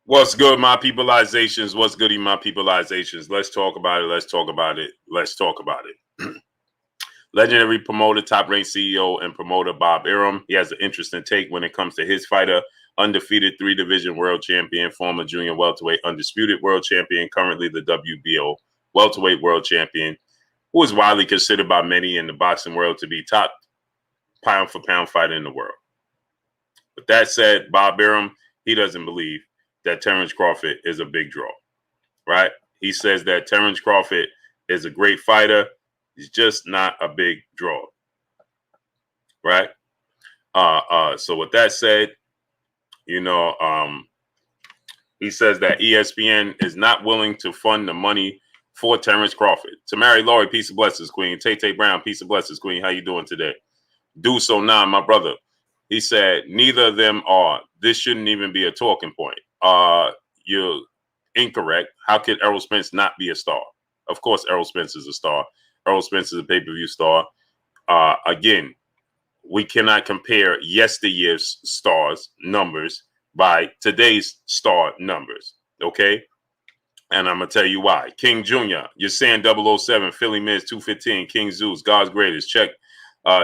What's good, my peopleizations? What's goody, my peopleizations? Let's talk about it. Let's talk about it. Let's talk about it. Legendary promoter, top-ranked CEO, and promoter Bob Arum. He has an interesting take when it comes to his fighter, undefeated three-division world champion, former junior welterweight undisputed world champion, currently the WBO welterweight world champion, who is widely considered by many in the boxing world to be top pound-for-pound fighter in the world. With that said, Bob Arum, he doesn't believe that Terence Crawford is a big draw, right? He says that Terence Crawford is a great fighter. He's just not a big draw, right? So with that said, he says that ESPN is not willing to fund the money for Terence Crawford. Tamari Laurie, peace of blessings, Queen. Tay Brown, peace of blessings, Queen. How you doing today? Do so now, my brother. He said, neither of them are. This shouldn't even be a talking point. You're incorrect. How could Errol Spence not be a star? Of course, Errol Spence is a star. Errol Spence is a pay-per-view star. Again, we cannot compare yesteryear's stars numbers by today's star numbers, okay? And I'm going to tell you why. King Jr., you're saying 007, Philly Miz 215, King Zeus, God's Greatest, Check,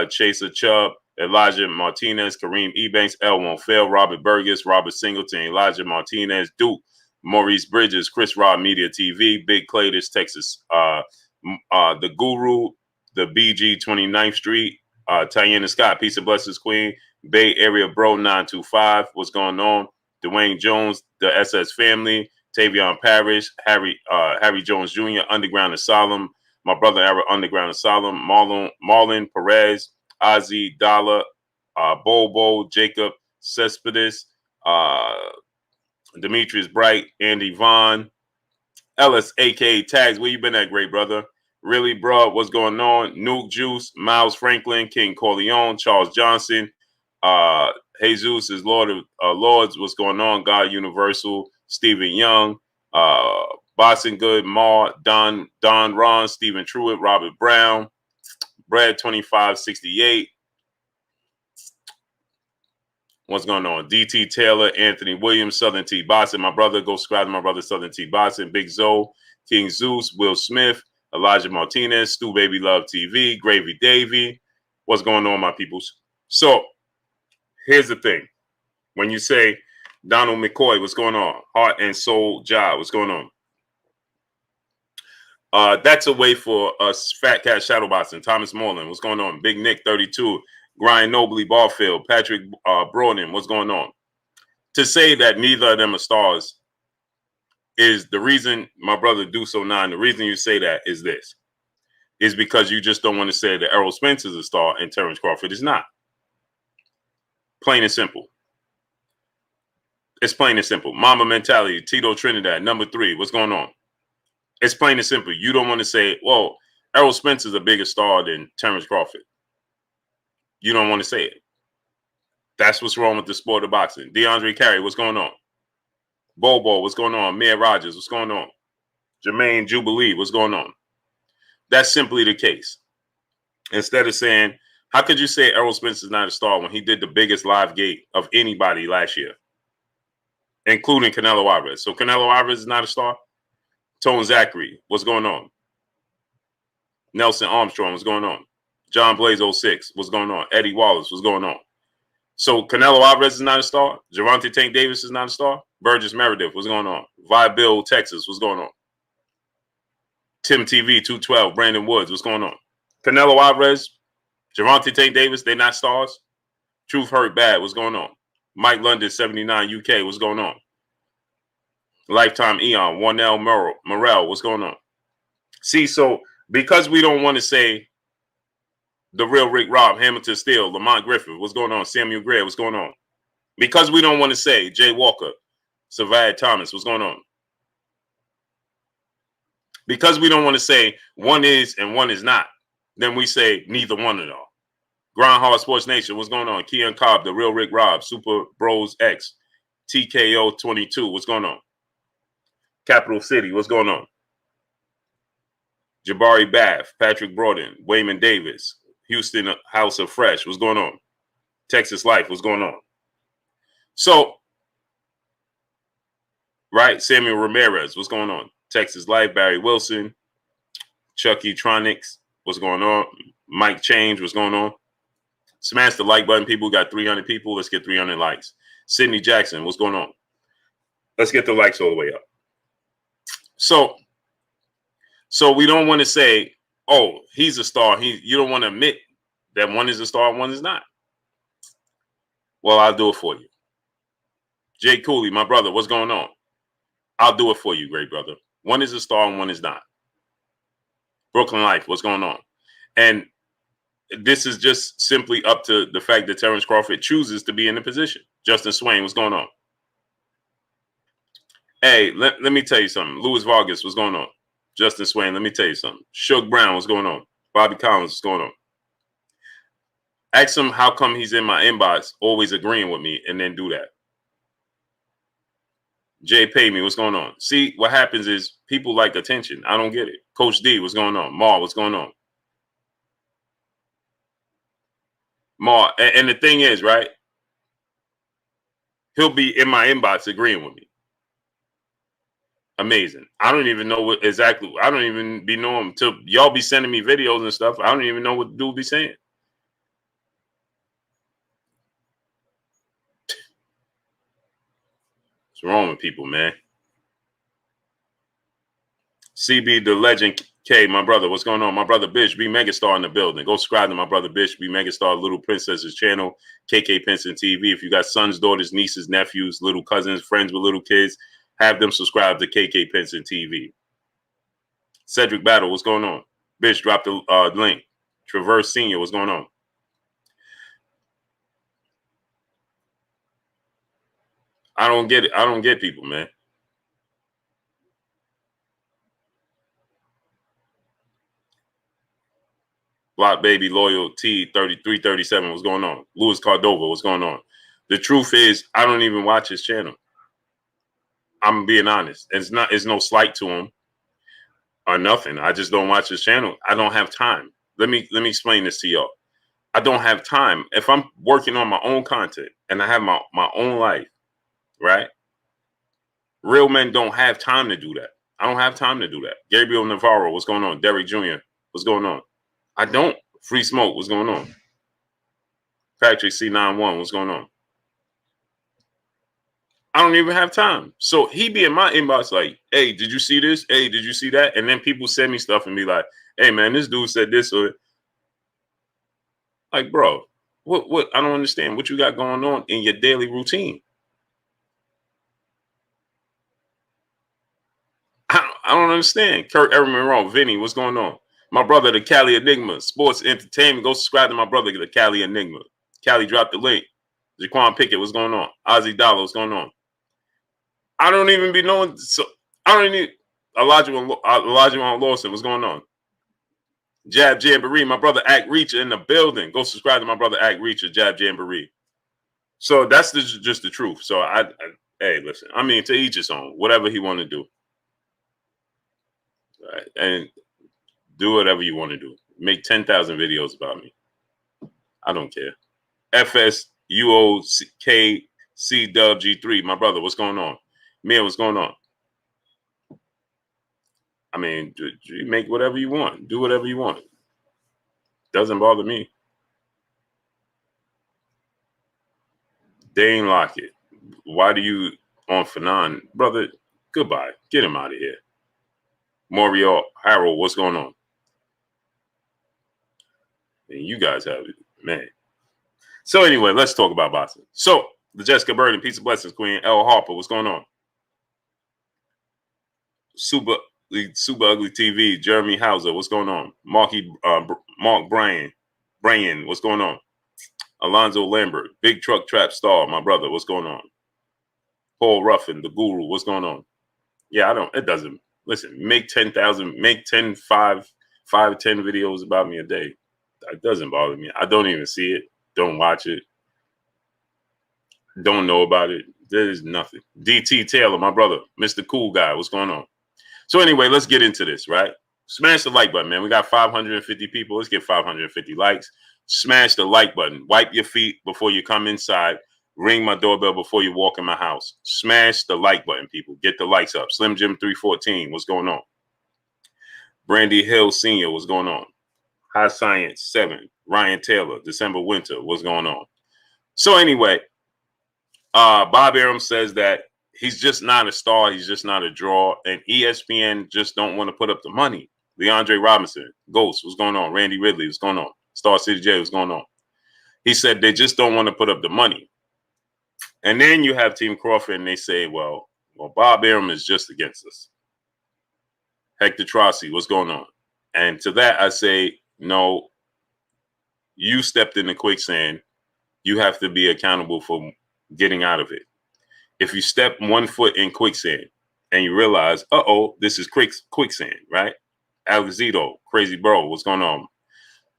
Chaser Chubb, Elijah Martinez, Kareem Ebanks, L. Won't Fail, Robert Burgess, Robert Singleton, Elijah Martinez, Duke, Maurice Bridges, Chris Rod Media TV, Big Claytis, Texas, the Guru, the BG 29th Street, Tiana Scott, Peace of Blessings Queen, Bay Area Bro 925, what's going on? Dwayne Jones, the SS Family, Tavion Parrish, Harry Jones Jr., Underground Asylum, my brother Errol, Underground Asylum, Marlon Perez, Ozzy Dollar, Bobo, Jacob Cespedes, Demetrius Bright, Andy Vaughn, Ellis, a.k.a. Tags. Where you been at, great brother? Really, bro, what's going on? Nuke Juice, Miles Franklin, King Corleone, Charles Johnson, Jesus is Lord of Lords. What's going on? God Universal, Stephen Young, Boston Good, Ma, Don Ron, Stephen Truitt, Robert Brown, Brad 2568. What's going on? DT Taylor, Anthony Williams, Southern T. Boston, my brother. Go subscribe to my brother, Southern T. Boston, Big Zoe, King Zeus, Will Smith, Elijah Martinez, Stu Baby Love TV, Gravy Davy. What's going on, my peoples? So here's the thing. When you say Donald McCoy, what's going on? Heart and Soul Job, what's going on? That's a way for us, Fat Cat Shadowboxing, Thomas Moreland, what's going on? Big Nick 32, Brian Nobley Barfield, Patrick Broden, what's going on? To say that neither of them are stars is the reason, my brother Do So 9, the reason you say that is this. Is because you just don't want to say that Errol Spence is a star and Terence Crawford is not. Plain and simple. It's plain and simple. Mamba Mentality, Tito Trinidad, number 3, what's going on? It's plain and simple. You don't want to say, well, Errol Spence is a bigger star than Terence Crawford. You don't want to say it. That's what's wrong with the sport of boxing. DeAndre Carey, what's going on? Bobo, what's going on? Mayor Rogers, what's going on? Jermaine Jubilee, what's going on? That's simply the case. Instead of saying, how could you say Errol Spence is not a star when he did the biggest live gate of anybody last year, including Canelo Alvarez? So Canelo Alvarez is not a star? Tone Zachary, what's going on? Nelson Armstrong, what's going on? John Blaze 06, what's going on? Eddie Wallace, what's going on? So Canelo Alvarez is not a star? Gervonta Tank Davis is not a star? Burgess Meredith, what's going on? Vi Bill, Texas, what's going on? Tim TV 212, Brandon Woods, what's going on? Canelo Alvarez, Gervonta Tank Davis, they not stars? Truth Hurt Bad, what's going on? Mike London 79 UK, what's going on? Lifetime Eon, Warnell Morrell, what's going on? See, so because we don't want to say the real Rick Robb, Hamilton Steele, Lamont Griffith, what's going on? Samuel Gray, what's going on? Because we don't want to say Jay Walker, Savard Thomas, what's going on? Because we don't want to say one is and one is not, then we say neither one at all. Groundhog Sports Nation, what's going on? Keon Cobb, the real Rick Robb, Super Bros X, TKO 22, what's going on? Capital City, what's going on? Jabari Bath, Patrick Broden, Wayman Davis, Houston House of Fresh, what's going on? Texas Life, what's going on? So Right? Samuel Ramirez, what's going on? Texas Life, Barry Wilson, Chucky Tronics, what's going on? Mike Change, what's going on? Smash the like button, people. We got 300 people. Let's get 300 likes. Sydney Jackson, what's going on? Let's get the likes all the way up. So we don't want to say, oh, he's a star. You don't want to admit that one is a star and one is not. Well, I'll do it for you. Jay Cooley, my brother, what's going on? I'll do it for you, great brother. One is a star and one is not. Brooklyn Life, what's going on? And this is just simply up to the fact that Terence Crawford chooses to be in the position. Justin Swain, what's going on? Hey, let me tell you something. Louis Vargas, what's going on? Justin Swain, let me tell you something. Suge Brown, what's going on? Bobby Collins, what's going on? Ask him how come he's in my inbox always agreeing with me and then do that. Jay Pay Me, what's going on? See, what happens is people like attention. I don't get it. Coach D, what's going on? Ma, what's going on? Ma, and the thing is, right? He'll be in my inbox agreeing with me. Amazing. I don't even know what exactly. I don't even be knowing till y'all be sending me videos and stuff. I don't even know what the dude be saying. What's wrong with people, man? CB the Legend K, my brother, what's going on? My brother Bish, be Megastar in the building. Go subscribe to my brother Bish, be Megastar, Little Princess's channel, KK Pinson TV. If you got sons, daughters, nieces, nephews, little cousins, friends with little kids, have them subscribe to KK Pinson TV. Cedric Battle, what's going on? Bish, drop the link. Traverse Senior, what's going on? I don't get it. I don't get people, man. Block Baby Loyal T 3337, what's going on? Louis Cordova, what's going on? The truth is, I don't even watch his channel. I'm being honest. It's no slight to him or nothing. I just don't watch his channel. I don't have time. Let me explain this to y'all. I don't have time. If I'm working on my own content and I have my own life, right? Real men don't have time to do that. I don't have time to do that. Gabriel Navarro, what's going on? Derek Jr., what's going on? I don't. Free Smoke, what's going on? Patrick C91, what's going on? I don't even have time. So he be in my inbox like, hey, did you see this? Hey, did you see that? And then people send me stuff and be like, hey, man, this dude said this. Or like, bro, what? I don't understand what you got going on in your daily routine. I don't understand. Kirk Errol Monroe, Vinny, what's going on? My brother, the Cali Enigma, Sports Entertainment. Go subscribe to my brother, the Cali Enigma. Cali dropped the link. Jaquan Pickett, what's going on? Ozzy Dollar, what's going on? I don't even be knowing. So I don't even. Elijah Lawson, what's going on? Jab Jamboree, my brother Act Reacher in the building. Go subscribe to my brother Act Reacher, Jab Jamboree. So that's just the truth. So hey, listen. I mean, to each his own. Whatever he want to do, right? And do whatever you want to do. Make 10,000 videos about me. I don't care. FSUOKCWG3, my brother, what's going on? Man, what's going on? I mean, you make whatever you want. Do whatever you want. Doesn't bother me. Dane Lockett, why do you on Fanon? Brother, goodbye. Get him out of here. Mario Harold, what's going on? And you guys have it, man. So anyway, let's talk about boxing. So the Jessica Bird and Pizza Blessings Queen, Elle Harper, what's going on? Super Ugly TV, Jeremy Hauser, what's going on? Mark Bryan, what's going on? Alonzo Lambert, Big Truck Trap Star, my brother, what's going on? Paul Ruffin, the Guru, what's going on? Yeah, it doesn't. Listen, make 10,000, make 10, 5, 10 videos about me a day. It doesn't bother me. I don't even see it. Don't watch it. Don't know about it. There's nothing. DT Taylor, my brother, Mr. Cool Guy, what's going on? So anyway, let's get into this, right? Smash the like button, man. We got 550 people. Let's get 550 likes. Smash the like button. Wipe your feet before you come inside. Ring my doorbell before you walk in my house. Smash the like button, people. Get the likes up. Slim Jim 314, what's going on? Brandy Hill Sr., what's going on? High Science 7, Ryan Taylor, December Winter, what's going on? So anyway, Bob Arum says that he's just not a star. He's just not a draw. And ESPN just don't want to put up the money. DeAndre Robinson, Ghost, what's going on? Randy Ridley, what's going on? Star City J, what's going on? He said they just don't want to put up the money. And then you have Team Crawford, and they say, well, Bob Arum is just against us. Hector Trossi, what's going on? And to that, I say, no, you stepped in the quicksand. You have to be accountable for getting out of it. If you step one foot in quicksand and you realize, this is quicksand, right? Alexito, Crazy Bro, what's going on?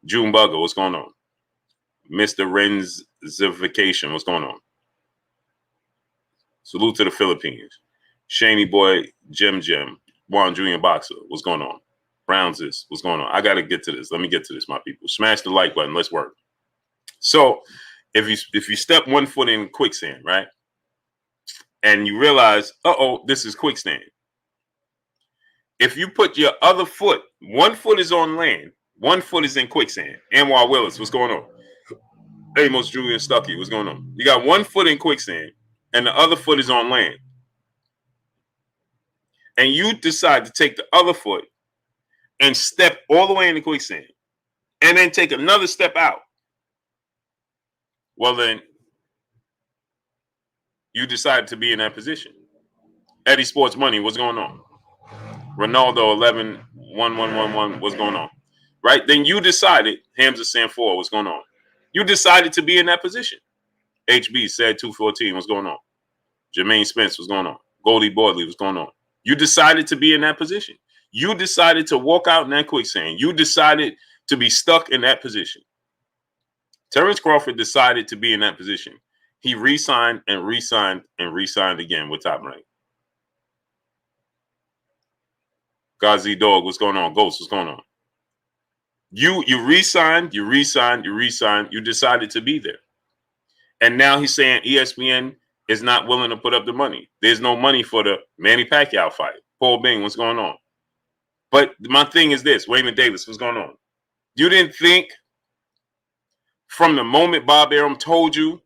June Bugger, what's going on? Mr. Renzification, what's going on? Salute to the Philippines. Shaney Boy, Jim, Juan Junior Boxer, what's going on? Browns is, what's going on? I got to get to this. Let me get to this, my people. Smash the like button. Let's work. So if you step one foot in quicksand, right? And you realize, this is quicksand. If you put your other foot, one foot is on land, one foot is in quicksand. Anwar Willis, what's going on? Amos Julian Stuckey, what's going on? You got one foot in quicksand and the other foot is on land. And you decide to take the other foot and step all the way in the quicksand and then take another step out. Well, then you decide to be in that position. Eddie Sports Money, what's going on? Ronaldo 11-1111, what's going on? Right? Then you decided, Hamza Sanfor, what's going on? You decided to be in that position. HB said 214, what's going on? Jermaine Spence, what's going on? Goldie Boydley, what's going on? You decided to be in that position. You decided to walk out in that quicksand. You decided to be stuck in that position. Terence Crawford decided to be in that position. He re-signed and re-signed and re-signed again with Top Rank. Ghazi Dog, what's going on? Ghost, what's going on? You re-signed, you decided to be there. And now he's saying ESPN is not willing to put up the money. There's no money for the Manny Pacquiao fight. Paul Bing, what's going on? But my thing is this, Wayman Davis, what's going on? You didn't think from the moment Bob Arum told you,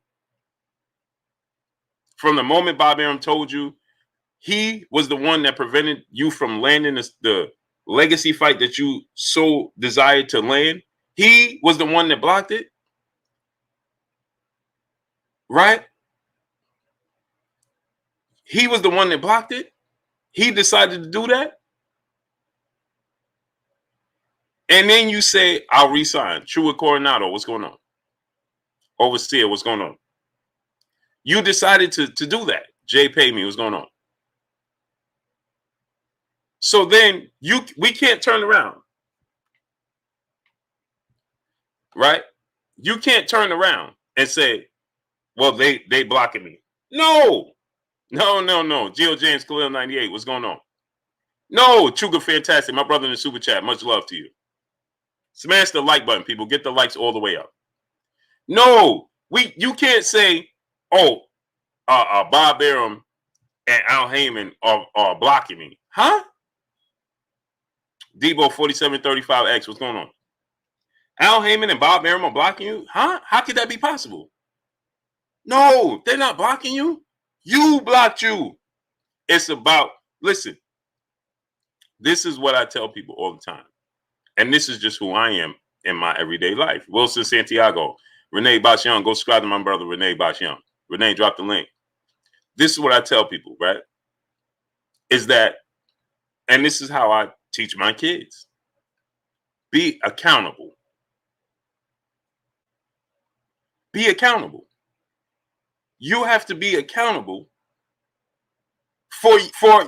he was the one that prevented you from landing the legacy fight that you so desired to land. He was the one that blocked it. Right? He was the one that blocked it. He decided to do that. And then you say, I'll resign. Chua Coronado, what's going on? Overseer, what's going on? You decided to do that. Jay Pay Me, what's going on? So then we can't turn around. Right? You can't turn around and say, well, they blocking me. No. Geo James Khalil 98, what's going on? No, Chuga Fantastic, my brother in the super chat. Much love to you. Smash the like button, people. Get the likes all the way up. No, you can't say, Bob Arum and Al Heyman are blocking me. Huh? Debo 4735X, what's going on? Al Heyman and Bob Arum are blocking you? Huh? How could that be possible? No, they're not blocking you. You blocked you. It's about, listen, this is what I tell people all the time. And this is just who I am in my everyday life. Wilson Santiago, Renee Bashion, go subscribe to my brother, Renee Bashion. Renee, drop the link. This is what I tell people, right? Is that, and this is how I teach my kids. Be accountable. Be accountable. You have to be accountable for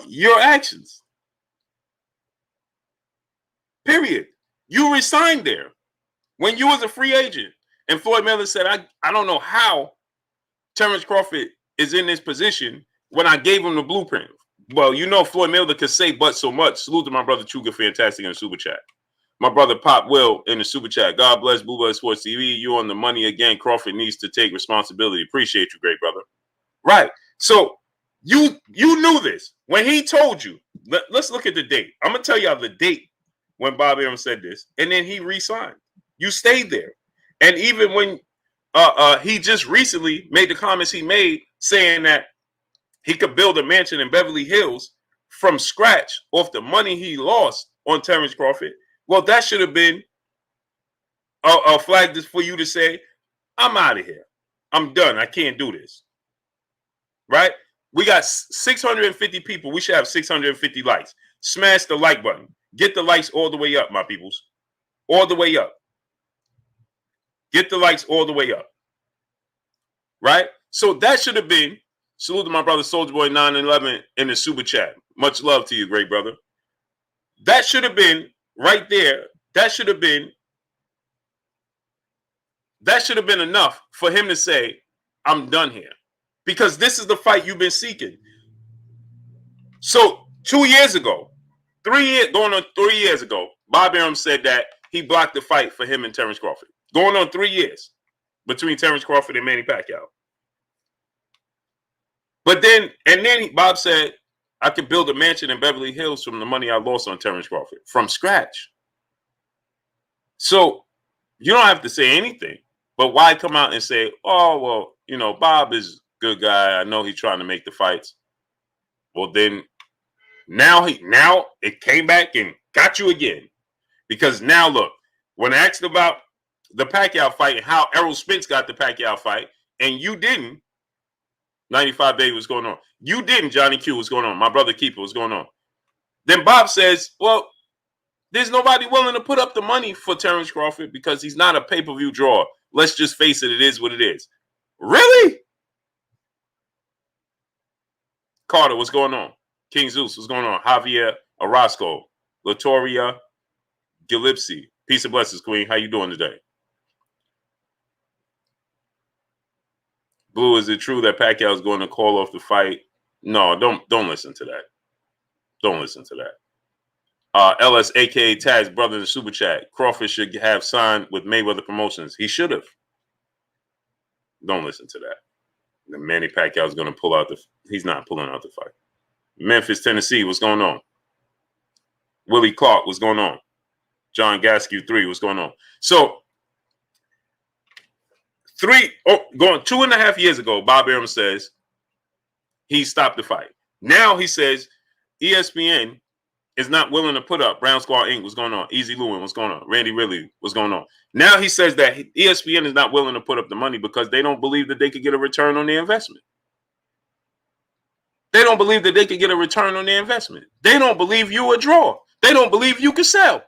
your actions. Period. You resigned there when you was a free agent. And Floyd Mayweather said, I don't know how Terence Crawford is in this position when I gave him the blueprint. Well, Floyd Mayweather could say but so much. Salute to my brother Chuga Fantastic in the super chat. My brother Pop Will in the super chat. God bless Boo Boy Sports TV. You on the money again. Crawford needs to take responsibility. Appreciate you, great brother. Right. So you knew this when he told you. Let's look at the date. I'm gonna tell y'all the date when Bob Arum said this, and then he re-signed. You stayed there, and even when he just recently made the comments he made saying that he could build a mansion in Beverly Hills from scratch off the money he lost on Terence Crawford. Well, that should have been a flag for you to say, I'm out of here. I'm done. I can't do this. Right? We got 650 people. We should have 650 likes. Smash the like button. Get the likes all the way up, my peoples. All the way up. Get the likes all the way up. Right? So that should have been, salute to my brother Soldier Boy 911 in the super chat. Much love to you, great brother. That should have been right there. That should have been enough for him to say, I'm done here. Because this is the fight you've been seeking. So 2 years ago, going on 3 years ago, Bob Arum said that he blocked the fight for him and Terence Crawford. Going on 3 years between Terence Crawford and Manny Pacquiao. But then Bob said, I could build a mansion in Beverly Hills from the money I lost on Terence Crawford from scratch. So you don't have to say anything, but why come out and say, oh, well, you know, Bob is a good guy. I know he's trying to make the fights. Well, then now it came back and got you again. Because now, look, when I asked about the Pacquiao fight and how Errol Spence got the Pacquiao fight, and you didn't, 95 Day was going on. You didn't, Johnny Q, was going on. My brother Keeper was going on. Then Bob says, well, there's nobody willing to put up the money for Terence Crawford because he's not a pay-per-view draw. Let's just face it, it is what it is. Really? Carter, what's going on? King Zeus, what's going on? Javier Orozco, Latoria Gillipsy. Peace and blessings, Queen. How you doing today? Blue, is it true that Pacquiao is going to call off the fight? No, don't listen to that. Don't listen to that. LS, aka Taz, brother in the super chat. Crawford should have signed with Mayweather Promotions. He should have. Don't listen to that. And Manny Pacquiao is going to pull out he's not pulling out the fight. Memphis, Tennessee, what's going on? Willie Clark, what's going on? John Gaskew 3, what's going on? So, going 2.5 years ago, Bob Arum says he stopped the fight. Now he says ESPN is not willing to put up. Brown Squad Inc. What's going on? Easy Lewin, what's going on? Randy Ridley, what's going on? Now he says that ESPN is not willing to put up the money because they don't believe that they could get a return on their investment. They don't believe that they could get a return on their investment. They don't believe you a draw. They don't believe you can sell.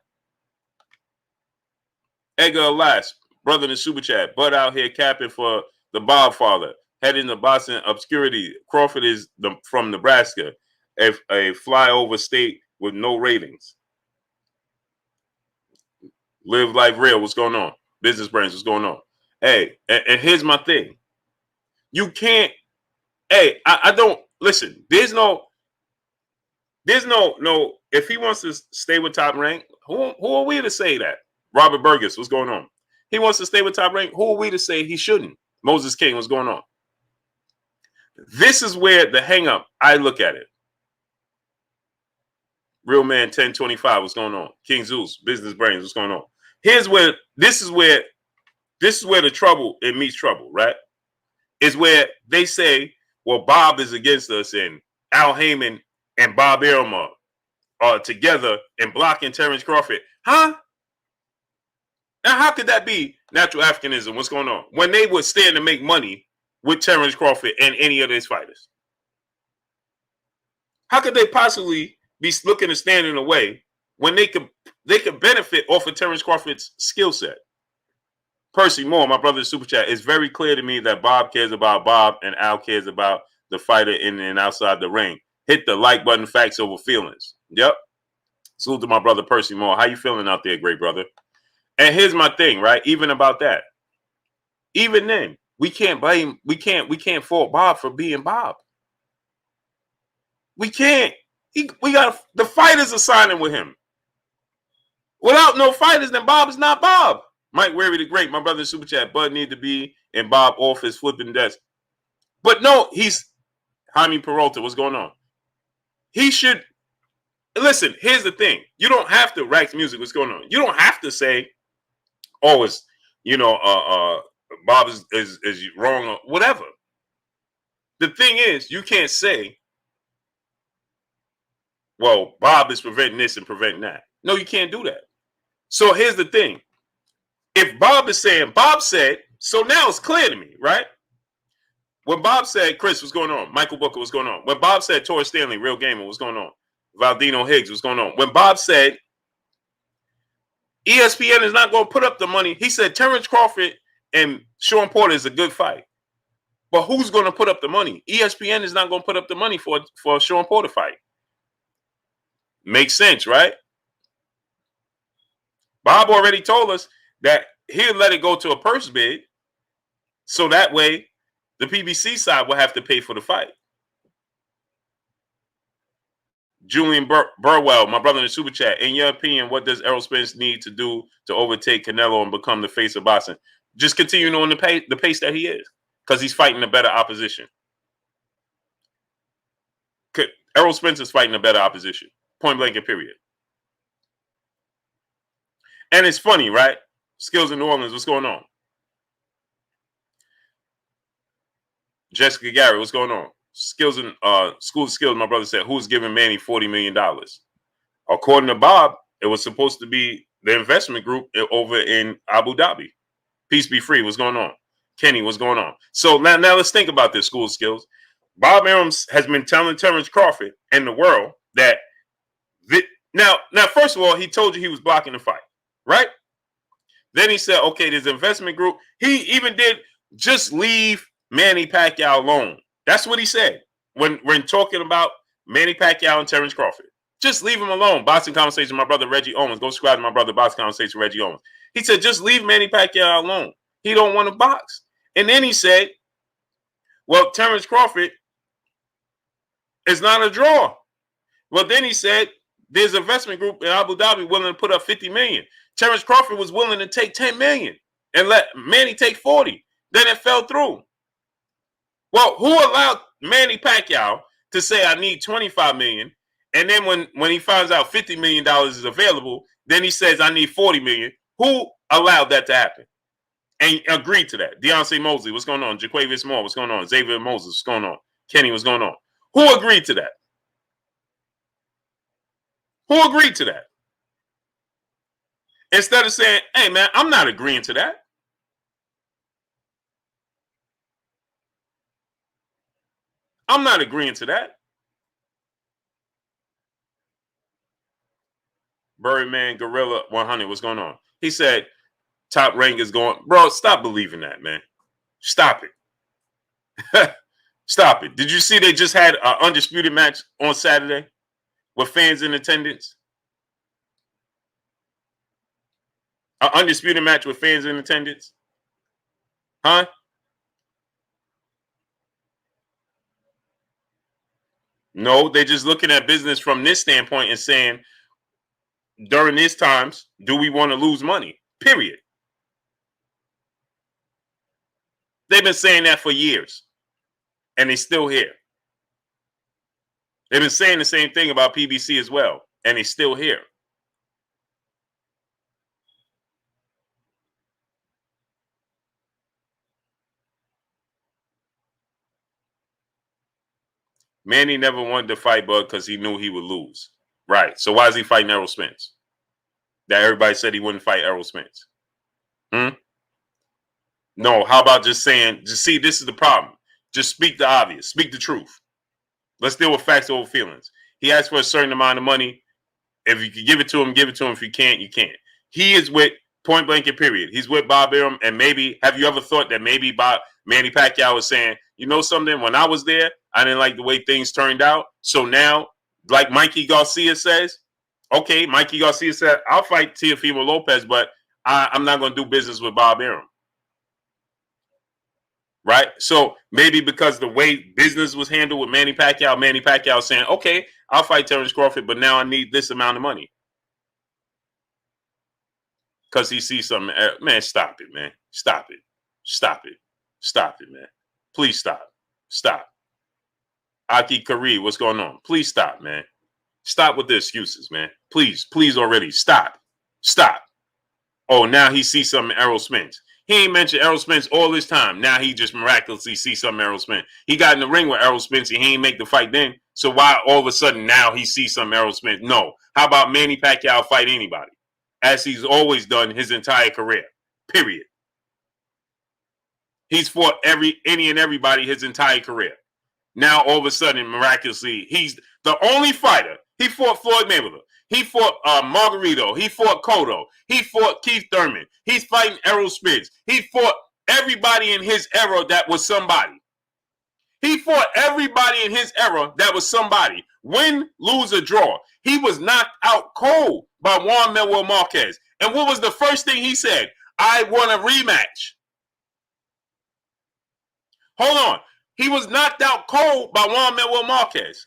Edgar Alas, brother in the super chat, Bud out here capping for the Bob father, heading to Boston obscurity. Crawford is from Nebraska, a flyover state with no ratings. Live life real. What's going on? Business brains. What's going on? Hey, and here's my thing. You can't. Hey, I don't listen. There's no. If he wants to stay with Top Rank, who are we to say that? Robert Burgess, what's going on? He wants to stay with Top Rank. Who are we to say he shouldn't? Moses King, what's going on? This is where the hang up. I look at it. Real man 1025, what's going on? King Zeus, business brains, what's going on? This is where the trouble, it meets trouble, right? Is where they say, well, Bob is against us and Al Heyman and Bob Arum are together and blocking Terence Crawford. Huh? Now, how could that be natural Africanism? What's going on? When they would stand to make money with Terence Crawford and any of these fighters. How could they possibly be looking to stand in the way when they could benefit off of Terence Crawford's skill set? Percy Moore, my brother in super chat, it's very clear to me that Bob cares about Bob and Al cares about the fighter in and outside the ring. Hit the like button, facts over feelings. Yep. Salute to my brother Percy Moore. How you feeling out there, great brother? And here's my thing, right? Even about that. Even then, we can't fault Bob for being Bob. We can't. The fighters are signing with him. Without no fighters, then Bob is not Bob. Mike Weary the Great, my brother in Super Chat. Bud need to be in Bob office flipping desk. But no, he's Jaime Peralta. What's going on? He should listen. Here's the thing: you don't have to Rax Music. What's going on? You don't have to say, "Oh, it's Bob is wrong" or whatever. The thing is, you can't say, "Well, Bob is preventing this and preventing that." No, you can't do that. So here's the thing: if Bob is saying, Bob said, so now it's clear to me, right? When Bob said, Chris, what's going on? Michael Booker, what's going on? When Bob said, Torres Stanley, Real Gamer, what's going on? Valdino Higgs, what's going on? When Bob said, ESPN is not going to put up the money, he said, Terence Crawford and Sean Porter is a good fight. But who's going to put up the money? ESPN is not going to put up the money for a Sean Porter fight. Makes sense, right? Bob already told us that he'll let it go to a purse bid, so that way the PBC side will have to pay for the fight. Julian Burwell, my brother in the Super Chat, in your opinion, what does Errol Spence need to do to overtake Canelo and become the face of boxing? Just continuing on the pace that he is, because he's fighting a better opposition. Errol Spence is fighting a better opposition. Point blank and period. And it's funny, right? Skills in New Orleans, what's going on? Jessica Garrett, what's going on? Skills in School of Skills, my brother said, who's giving Manny $40 million? According to Bob, it was supposed to be the investment group over in Abu Dhabi. Peace be free, what's going on? Kenny, what's going on? So now let's think about this, School of Skills. Bob Arum has been telling Terence Crawford and the world that now, first of all, he told you he was blocking the fight, right? Then he said, okay, there's an investment group. He even did just leave Manny Pacquiao alone. That's what he said when talking about Manny Pacquiao and Terence Crawford. Just leave him alone. Boxing Conversation, my brother Reggie Owens. Go subscribe to my brother Boxing Conversation, Reggie Owens. He said, just leave Manny Pacquiao alone. He don't want to box. And then he said, well, Terence Crawford is not a draw. Well, then he said, there's an investment group in Abu Dhabi willing to put up $50 million. Terence Crawford was willing to take $10 million and let Manny take $40. Then it fell through. Well, who allowed Manny Pacquiao to say I need $25 million, and then when he finds out $50 million is available, then he says I need $40 million? Who allowed that to happen and agreed to that? Deontay Mosley, what's going on? Jaquavius Moore, what's going on? Xavier Moses, what's going on? Kenny, what's going on? Who agreed to that? Who agreed to that? Instead of saying, hey, man, I'm not agreeing to that. I'm not agreeing to that. Birdman Gorilla 100, what's going on? He said, Top Rank is going. Bro, stop believing that, man. Stop it. Stop it. Did you see they just had an undisputed match on Saturday with fans in attendance? An undisputed match with fans in attendance? Huh? No, they're just looking at business from this standpoint and saying, during these times, do we want to lose money? Period. They've been saying that for years, and they're still here. They've been saying the same thing about PBC as well, and they're still here. Manny never wanted to fight Bud because he knew he would lose. Right. So why is he fighting Errol Spence? That everybody said he wouldn't fight Errol Spence. No, how about just saying, just see, this is the problem. Just speak the obvious. Speak the truth. Let's deal with facts over feelings. He asked for a certain amount of money. If you can give it to him, give it to him. If you can't, you can't. He is with point blank and period. He's with Bob Arum, and maybe, have you ever thought that maybe Manny Pacquiao was saying, you know something, when I was there, I didn't like the way things turned out. So now, like Mikey Garcia says, okay, Mikey Garcia said, I'll fight Teofimo Lopez, but I'm not going to do business with Bob Arum. Right? So maybe because the way business was handled with Manny Pacquiao saying, okay, I'll fight Terence Crawford, but now I need this amount of money. because he sees something. Man, stop it, man. Stop it. Stop it. Stop it, man. Please stop. Stop. Aki Kari, what's going on? Please stop, man. Stop with the excuses, man. Please already. Stop. Stop. Oh, now he sees something Errol Spence. He ain't mentioned Errol Spence all this time. Now he just miraculously sees something Errol Spence. He got in the ring with Errol Spence and he ain't make the fight then. So why all of a sudden now he sees something Errol Spence? No. How about Manny Pacquiao fight anybody? As he's always done his entire career. Period. He's fought any and everybody his entire career. Now all of a sudden, miraculously, he's the only fighter. He fought Floyd Mayweather. He fought Margarito. He fought Cotto. He fought Keith Thurman. He's fighting Errol Spence. He fought everybody in his era that was somebody. He fought everybody in his era that was somebody. Win, lose, or draw. He was knocked out cold by Juan Manuel Marquez. And what was the first thing he said? I want a rematch. Hold on. He was knocked out cold by Juan Manuel Marquez.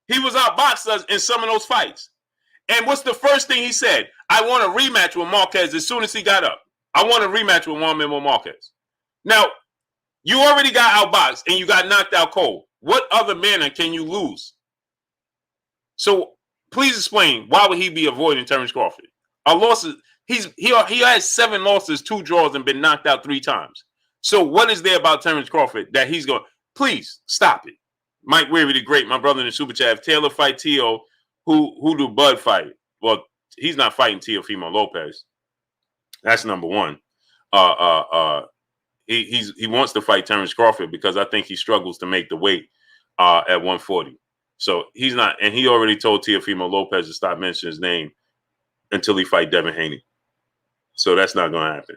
He was outboxed in some of those fights. And what's the first thing he said? I want a rematch with Marquez as soon as he got up. I want a rematch with Juan Manuel Marquez. Now, you already got outboxed and you got knocked out cold. What other manner can you lose? So please explain, why would he be avoiding Terence Crawford? Our losses, he has 7 losses, 2 draws, and been knocked out 3 times. So what is there about Terence Crawford that he's going? Please stop it. Mike Weary the Great, my brother in the super chat. If Taylor fight Tio, who do Bud fight? Well, he's not fighting Teofimo Lopez. That's number one. He wants to fight Terence Crawford because I think he struggles to make the weight at 140. So he's not, and he already told Teofimo Lopez to stop mentioning his name until he fight Devin Haney. So that's not going to happen.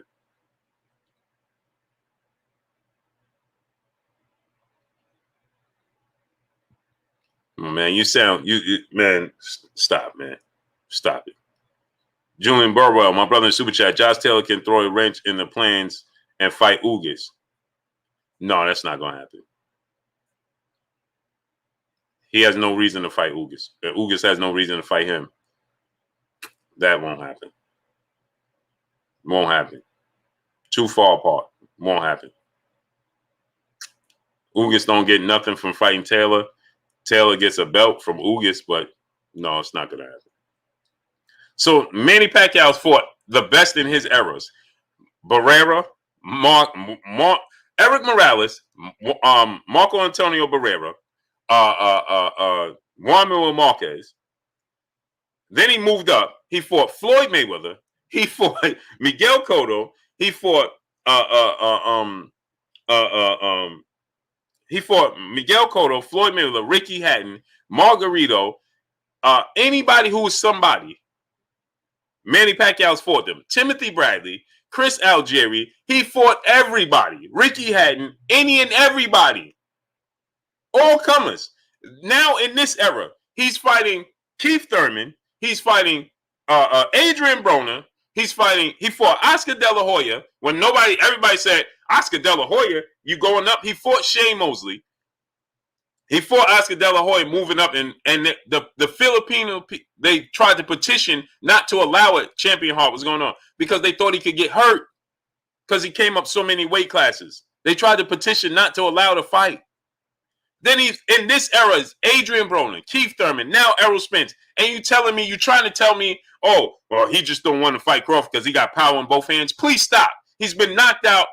Man, man, stop, man. Stop it. Julian Burwell, my brother in Super Chat, Josh Taylor can throw a wrench in the plans and fight Ugas. No, that's not going to happen. He has no reason to fight Ugas. Ugas has no reason to fight him. That won't happen. Won't happen. Too far apart. Won't happen. Ugas don't get nothing from fighting Taylor. Taylor gets a belt from Ugas, but no, it's not going to happen. So Manny Pacquiao's fought the best in his eras. Barrera, Eric Morales, Marco Antonio Barrera, Juan Manuel Marquez. Then he moved up. He fought Floyd Mayweather. He fought Miguel Cotto. He fought Miguel Cotto, Floyd Mayweather, Ricky Hatton, Margarito, anybody who was somebody. Manny Pacquiao's fought them. Timothy Bradley, Chris Algieri. He fought everybody. Ricky Hatton, any and everybody. All comers. Now in this era, he's fighting Keith Thurman. He's fighting Adrian Broner. He fought Oscar De La Hoya when everybody said, Oscar De La Hoya, you going up? He fought Shane Mosley. He fought Oscar De La Hoya moving up, and the Filipino, they tried to petition not to allow it. Champion Hart was going on because they thought he could get hurt because he came up so many weight classes. They tried to petition not to allow the fight. Then he's in this era is Adrian Broner, Keith Thurman, now Errol Spence. And you trying to tell me, oh, well, he just don't want to fight Crawford because he got power in both hands. Please stop. He's been knocked out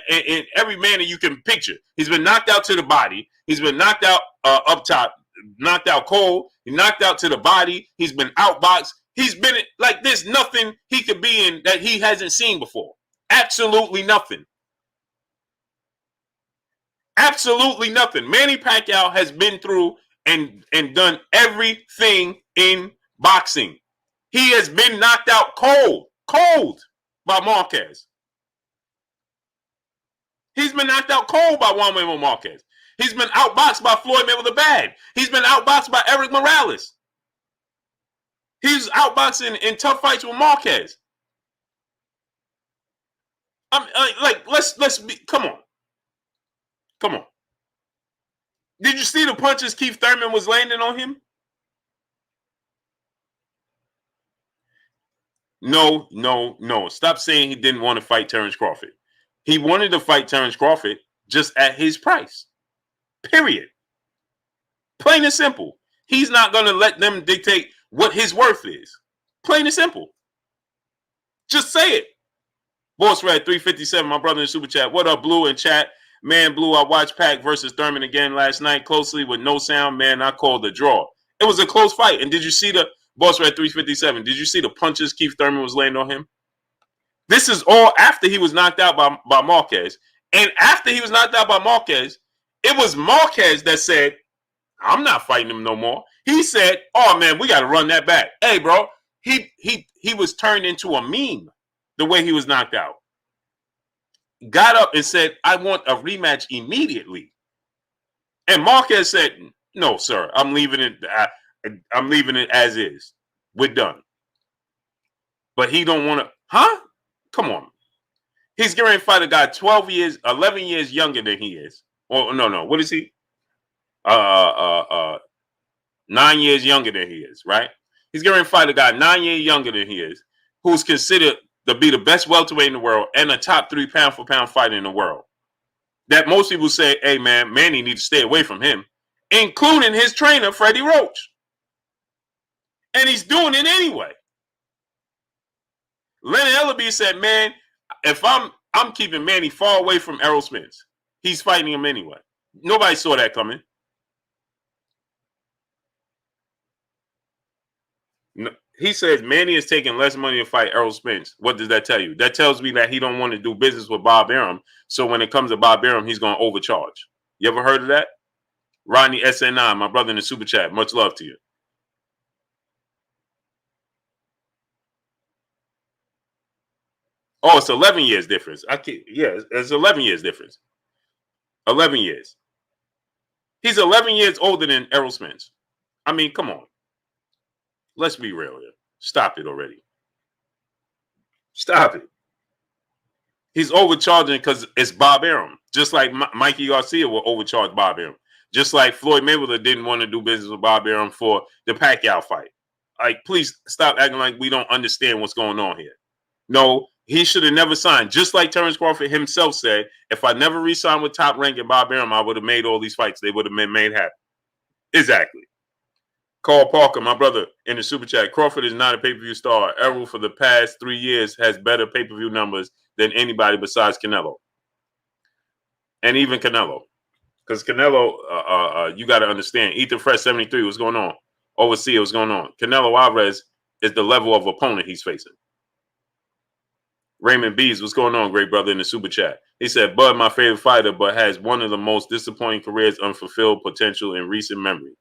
in every manner you can picture. He's been knocked out to the body. He's been knocked out up top, knocked out cold. He knocked out to the body. He's been outboxed. He's been like there's nothing he could be in that he hasn't seen before. Absolutely nothing. Absolutely nothing. Manny Pacquiao has been through and done everything in boxing. He has been knocked out cold by Marquez. He's been knocked out cold by Juan Manuel Marquez. He's been outboxed by Floyd Mayweather bad. He's been outboxed by Eric Morales. He's outboxing in tough fights with Marquez. Let's be, come on. Did you see the punches Keith Thurman was landing on him? No, no, no. Stop saying he didn't want to fight Terence Crawford. He wanted to fight Terence Crawford just at his price. Period. Plain and simple. He's not going to let them dictate what his worth is. Plain and simple. Just say it. Boss Red 357, my brother in Super Chat. What up, Blue in chat? Man, Blue, I watched Pac versus Thurman again last night closely with no sound. Man, I called the draw. It was a close fight. And did you see the Boss Red 357? Did you see the punches Keith Thurman was laying on him? This is all after he was knocked out by Marquez. And after he was knocked out by Marquez, it was Marquez that said, I'm not fighting him no more. He said, oh, man, we got to run that back. Hey, bro, he was turned into a meme the way he was knocked out. Got up and said, I want a rematch immediately. And Marquez said, no, sir, I'm leaving it. I'm leaving it as is. We're done. But he don't want to, huh? Come on. He's getting ready to fight a guy 11 years younger than he is. Oh, no. What is he? 9 years younger than he is, right? He's getting ready to fight a guy 9 years younger than he is, who's considered to be the best welterweight in the world and a top 3 pound-for-pound fighter in the world. That most people say, hey, man, Manny needs to stay away from him, including his trainer, Freddie Roach. And he's doing it anyway. Lennon Ellaby said, man, if I'm keeping Manny far away from Errol Spence. He's fighting him anyway. Nobody saw that coming. No, he says Manny is taking less money to fight Errol Spence. What does that tell you? That tells me that he don't want to do business with Bob Arum. So when it comes to Bob Arum, he's going to overcharge. You ever heard of that? Rodney SN9, my brother in the Super Chat. Much love to you. Oh, it's 11 years difference. It's 11 years difference. 11 years. He's 11 years older than Errol Spence. I mean, come on. Let's be real here. Stop it already. Stop it. He's overcharging because it's Bob Arum. Just like Mikey Garcia will overcharge Bob Arum. Just like Floyd Mayweather didn't want to do business with Bob Arum for the Pacquiao fight. Like, please stop acting like we don't understand what's going on here. No, he should have never signed. Just like Terence Crawford himself said, if I never re-signed with Top Rank and Bob Arum, I would have made all these fights. They would have been made happen. Exactly. Carl Parker, my brother, in the Super Chat. Crawford is not a pay-per-view star. Errol, for the past 3 years, has better pay-per-view numbers than anybody besides Canelo. And even Canelo. Because Canelo, you got to understand, Ethan Fresh 73, what's going on? Overseer, what's going on? Canelo Alvarez is the level of opponent he's facing. Raymond Bees, what's going on, great brother, in the Super Chat? He said, Bud, my favorite fighter, but has one of the most disappointing careers, unfulfilled potential in recent memory.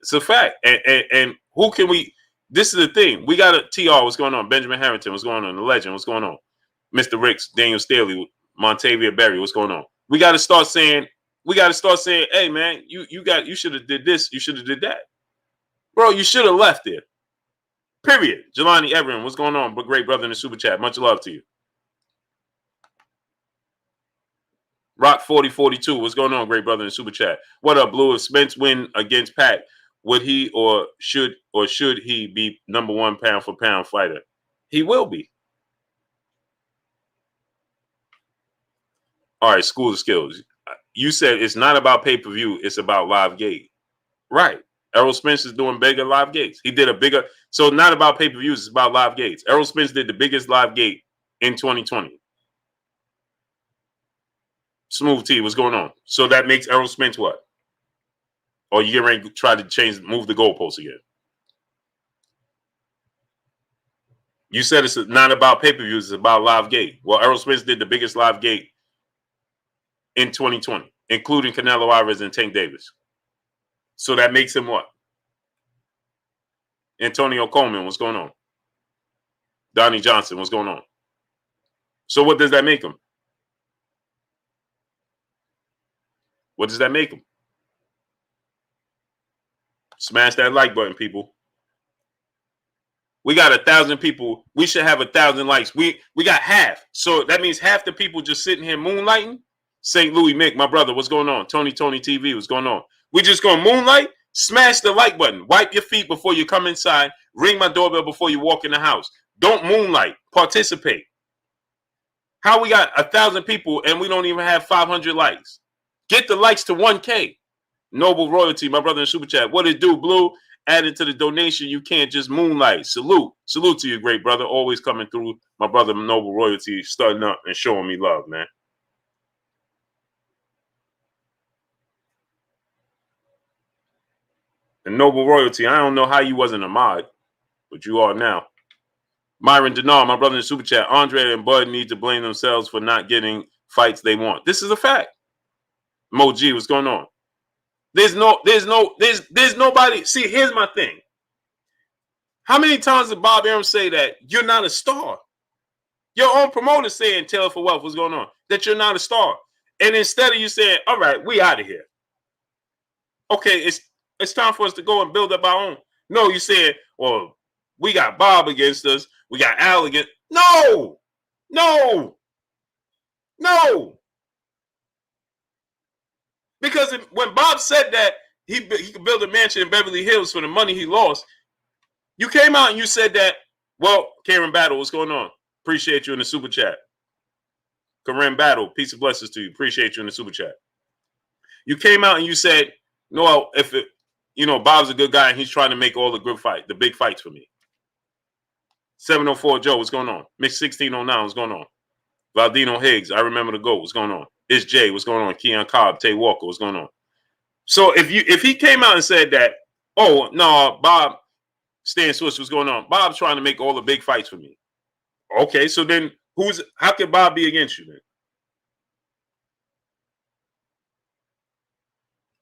It's a fact. And who can we? This is the thing. We got a TR. What's going on? Benjamin Harrington. What's going on? The legend. What's going on? Mr. Ricks. Daniel Staley. Montavia Berry. What's going on? We got to start saying. Hey man, you should have did this. You should have did that, bro. You should have left there. Period. Jelani Everin. What's going on? But great brother in the Super Chat. Much love to you. Rock 4042. What's going on, great brother in the Super Chat? What up, Blue? If Spence win against Pac, would he or should he be number 1 pound for pound fighter? He will be. All right, school of skills. You said it's not about pay-per-view, it's about live gate. Right. Errol Spence is doing bigger live gates. He did a bigger, so not about pay-per-views, it's about live gates. Errol Spence did the biggest live gate in 2020. Smooth T, what's going on? So that makes Errol Spence what? Or you get ready to try to move the goalposts again? You said it's not about pay-per-views, it's about live gate. Well, Errol Spence did the biggest live gate in 2020, including Canelo Alvarez and Tank Davis. So that makes him what? Antonio Coleman, what's going on? Donnie Johnson, what's going on? So what does that make him? What does that make him? Smash that like button, people. We got 1,000 people. We should have 1,000 likes. We got half. So that means half the people just sitting here moonlighting. St. Louis Mick, my brother, what's going on? Tony TV, what's going on? We just going to moonlight. Smash the like button. Wipe your feet before you come inside. Ring my doorbell before you walk in the house. Don't moonlight. Participate. How we got 1,000 people and we don't even have 500 likes? Get the likes to 1K. Noble Royalty, my brother in Super Chat. What it do, Blue? Added to the donation, you can't just moonlight. Salute. Salute to you, great brother. Always coming through. My brother Noble Royalty, starting up and showing me love, man. And Noble Royalty, I don't know how you wasn't a mod, but you are now. Myron Denard, my brother in Super Chat. Andre and Bud need to blame themselves for not getting fights they want. This is a fact. Mo G, what's going on? There's nobody. See, here's my thing. How many times did Bob Arum say that you're not a star? Your own promoter saying, Taylor for Wealth, what's going on? That you're not a star. And instead of you saying, all right, we out of here. Okay, it's time for us to go and build up our own. No, you said, well, we got Bob against us. We got Al against. No. Because when Bob said that he could build a mansion in Beverly Hills for the money he lost, you came out and you said that, well, Karen Battle, what's going on? Appreciate you in the Super Chat. Karen Battle, peace and blessings to you. Appreciate you in the Super Chat. You came out and you said, no, Bob's a good guy and he's trying to make all the big fights for me. 704 Joe, what's going on? Mix 1609, what's going on? Valdino Higgs, I remember the GOAT, what's going on? It's Jay, what's going on? Keon Cobb, Tay Walker, what's going on? So if he came out and said that, oh no, Bob, Stan Swiss, what's going on? Bob's trying to make all the big fights for me. Okay, so then how could Bob be against you then?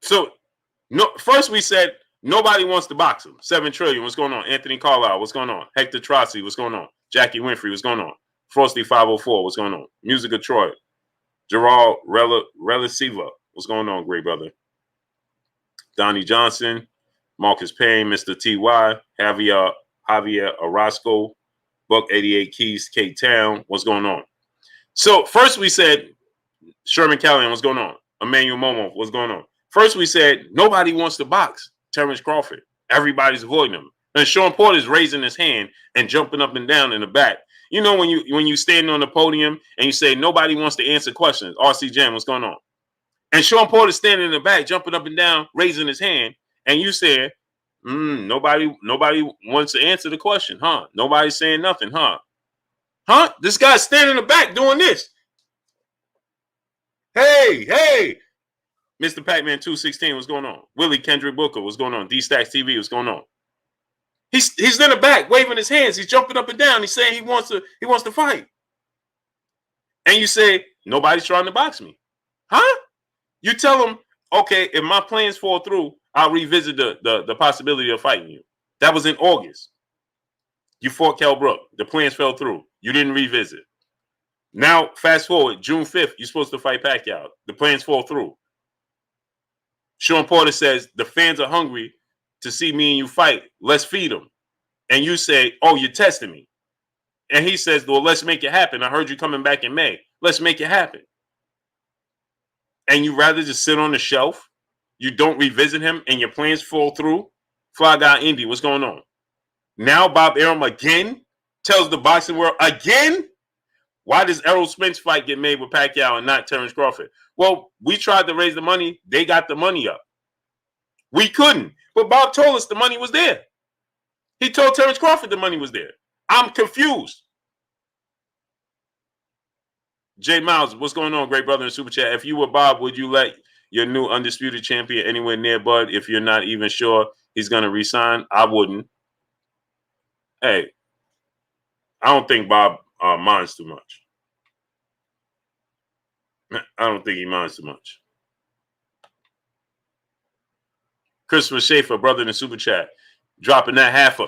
So first we said nobody wants to box him. 7 trillion, what's going on? Anthony Carlisle, what's going on? Hector Trossi, what's going on? Jackie Winfrey, what's going on? Frosty 504, what's going on? Music of Troy. Gerald Relasiva, what's going on, great brother? Donnie Johnson, Marcus Payne, Mr. T.Y., Javier Orozco, Buck 88 Keys, K-Town, what's going on? So first we said Sherman Callahan, what's going on? Emmanuel Momo, what's going on? First we said nobody wants to box Terence Crawford. Everybody's avoiding him. And Sean Porter's raising his hand and jumping up and down in the back. You know when you stand on the podium and you say nobody wants to answer questions. RC Jam, what's going on? And Sean Porter's standing in the back, jumping up and down, raising his hand, and you said, nobody wants to answer the question, huh? Nobody's saying nothing, huh? Huh? This guy's standing in the back doing this. Hey, Mr. Pac-Man 216, what's going on? Willie Kendrick Booker, what's going on? D-Stacks TV, what's going on? He's in the back waving his hands. He's jumping up and down. He's saying he wants to fight. And you say, nobody's trying to box me. Huh? You tell him, okay, if my plans fall through, I'll revisit the possibility of fighting you. That was in August. You fought Kell Brook. The plans fell through. You didn't revisit. Now, fast forward, June 5th, you're supposed to fight Pacquiao. The plans fall through. Sean Porter says, the fans are hungry to see me and you fight. Let's feed them. And you say, oh, you're testing me. And he says, well, let's make it happen. I heard you coming back in May. Let's make it happen. And you rather just sit on the shelf? You don't revisit him and your plans fall through? Fly Guy Indy, what's going on? Now Bob Arum again tells the boxing world again? Why does Errol Spence fight get made with Pacquiao and not Terence Crawford? Well, we tried to raise the money. They got the money up. We couldn't. But Bob told us the money was there. He told Terence Crawford the money was there. I'm confused. Jay Miles, what's going on, great brother in Super Chat? If you were Bob, would you let your new undisputed champion anywhere near Bud if you're not even sure he's going to resign? I wouldn't. Hey, I don't think Bob minds too much. I don't think he minds too much. Christopher Schaefer, brother in the Super Chat, dropping that half a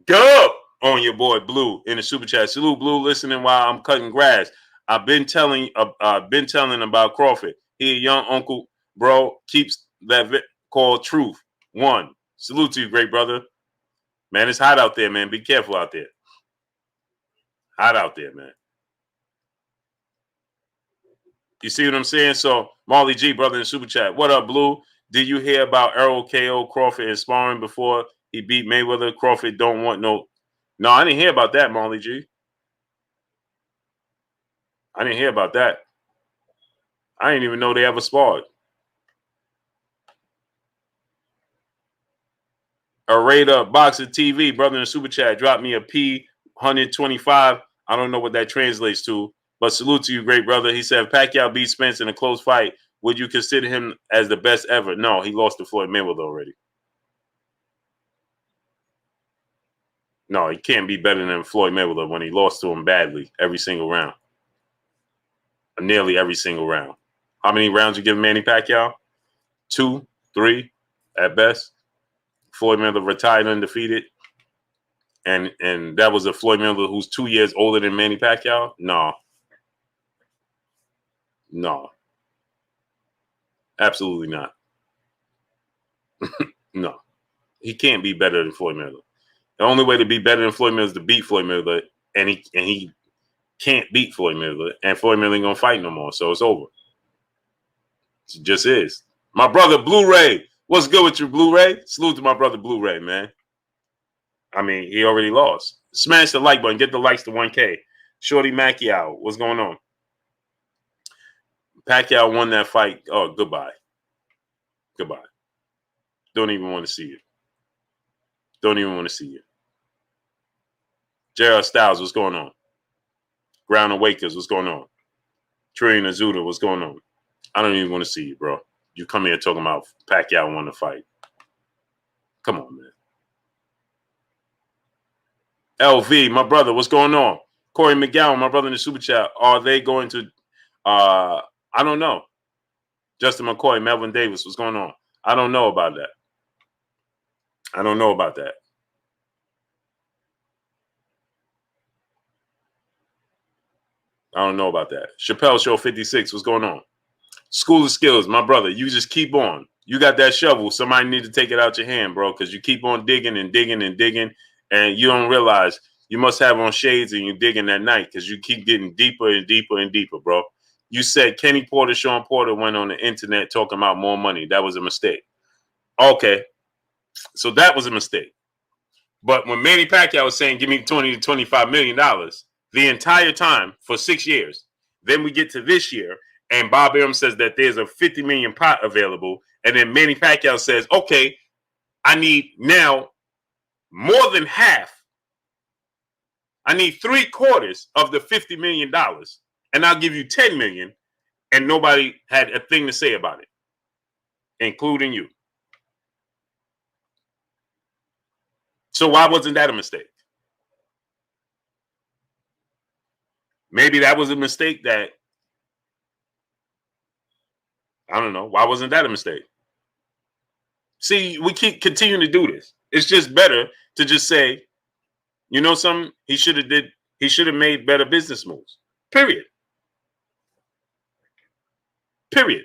go on your boy Blue in the Super Chat. Salute, Blue, listening while I'm cutting grass. I've been telling about Crawford. He a young uncle, bro, keeps that called truth. One. Salute to you, great brother. Man, it's hot out there, man. Be careful out there. Hot out there, man. You see what I'm saying? So, Marley G, brother in Super Chat. What up, Blue? Did you hear about Errol KO Crawford and sparring before he beat Mayweather? Crawford don't want no No, I didn't hear about that, Marley G. I didn't hear about that. I didn't even know they ever sparred. Arada Boxer TV, brother in the super chat, dropped me a P125. I don't know what that translates to, but salute to you, great brother. He said, Pacquiao beat Spence in a close fight. Would you consider him as the best ever? No, he lost to Floyd Mayweather already. No, he can't be better than Floyd Mayweather when he lost to him badly every single round. Nearly every single round. How many rounds you give Manny Pacquiao? 2, 3 at best. Floyd Mayweather retired undefeated. And that was a Floyd Mayweather who's 2 years older than Manny Pacquiao? No. No. Absolutely not. No. He can't be better than Floyd Mayweather. The only way to be better than Floyd Mayweather is to beat Floyd Mayweather, and he can't beat Floyd Mayweather, and Floyd Mayweather ain't gonna fight no more, so it's over. It just is. My brother Blu-ray. What's good with you, Blu-ray? Salute to my brother Blu-ray, man. I mean, he already lost. Smash the like button. Get the likes to 1K. Shorty Pacquiao. What's going on? Pacquiao won that fight. Oh, goodbye. Goodbye. Don't even want to see it. Don't even want to see it. Gerald Styles, what's going on? Ground Awakers, what's going on? Trillion Azuda, what's going on? I don't even want to see you, bro. You come here talking about Pacquiao won the fight. Come on, man. LV, my brother, what's going on? Corey McGowan, my brother in the super chat. Are they going to I don't know. Justin McCoy, Melvin Davis, what's going on? I don't know about that. I don't know about that. I don't know about that. Chappelle Show 56, what's going on? School of Skills, my brother, you just keep on. You got that shovel. Somebody need to take it out your hand, bro, because you keep on digging and digging and digging, and you don't realize you must have on shades and you're digging at night because you keep getting deeper and deeper and deeper, bro. You said Kenny Porter, Sean Porter went on the internet talking about more money. That was a mistake. Okay, so that was a mistake. But when Manny Pacquiao was saying, give me $20 to $25 million the entire time for 6 years, then we get to this year, and Bob Arum says that there's a $50 million pot available, and then Manny Pacquiao says, okay, I need now more than half. I need 3/4 of the $50 million, and I'll give you $10 million, and nobody had a thing to say about it, including you. So why wasn't that a mistake? Maybe that was a mistake that, I don't know. Why wasn't that a mistake? See, we keep continuing to do this. It's just better to just say, you know something? He should have made better business moves. Period. Period.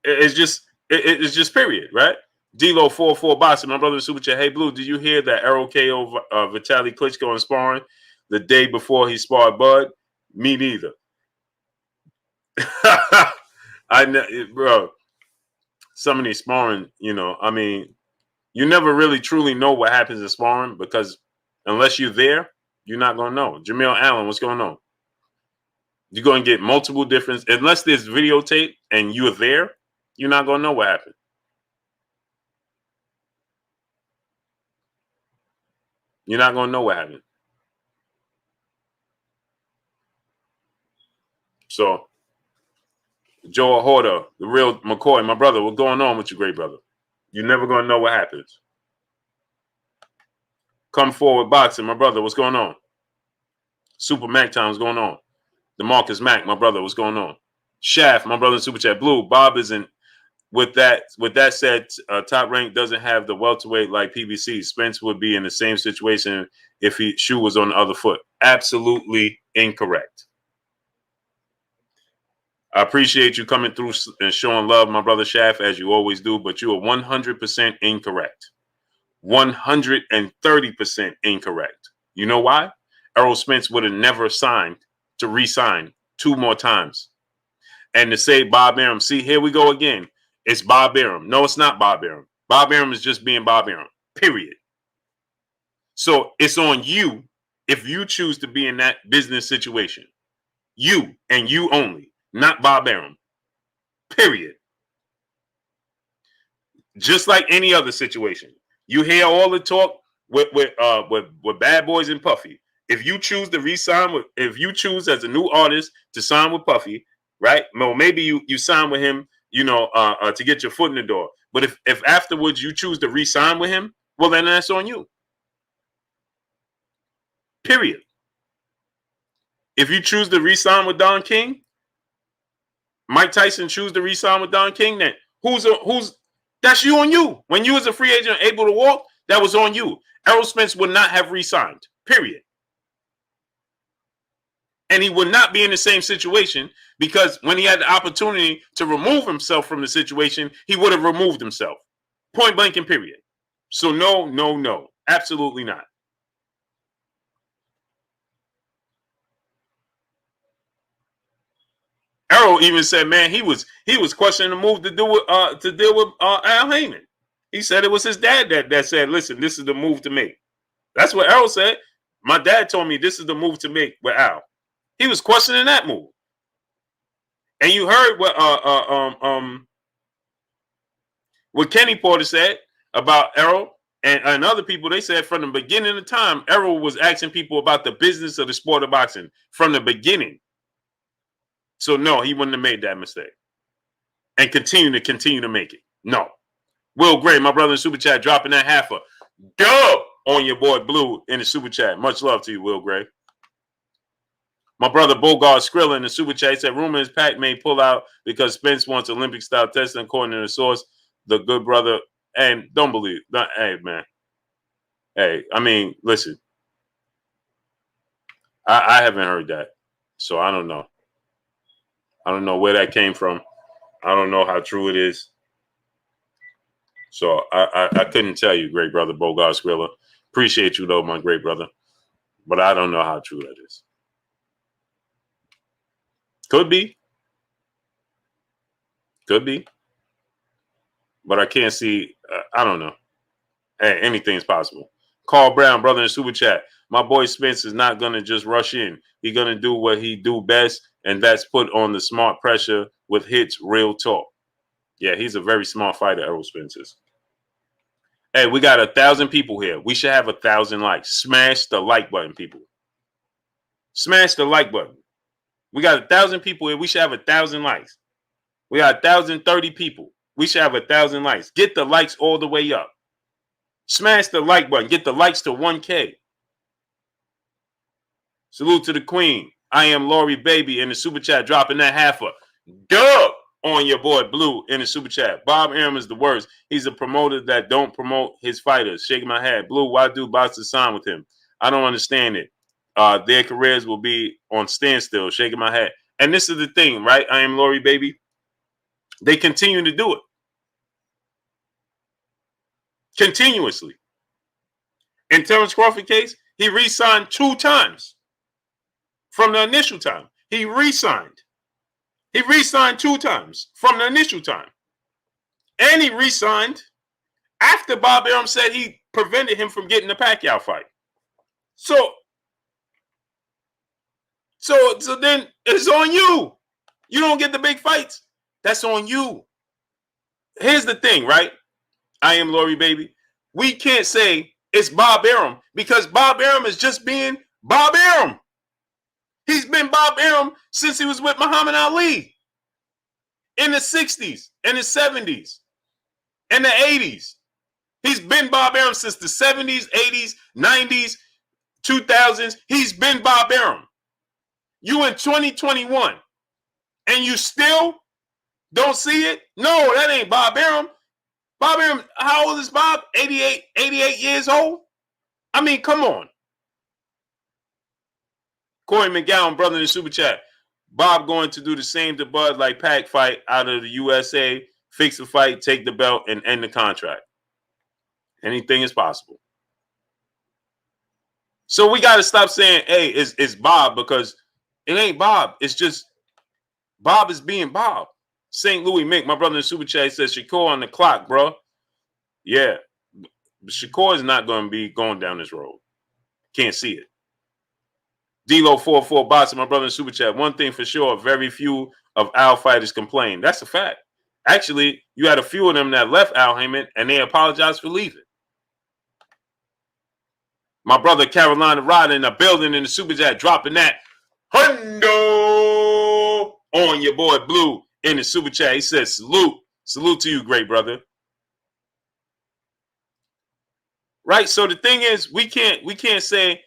It's just period, right? D-Lo 44 Boxing, my brother Super Chat. Hey, Blue, did you hear that Errol KO Vitaly Klitschko in sparring the day before he sparred Bud? Me neither. I know, bro. Some of these sparring, I mean, you never really truly know what happens in sparring because unless you're there, you're not going to know. Jamil Allen, what's going on? You're going to get multiple different, unless there's videotape and you're there, you're not going to know what happened. You're not going to know what happened. So, Joe Horta, the real McCoy, my brother, what's going on with you, great brother? You're never going to know what happens. Come Forward Boxing, my brother, what's going on? Super Mac Time, what's going on? DeMarcus Mack, my brother, what's going on? Shaft, my brother in Super Chat. Blue, Bob isn't. With that said, Top Rank doesn't have the welterweight like PBC. Spence would be in the same situation if shoe was on the other foot. Absolutely incorrect. I appreciate you coming through and showing love, my brother Shaft, as you always do, but you are 100% incorrect. 130% incorrect. You know why? Errol Spence would have never signed to re-sign 2 more times. And to say Bob Arum, see, here we go again. It's Bob Arum. No, it's not Bob Arum. Bob Arum is just being Bob Arum. Period. So it's on you if you choose to be in that business situation. You and you only, not Bob Arum. Period. Just like any other situation. You hear all the talk with Bad Boys and Puffy. If you choose to re-sign if you choose as a new artist to sign with Puffy, right? Well, maybe you sign with him, to get your foot in the door. But if afterwards you choose to re-sign with him, well, then that's on you. Period. If you choose to re-sign with Don King, Mike Tyson choose to re-sign with Don King, then who's that's you on you. When you was a free agent able to walk, that was on you. Errol Spence would not have re-signed. Period. And he would not be in the same situation because when he had the opportunity to remove himself from the situation, he would have removed himself. Point blank and period. So no. Absolutely not. Errol even said, man, he was questioning the move to deal with Al Heyman. He said it was his dad that said, listen, this is the move to make. That's what Errol said. My dad told me this is the move to make with Al. He was questioning that move. And you heard what Kenny Porter said about Errol and other people. They said from the beginning of time, Errol was asking people about the business of the sport of boxing from the beginning. So no, he wouldn't have made that mistake. And continue to make it. No. Will Gray, my brother in Super Chat, dropping that half a dub on your boy Blue in the Super Chat. Much love to you, Will Gray. My brother Bogart Skrilla in the Super Chat said, rumor is Pac may pull out because Spence wants Olympic-style testing, according to the source. The good brother, and don't believe. Hey, man. Hey, I mean, listen. I haven't heard that. So I don't know. I don't know where that came from. I don't know how true it is. So I couldn't tell you, great brother Bogart Skrilla. Appreciate you, though, my great brother. But I don't know how true that is. Could be. Could be. But I can't see. I don't know. Hey, anything's possible. Carl Brown, brother in Super Chat. My boy Spence is not going to just rush in. He's going to do what he do best, and that's put on the smart pressure with hits, real talk. Yeah, he's a very smart fighter, Errol Spence is. Hey, we got 1,000 people here. We should have 1,000 likes. Smash the like button, people. Smash the like button. We got 1,000 people here. We should have 1,000 likes. We got 1,030 people. We should have 1,000 likes. Get the likes all the way up. Smash the like button. Get the likes to 1K. Salute to the queen. I am Lori Baby in the Super Chat, dropping that half a dub on your boy Blue in the Super Chat. Bob Arum is the worst. He's a promoter that don't promote his fighters. Shaking my head. Blue, why do boxers sign with him? I don't understand it. Their careers will be on standstill. Shaking my head. And this is the thing, right? I am Lori Baby. They continue to do it. Continuously. In Terence Crawford case, he re-signed 2 times from the initial time. He re-signed. He re-signed 2 times from the initial time. And he re-signed after Bob Arum said he prevented him from getting the Pacquiao fight. So then it's on you. You don't get the big fights. That's on you. Here's the thing, right? I am Lori Baby. We can't say it's Bob Arum because Bob Arum is just being Bob Arum. He's been Bob Arum since he was with Muhammad Ali in the 60s, and the 70s, and the 80s. He's been Bob Arum since the 70s, 80s, 90s, 2000s. He's been Bob Arum. You in 2021, and you still don't see it? No, that ain't Bob Arum. Bob Arum, how old is Bob? 88 years old? I mean, come on. Corey McGowan, brother in the Super Chat. Bob going to do the same to Bud like Pac fight out of the USA, fix the fight, take the belt, and end the contract. Anything is possible. So we got to stop saying, hey, it's Bob, because it ain't Bob. It's just Bob is being Bob. St. Louis Mick, my brother in the Super Chat, says Shakur on the clock, bro. Yeah. Shakur is not going to be going down this road. Can't see it. D-Lo 44 Boxing, my brother in Super Chat. One thing for sure, very few of Al fighters complain. That's a fact. Actually, you had a few of them that left Al Heyman, and they apologized for leaving. My brother Carolina Ryder in the building in the Super Chat, dropping that hundo on your boy Blue in the Super Chat. He says, salute. Salute to you, great brother. Right? So the thing is, we can't say,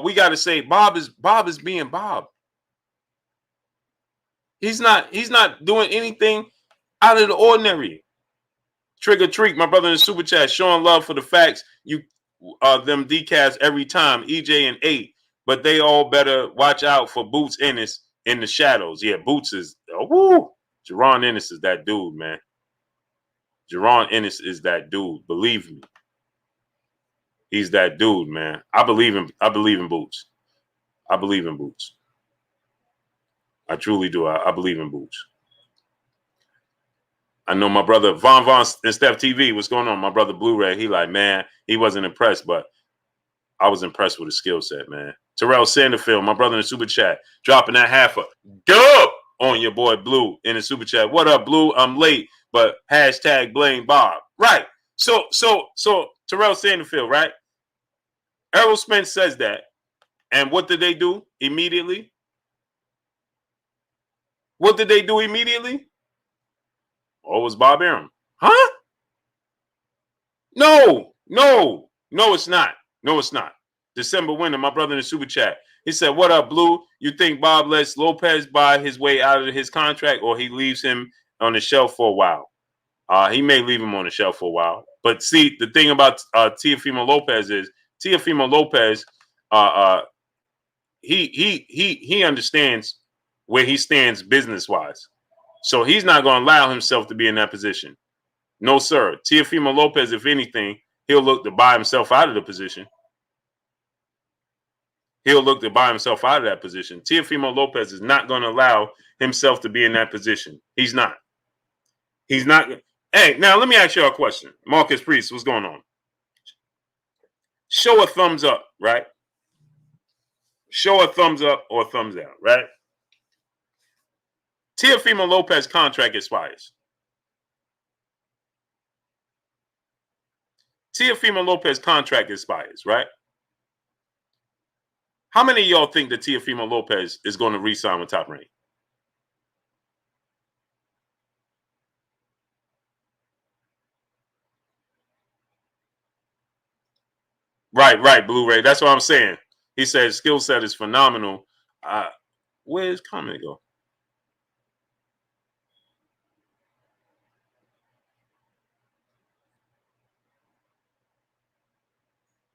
we got to say Bob is being Bob. He's not doing anything out of the ordinary. Trigger Treat, my brother in the Super Chat, showing love for the facts. You them decals every time, EJ and 8, but they all better watch out for Boots Ennis in the shadows. Yeah, Boots is Jerron Ennis is that dude, man. Jerron Ennis is that dude. Believe me. He's that dude, man. I believe in Boots. I believe in Boots. I truly do. I believe in Boots. I know my brother Von and Steph TV. What's going on? My brother Blu-ray. He like, man, he wasn't impressed, but I was impressed with his skill set, man. Terrell Sanderfield, my brother in the Super Chat, dropping that half a dub on your boy Blue in the Super Chat. What up, Blue? I'm late, but hashtag blame Bob. Right. So Terrell Sanderfield, right? Errol Spence says that. And what did they do immediately? What did they do immediately? Oh, it was Bob Arum. Huh? No, it's not. No, it's not. December winner, my brother in the Super Chat. He said, what up, Blue? You think Bob lets Lopez buy his way out of his contract, or he leaves him on the shelf for a while? He may leave him on the shelf for a while. But see, the thing about Teofimo Lopez is Teofimo Lopez, he understands where he stands business-wise. So he's not going to allow himself to be in that position. No, sir. Teofimo Lopez, if anything, he'll look to buy himself out of the position. He'll look to buy himself out of that position. Teofimo Lopez is not going to allow himself to be in that position. He's not. He's not. Hey, now let me ask you a question. Marcus Priest, what's going on? Show a thumbs up, right? Show a thumbs up or a thumbs down, right? Teofimo Lopez contract expires. Teofimo Lopez contract expires, right? How many of y'all think that Teofimo Lopez is going to re-sign with Top Rank? Right, Blu-ray. That's what I'm saying. He said skill set is phenomenal. Where's his comment go?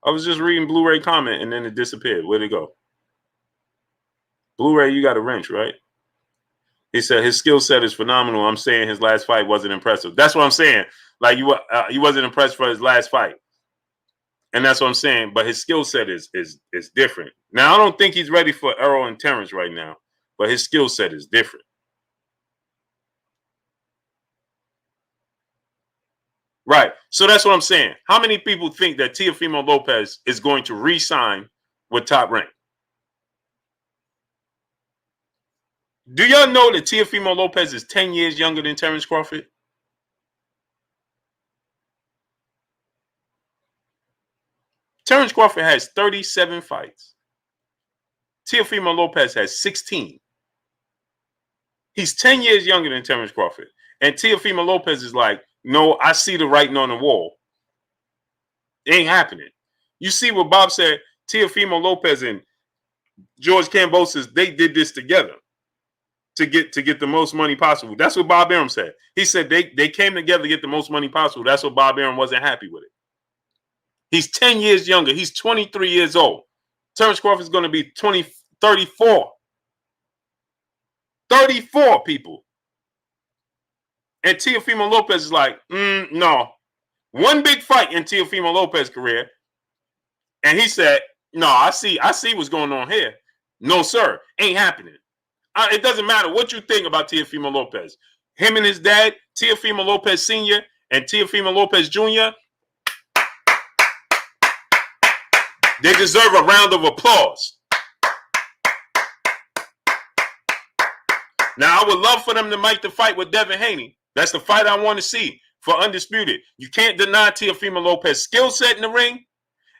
I was just reading Blu-ray comment and then it disappeared. Where'd it go? Blu-ray, you got a wrench, right? He said his skill set is phenomenal. I'm saying his last fight wasn't impressive. That's what I'm saying. Like you wasn't impressed for his last fight. And that's what I'm saying. But his skill set is different. Now, I don't think he's ready for Errol and Terence right now, but his skill set is different. Right. So that's what I'm saying. How many people think that Teofimo Lopez is going to re-sign with Top Rank? Do y'all know that Teofimo Lopez is 10 years younger than Terence Crawford? Terence Crawford has 37 fights. Teofimo Lopez has 16. He's 10 years younger than Terence Crawford. And Teofimo Lopez is like, no, I see the writing on the wall. It ain't happening. You see what Bob said, Teofimo Lopez and George Kambosos, they did this together to get the most money possible. That's what Bob Arum said. He said they came together to get the most money possible. That's what Bob Arum wasn't happy with it. He's 10 years younger. He's 23 years old. Terence Crawford is going to be 34. 34 people. And Teofimo Lopez is like, no. One big fight in Teofimo Lopez's career. And he said, no, I see what's going on here. No, sir. Ain't happening. It doesn't matter what you think about Teofimo Lopez. Him and his dad, Teofimo Lopez Sr. and Teofimo Lopez Jr., They deserve a round of applause. Now, I would love for them to make the fight with Devin Haney. That's the fight I want to see for Undisputed. You can't deny Teofimo Lopez's skill set in the ring,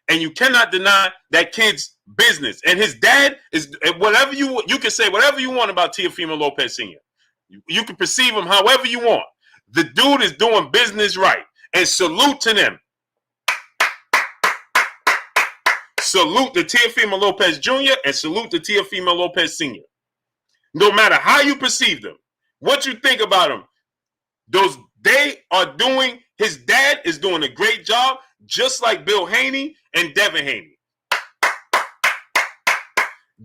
and you cannot deny that kid's business. And his dad is whatever you can say whatever you want about Teofimo Lopez Sr. You can perceive him however you want. The dude is doing business right, and salute to them. Salute to Teofimo Lopez Jr. and salute to Teofimo Lopez Sr. No matter how you perceive them, what you think about them, they are doing. His dad is doing a great job, just like Bill Haney and Devin Haney.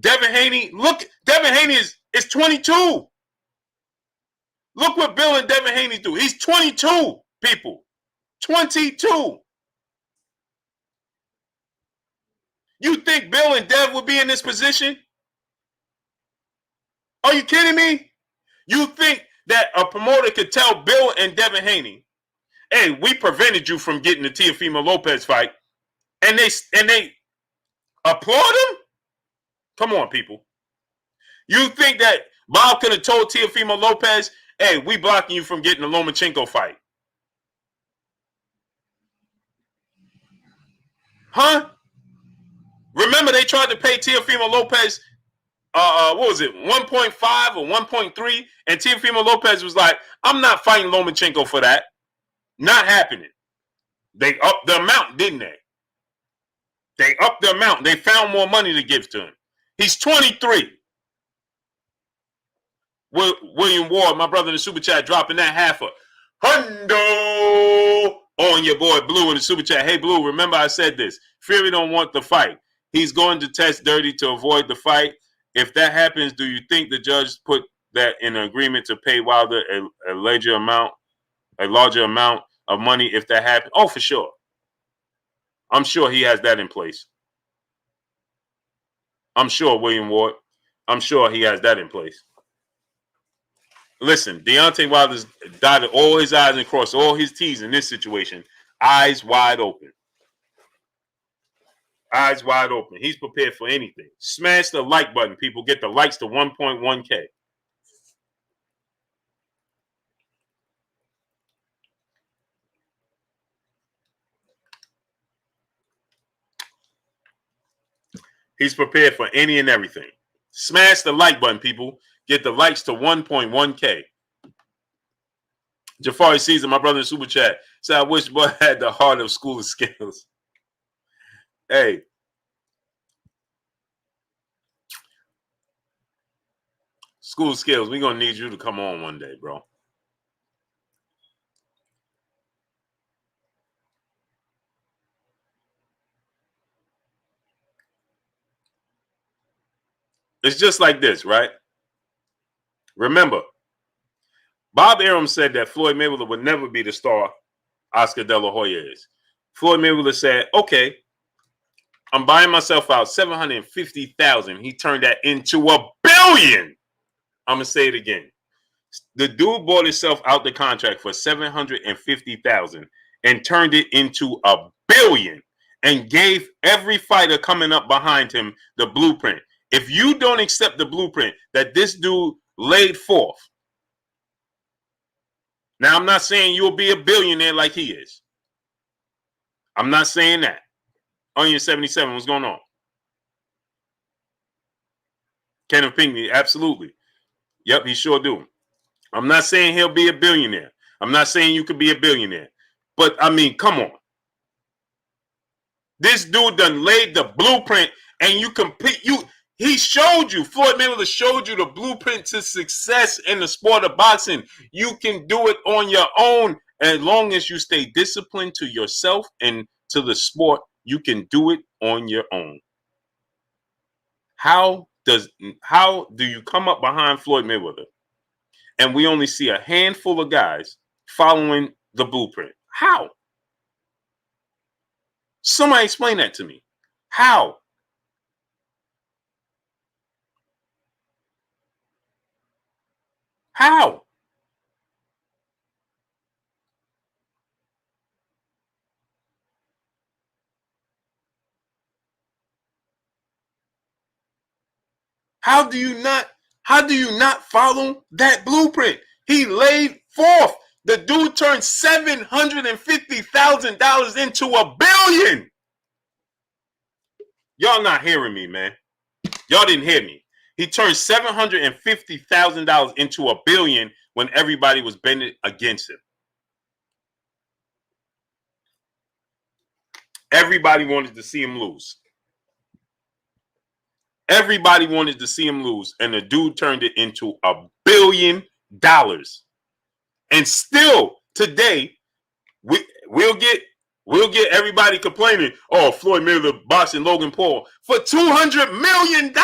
Devin Haney, look, Devin Haney is 22. Look what Bill and Devin Haney do. He's 22, people. 22. You think Bill and Dev would be in this position? Are you kidding me? You think that a promoter could tell Bill and Devin Haney, hey, we prevented you from getting the Teofimo Lopez fight, and they applaud him? Come on, people. You think that Bob could have told Teofimo Lopez, hey, we blocking you from getting the Lomachenko fight? Huh? Remember they tried to pay Teofimo Lopez what was it, 1.5 or 1.3? And Teofimo Lopez was like, I'm not fighting Lomachenko for that. Not happening. They upped the amount, didn't they? They upped the amount. They found more money to give to him. He's 23. William Ward, my brother in the super chat, dropping that half a hundo on your boy Blue in the super chat. Hey, Blue, remember I said this. Fury don't want the fight. He's going to test Dirty to avoid the fight. If that happens, do you think the judge put that in an agreement to pay Wilder a larger amount of money if that happens? Oh, for sure. I'm sure he has that in place. I'm sure, William Ward. I'm sure he has that in place. Listen, Deontay Wilder's dotted all his I's and crossed all his T's in this situation. Eyes wide open. Eyes wide open. He's prepared for anything. Smash the like button, people. Get the likes to 1.1K. He's prepared for any and everything. Smash the like button, people. Get the likes to 1.1K. Jafari Caesar, my brother in Super Chat, said, I wish boy had the heart of School of Skills. Hey. School of Skills, we're going to need you to come on one day, bro. It's just like this, right? Remember, Bob Arum said that Floyd Mayweather would never be the star Oscar De La Hoya is. Floyd Mayweather said, okay, I'm buying myself out $750,000. He turned that into $1 billion. I'm going to say it again. The dude bought himself out the contract for $750,000 and turned it into $1 billion and gave every fighter coming up behind him the blueprint. If you don't accept the blueprint that this dude laid forth, now I'm not saying you'll be a billionaire like he is. I'm not saying that. Onion 77, what's going on? Kenneth Pinckney, absolutely. Yep, he sure do. I'm not saying he'll be a billionaire. I'm not saying you could be a billionaire. But, I mean, come on. This dude done laid the blueprint, and you compete. He showed you, Floyd Mayweather showed you the blueprint to success in the sport of boxing. You can do it on your own as long as you stay disciplined to yourself and to the sport. You can do it on your own. How do you come up behind Floyd Mayweather and we only see a handful of guys following the blueprint? How? Somebody explain that to me. How? How? How do you not follow that blueprint? He laid forth. The dude turned $750,000 into $1 billion. Y'all not hearing me, man. Y'all didn't hear me. He turned $750,000 into $1 billion when everybody was bending against him. Everybody wanted to see him lose. Everybody wanted to see him lose, and the dude turned it into $1 billion. And still today, we'll get everybody complaining, oh, Floyd Mayweather boxing Logan Paul for $200 million.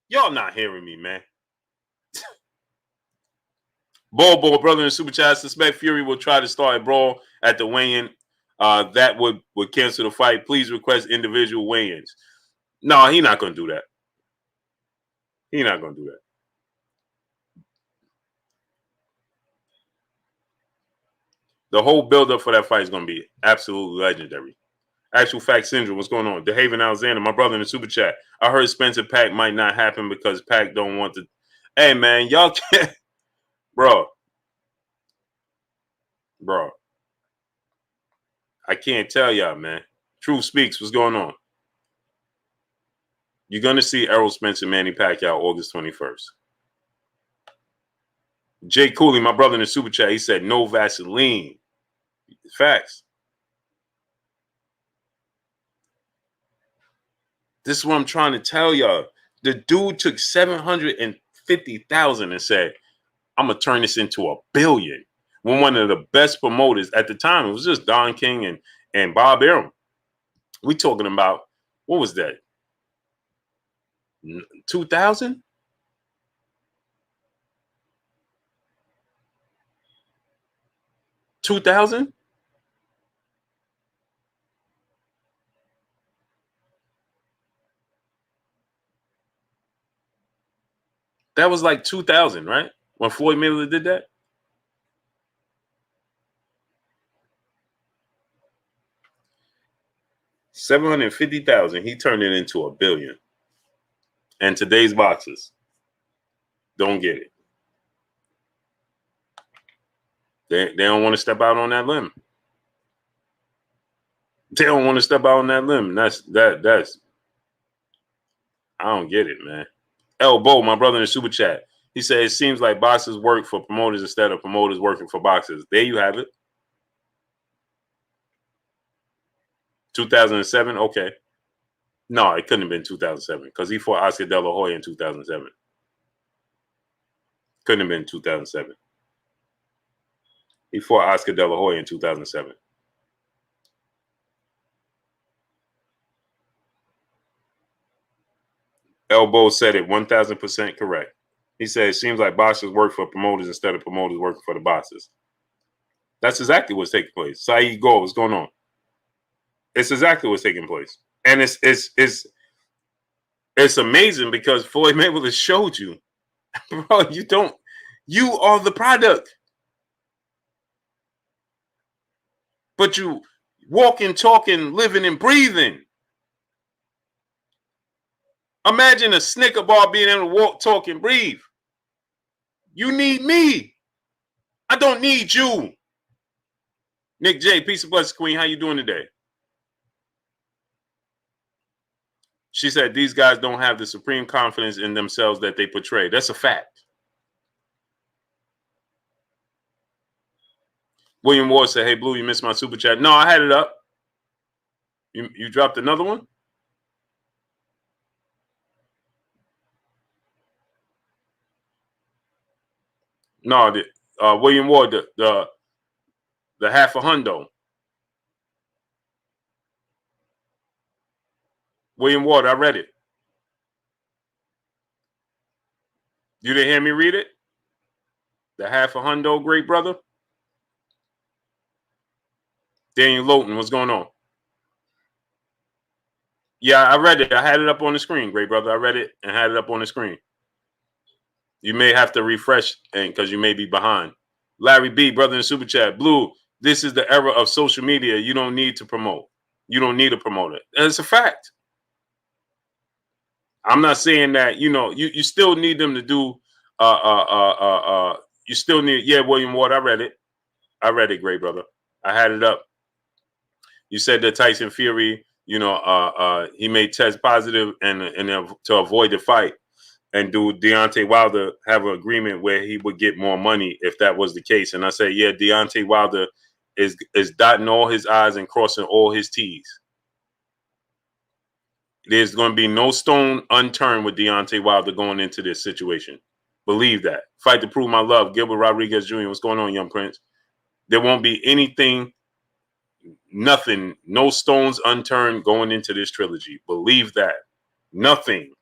Y'all not hearing me, man. Ball, brother in Super Chat, suspect Fury will try to start a brawl at the weigh-in. That would cancel the fight. Please request individual weigh-ins. No, he's not going to do that. He's not going to do that. The whole build-up for that fight is going to be absolutely legendary. Actual Fact Syndrome, what's going on? DeHaven Alexander, my brother in the Super Chat. I heard Spence and Pac might not happen because Pac don't want to. Hey, man, y'all can't. Bro. I can't tell y'all, man. Truth speaks. What's going on? You're going to see Errol, Spence, and Manny Pacquiao August 21st. Jay Cooley, my brother in the Super Chat, he said no Vaseline. Facts. This is what I'm trying to tell y'all. The dude took $750,000 and said, I'm going to turn this into $1 billion. When one of the best promoters at the time, it was just Don King and Bob Arum. We talking about, what was that? 2000? $2,000? That was like 2000, right? When Floyd Mayweather did that? $750,000. He turned it into $1 billion. And today's boxers don't get it. They don't want to step out on that limb. They don't want to step out on that limb. That's I don't get it, man. Elbow, my brother in the Super Chat. He said it seems like boxers work for promoters instead of promoters working for boxers. There you have it. 2007? Okay. No, it couldn't have been 2007 because he fought Oscar De La Hoya in 2007. Couldn't have been 2007. He fought Oscar De La Hoya in 2007. Elbow said it 1,000% correct. He said it seems like boxers work for promoters instead of promoters working for the boxers. That's exactly what's taking place. Saeed Go, what's going on? It's exactly what's taking place. And it's amazing because Floyd Mayweather showed you, bro, you are the product. But you walking, talking, living, and breathing. Imagine a Snicker bar being able to walk, talk, and breathe. You need me. I don't need you. Nick J, peace and blessings, Queen. How you doing today? She said these guys don't have the supreme confidence in themselves that they portray. That's a fact. William Ward said, hey, Blue, you missed my Super Chat. No, I had it up. You dropped another one? No, William Ward, the half a hundo. William Ward, I read it. You didn't hear me read it? The half a hundo, great brother. Daniel Lowton, what's going on? Yeah, I read it. I had it up on the screen, great brother. I read it and had it up on the screen. You may have to refresh because you may be behind. Larry B, brother in Super Chat. Blue, this is the era of social media. You don't need to promote. You don't need a promoter. And it's a fact. I'm not saying that, you still need them to do you still need, yeah, William Ward, I read it. Great brother. I had it up. You said that Tyson Fury, he made test positive and to avoid the fight, and do Deontay Wilder have an agreement where he would get more money if that was the case? And I said, yeah, Deontay Wilder is dotting all his I's and crossing all his T's. There's going to be no stone unturned with Deontay Wilder going into this situation. Believe that. Fight to prove my love. Gilbert Rodriguez Jr. What's going on, young prince? There won't be anything, nothing, no stones unturned going into this trilogy. Believe that. Nothing.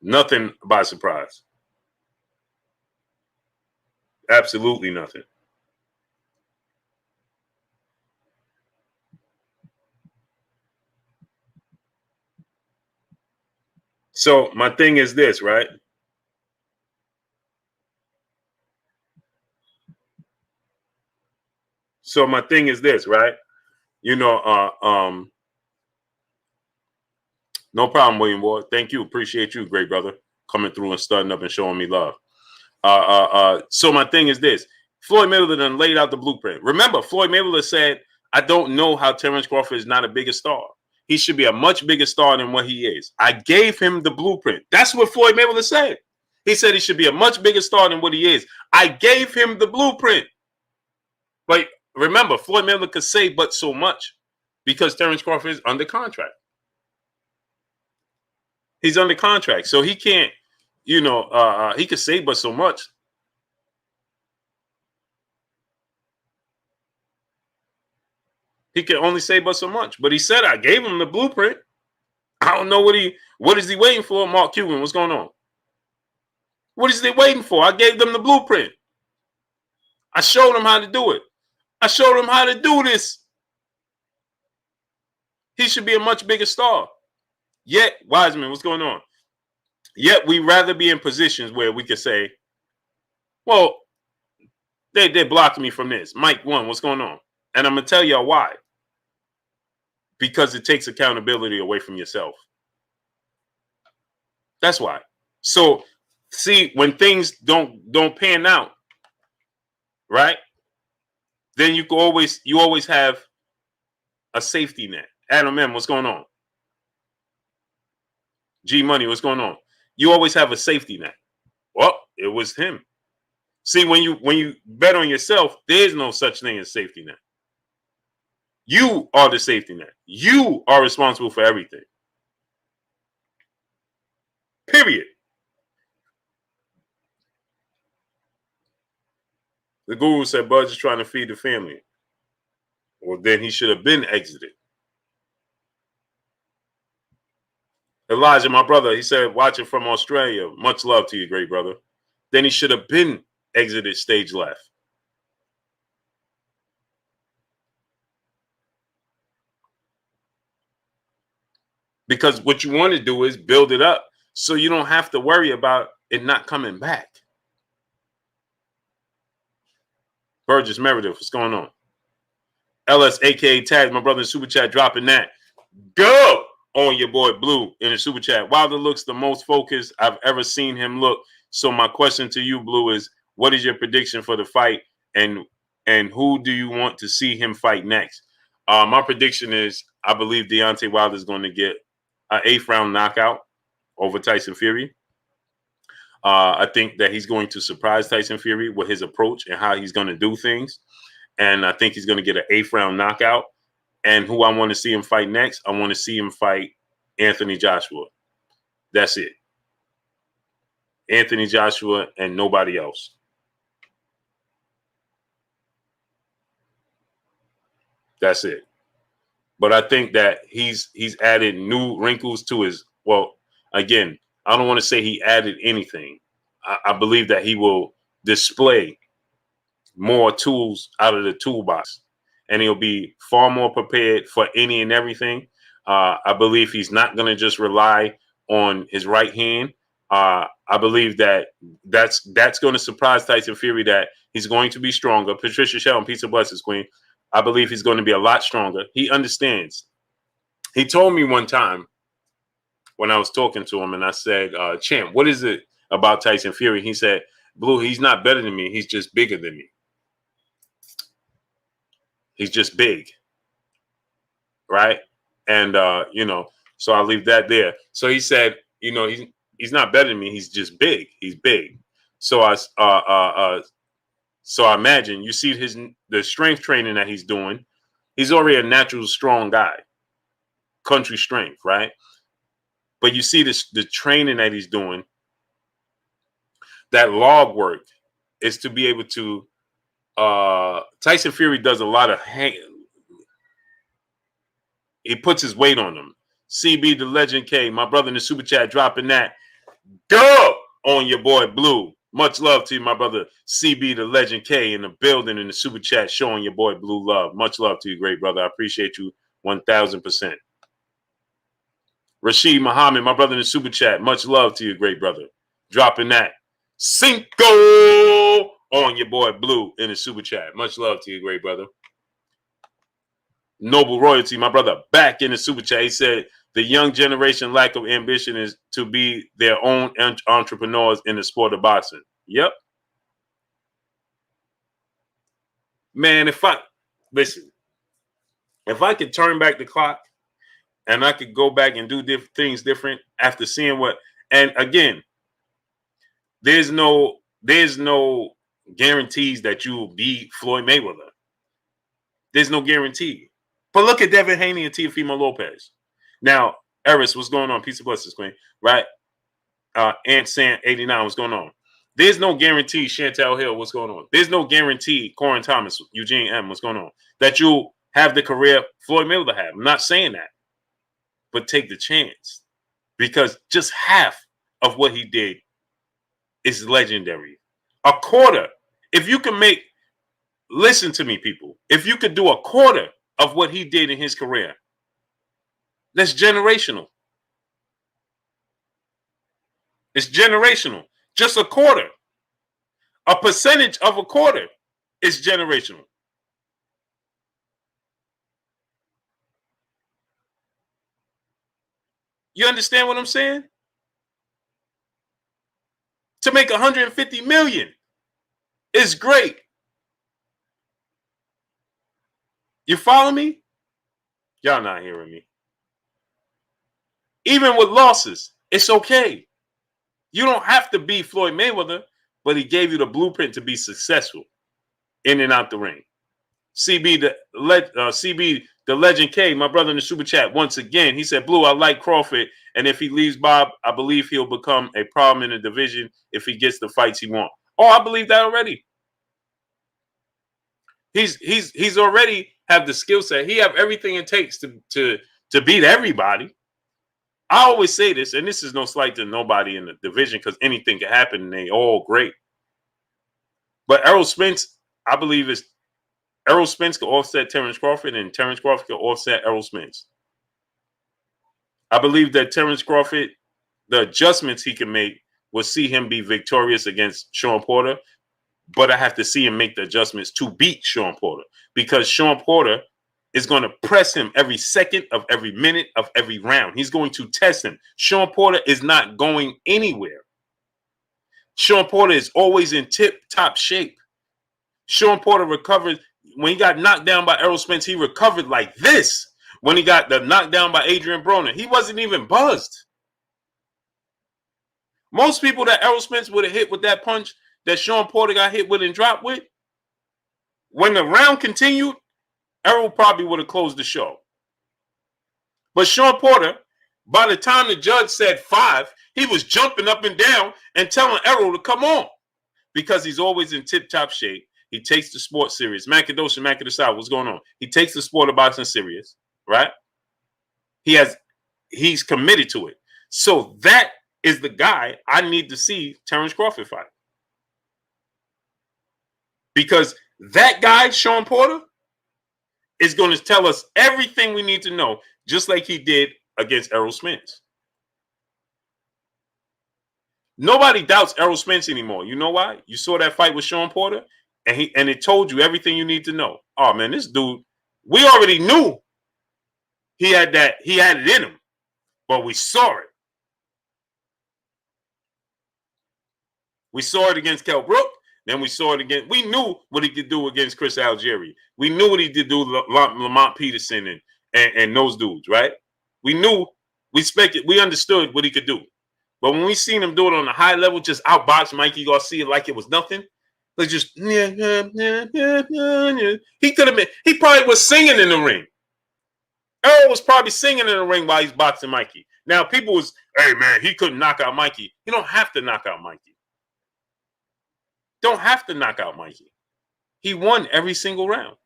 Nothing by surprise. Absolutely nothing. So my thing is this, right? So my thing is this, right? No problem, William Ward. Thank you. Appreciate you, great brother, coming through and starting up and showing me love. So my thing is this. Floyd Mayweather done laid out the blueprint. Remember, Floyd Mayweather said, I don't know how Terence Crawford is not a bigger star. He should be a much bigger star than what he is. I gave him the blueprint. That's what Floyd Mayweather said. He said he should be a much bigger star than what he is. I gave him the blueprint. But remember, Floyd Mayweather could say but so much because Terence Crawford is under contract. He's under contract. So he can't, he could say but so much. He can only say but so much. But he said I gave him the blueprint. I don't know what is he waiting for? Mark Cuban, what's going on? What is they waiting for? I gave them the blueprint. I showed them how to do it. I showed them how to do this. He should be a much bigger star. Yet, Wiseman, what's going on? Yet we rather be in positions where we could say, well, they blocked me from this. Mike 1, what's going on? And I'm going to tell y'all why. Because it takes accountability away from yourself. That's why. So, see, when things don't pan out, right? Then you always have a safety net. Adam M, what's going on? G Money, what's going on? You always have a safety net. Well, it was him. See, when you bet on yourself, there's no such thing as safety net. You are the safety net. You are responsible for everything. Period. The guru said Bud's is trying to feed the family. Well, then he should have been exited. Elijah, my brother, he said, watching from Australia. Much love to you, great brother. Then he should have been exited stage left. Because what you want to do is build it up so you don't have to worry about it not coming back. Burgess Meredith, what's going on? LS, aka Tag, my brother in Super Chat, dropping that. Go on your boy Blue in the Super Chat. Wilder looks the most focused I've ever seen him look. So my question to you, Blue, is what is your prediction for the fight, and who do you want to see him fight next? My prediction is I believe Deontay Wilder is going to get an 8th round knockout over Tyson Fury. I think that he's going to surprise Tyson Fury with his approach and how he's going to do things. And I think he's going to get an 8th round knockout. And who I want to see him fight next, I want to see him fight Anthony Joshua. That's it. Anthony Joshua and nobody else. That's it. But I think that he's added new wrinkles to his, well, again, I don't want to say he added anything. I believe that he will display more tools out of the toolbox, and he'll be far more prepared for any and everything. I believe he's not going to just rely on his right hand. I believe that that's going to surprise Tyson Fury, that he's going to be stronger. Patricia Shelton, peace and blessings, Queen. I believe he's going to be a lot stronger. He understands. He told me one time when I was talking to him, and I said, "Champ, what is it about Tyson Fury?" He said, "Blue, he's not better than me. He's just bigger than me. He's just big, right?" And so I'll leave that there. So he said, he's not better than me. He's just big. He's big. So I imagine you see the strength training that he's doing. He's already a natural strong guy, country strength, right? But you see the training that he's doing. That log work is to be able to. Tyson Fury does a lot of he puts his weight on them. CB the Legend K, my brother in the super chat, dropping that. Go on your boy Blue. Much love to you, my brother CB the Legend K in the building in the super chat, showing your boy Blue love. Much love to you, great brother. I appreciate you 1000%. Rashid Muhammad, my brother in the super chat, much love to you, great brother. Dropping that. Cinco on your boy Blue in the super chat. Much love to you, great brother. Noble Royalty, my brother, back in the super chat. He said the young generation lack of ambition is to be their own entrepreneurs in the sport of boxing. Yep. Man, if I could turn back the clock and I could go back and do things different after seeing and again, there's no guarantees that you will beat Floyd Mayweather. There's no guarantee. But look at Devin Haney and Teofimo Lopez. Now, Eris, what's going on? Peace and blessings, Queen. Right? Ant San 89, what's going on? There's no guarantee, Chantel Hill, what's going on? There's no guarantee, Corin Thomas, Eugene M, what's going on? That you'll have the career Floyd Mayweather had. I'm not saying that. But take the chance. Because just half of what he did is legendary. A quarter. If you can listen to me, people. If you could do a quarter of what he did in his career, that's generational. It's generational. Just a quarter. A percentage of a quarter is generational. You understand what I'm saying? To make 150 million is great. You follow me? Y'all not hearing me. Even with losses, it's okay. You don't have to be Floyd Mayweather, but he gave you the blueprint to be successful in and out the ring. CB the Legend K, my brother in the super chat, once again, he said, Blue, I like Crawford, and if he leaves Bob, I believe he'll become a problem in the division if he gets the fights he wants. Oh, I believe that already. He's already have the skill set. He have everything it takes to beat everybody. I always say this, and this is no slight to nobody in the division because anything can happen and they all great. But Errol Spence, I believe Errol Spence can offset Terence Crawford and Terence Crawford can offset Errol Spence. I believe that Terence Crawford, the adjustments he can make will see him be victorious against Sean Porter. But I have to see him make the adjustments to beat Sean Porter because Sean Porter is going to press him every second of every minute of every round. He's going to test him. Sean Porter is not going anywhere. Sean Porter is always in tip-top shape. Sean Porter recovered. When he got knocked down by Errol Spence, he recovered like this. When he got the knockdown by Adrian Broner, he wasn't even buzzed. Most people that Errol Spence would have hit with that punch that Sean Porter got hit with and dropped with, when the round continued, Errol probably would have closed the show. But Sean Porter, by the time the judge said 5, he was jumping up and down and telling Errol to come on because he's always in tip-top shape. He takes the sport serious. Macadosha, Macadosha, what's going on? He takes the sport of boxing serious, right? He's committed to it. So that is the guy I need to see Terence Crawford fight. Because that guy, Sean Porter, is going to tell us everything we need to know, just like he did against Errol Spence. Nobody doubts Errol Spence anymore. You know why? You saw that fight with Sean Porter, and it told you everything you need to know. Oh man, this dude, we already knew he had it in him, but we saw it. We saw it against Kell Brook. Then we saw it again. We knew what he could do against Chris Algieri. We knew what he could do Lamont Peterson and those dudes, right? We knew, we understood what he could do. But when we seen him do it on a high level, just outbox Mikey Garcia like it was nothing, like just he could have been. He probably was singing in the ring. Errol was probably singing in the ring while he's boxing Mikey. Now people was, hey man, he couldn't knock out Mikey. You don't have to knock out Mikey. Don't have to knock out Mikey. He won every single round.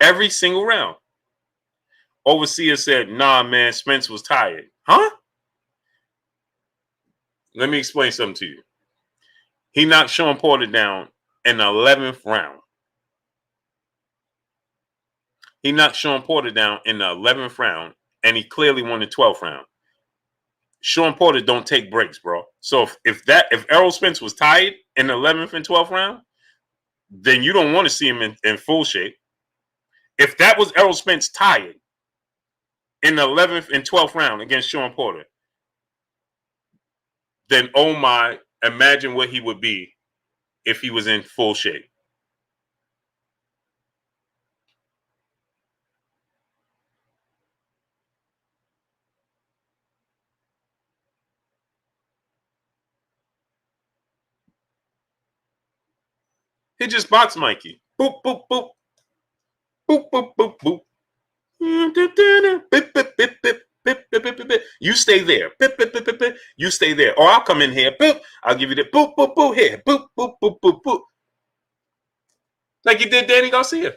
Every single round. Overseer said, nah, man, Spence was tired. Huh? Let me explain something to you. He knocked Sean Porter down in the 11th round. He knocked Sean Porter down in the 11th round, and he clearly won the 12th round. Sean Porter don't take breaks, bro. So if Errol Spence was tired in the 11th and 12th round, then you don't want to see him in full shape. If that was Errol Spence tired in the 11th and 12th round against Sean Porter, then oh my, imagine what he would be if he was in full shape. He just boxed Mikey. Boop, boop, boop. Boop, boop, boop, boop. You stay there. You stay there. Or I'll come in here. I'll give you the boop, boop, boop here. Boop, boop, boop, boop, boop. Like you did Danny Garcia.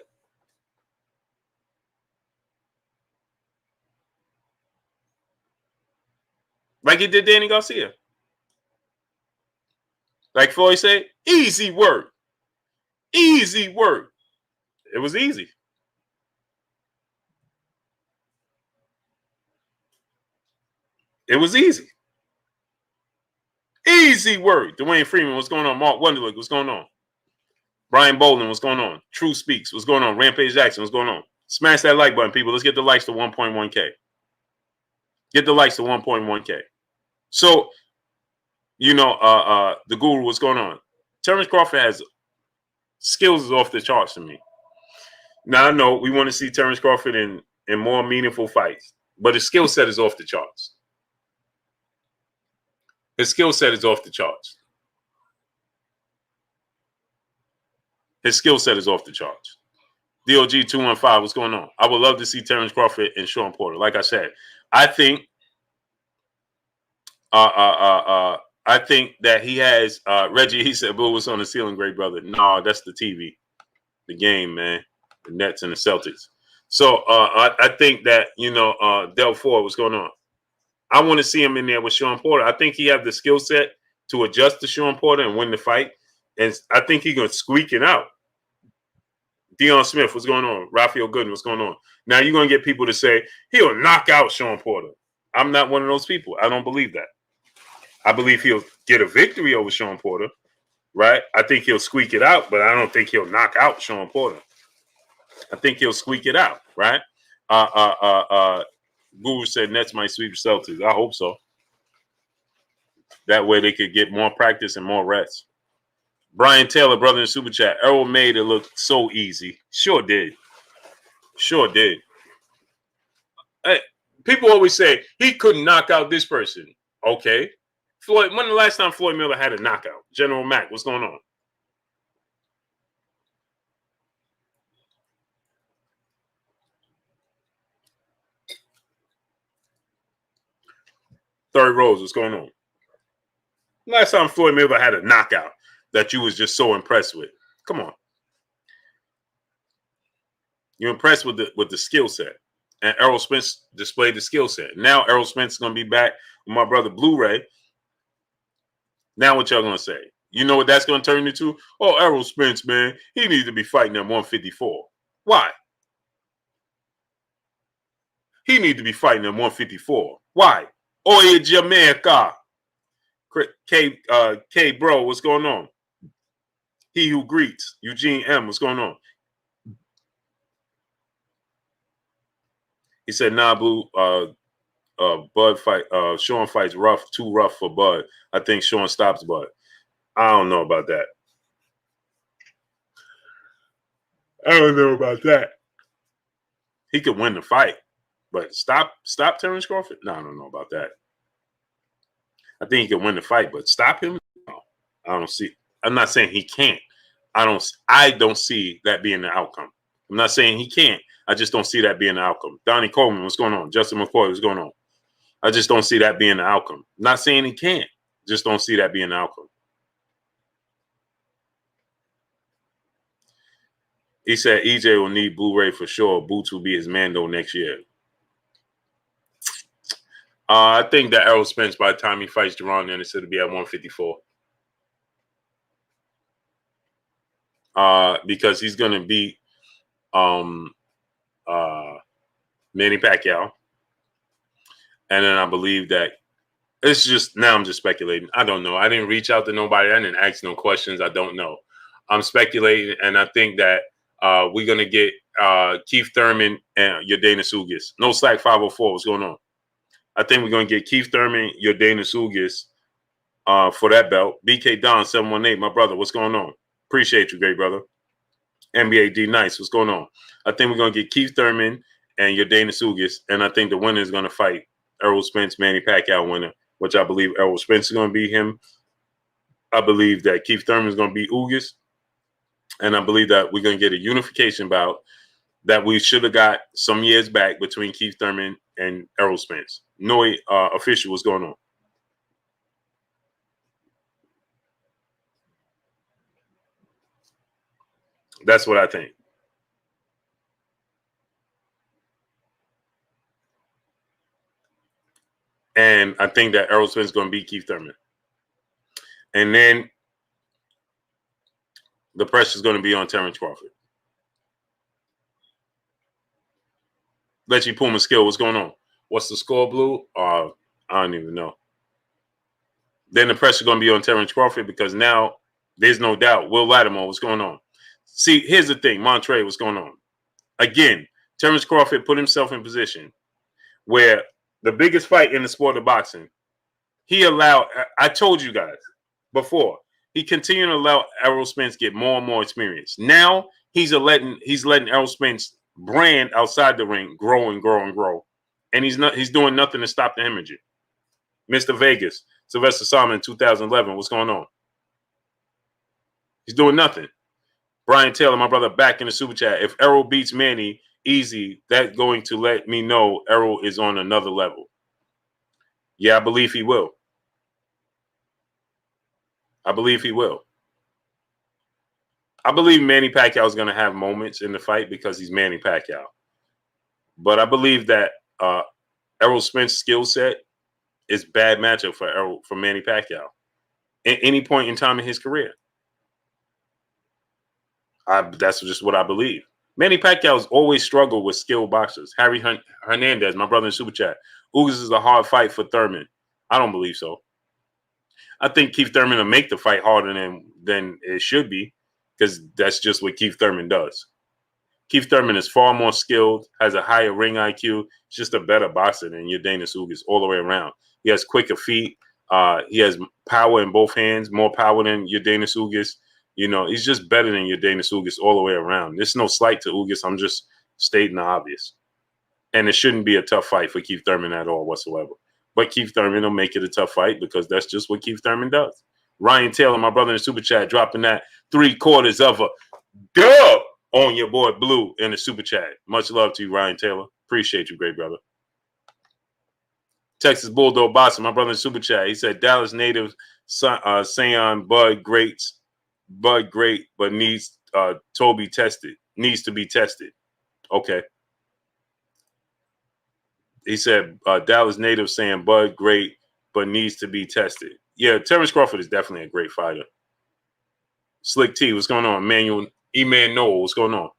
Like you did Danny Garcia. Like Floyd said, easy work. Easy work. It was easy. It was easy. Easy work. Dwayne Freeman, what's going on? Mark Wonderlick, what's going on? Brian Bolden, what's going on? True Speaks, what's going on? Rampage Jackson, what's going on? Smash that like button, people. Let's get the likes to 1.1K. Get the likes to 1.1K. So, you know, the Guru, what's going on? Terence Crawford has skills off the charts to me. Now, I know we want to see Terence Crawford in more meaningful fights, but his skill set is off the charts. His skill set is off the charts. His skill set is off the charts. DOG 215, what's going on? I would love to see Terence Crawford and Sean Porter. Like I said, I think that he has Reggie. He said, "Boo, what's on the ceiling, great brother?" No, that's the TV, the game, man, the Nets and the Celtics. So I think that Del Ford, what's going on? I want to see him in there with Sean Porter. I think he have the skill set to adjust to Sean Porter and win the fight, and I think he's gonna squeak it out. Deion Smith, what's going on? Raphael Gooden, what's going on? Now you're gonna get people to say he'll knock out Sean Porter. I'm not one of those people. I don't believe that. I believe he'll get a victory over Sean Porter, right? I think he'll squeak it out, but I don't think he'll knock out Sean Porter. I think he'll squeak it out, right? Guru said Nets might sweep Celtics. I hope so. That way they could get more practice and more rest. Brian Taylor, brother in Super Chat. Errol made it look so easy. Sure did. Sure did. Hey, people always say he couldn't knock out this person. Okay. Floyd, when the last time Floyd Miller had a knockout? General Mack, what's going on? Third Rose, what's going on? Last time Floyd Mayweather had a knockout that you was just so impressed with. Come on. You're impressed with the skill set. And Errol Spence displayed the skill set. Now Errol Spence is going to be back with my brother Blu-ray. Now what y'all going to say? You know what that's going to turn into? Oh, Errol Spence, man, he needs to be fighting at 154. Why? He needs to be fighting at 154. Why? Oye Jamaica. K bro, what's going on? He who greets. Eugene M, what's going on? He said, nah, Blue, Bud fight. Sean fights too rough for Bud. I think Sean stops Bud. I don't know about that. I don't know about that. He could win the fight, but stop Terence Crawford? No, I don't know about that. I think he can win the fight, but stop him? No, I don't see. I'm not saying he can't. I don't see that being the outcome. I'm not saying he can't. I just don't see that being the outcome. Donnie Coleman, what's going on? Justin McCoy, what's going on? I just don't see that being the outcome. I'm not saying he can't. Just don't see that being the outcome. He said EJ will need Blu-ray for sure. Boots will be his Mando next year. I think that Errol Spence, by the time he fights Jerron Anderson, will be at 154. Because he's going to beat Manny Pacquiao. And then I believe that it's just, now I'm just speculating. I don't know. I didn't reach out to nobody. I didn't ask no questions. I don't know. I'm speculating, and I think that we're going to get Keith Thurman and Yadena Sugis. No Slack 504. What's going on? I think we're going to get Keith Thurman, Yadena Sugis for that belt. BK Don 718, my brother. What's going on? Appreciate you, great brother. NBA D Nice. What's going on? I think we're going to get Keith Thurman and Yadena Sugis, and I think the winner is going to fight Errol Spence, Manny Pacquiao winner, which I believe Errol Spence is going to beat him. I believe that Keith Thurman is going to beat Ugis. And I believe that we're going to get a unification bout that we should have got some years back between Keith Thurman and Errol Spence. Noi official, what's going on? That's what I think. And I think that Errol Spence is going to beat Keith Thurman. And then the pressure is going to be on Terence Crawford. Let you Puma Skill, what's going on? What's the score, Blue? I don't even know. Then the pressure is going to be on Terence Crawford because now there's no doubt. Will Lattimore, what's going on? See, here's the thing. Montre, what's going on? Again, Terence Crawford put himself in position where the biggest fight in the sport of boxing, he allowed, I told you guys before, he continued to allow Errol Spence get more and more experience. Now he's letting Errol Spence brand outside the ring grow and grow and grow. And he's doing nothing to stop the hemorrhaging. Mr. Vegas, Sylvester Salmon, 2011, what's going on? He's doing nothing. Brian Taylor, my brother, back in the super chat. If Errol beats Manny easy, that's going to let me know Errol is on another level. Yeah, I believe he will. I believe he will. I believe Manny Pacquiao is going to have moments in the fight because he's Manny Pacquiao. But I believe that Errol Spence's skill set is bad matchup for Manny Pacquiao at any point in time in his career. That's just what I believe. Manny Pacquiao's always struggled with skilled boxers. Harry Hernandez, my brother in Super Chat. Ugas is a hard fight for Thurman. I don't believe so. I think Keith Thurman will make the fight harder than it should be because that's just what Keith Thurman does. Keith Thurman is far more skilled, has a higher ring IQ. He's just a better boxer than Yadena Sugis all the way around. He has quicker feet. He has power in both hands, more power than Yadena Sugis. You know, he's just better than Yadena Sugis all the way around. There's no slight to Ugis. I'm just stating the obvious. And it shouldn't be a tough fight for Keith Thurman at all whatsoever. But Keith Thurman will make it a tough fight because that's just what Keith Thurman does. Ryan Taylor, my brother in the Super Chat, dropping that 3/4 of a dub on your boy Blue in the Super Chat. Much love to you, Ryan Taylor. Appreciate you, great brother. Texas Bulldog Boston, my brother in the Super Chat. He said Dallas native Sion Bud great, but needs to be tested. Okay. He said Dallas native saying Bud great, but needs to be tested. Yeah, Terence Crawford is definitely a great fighter. Slick T, what's going on? E-Man Noel, what's going on?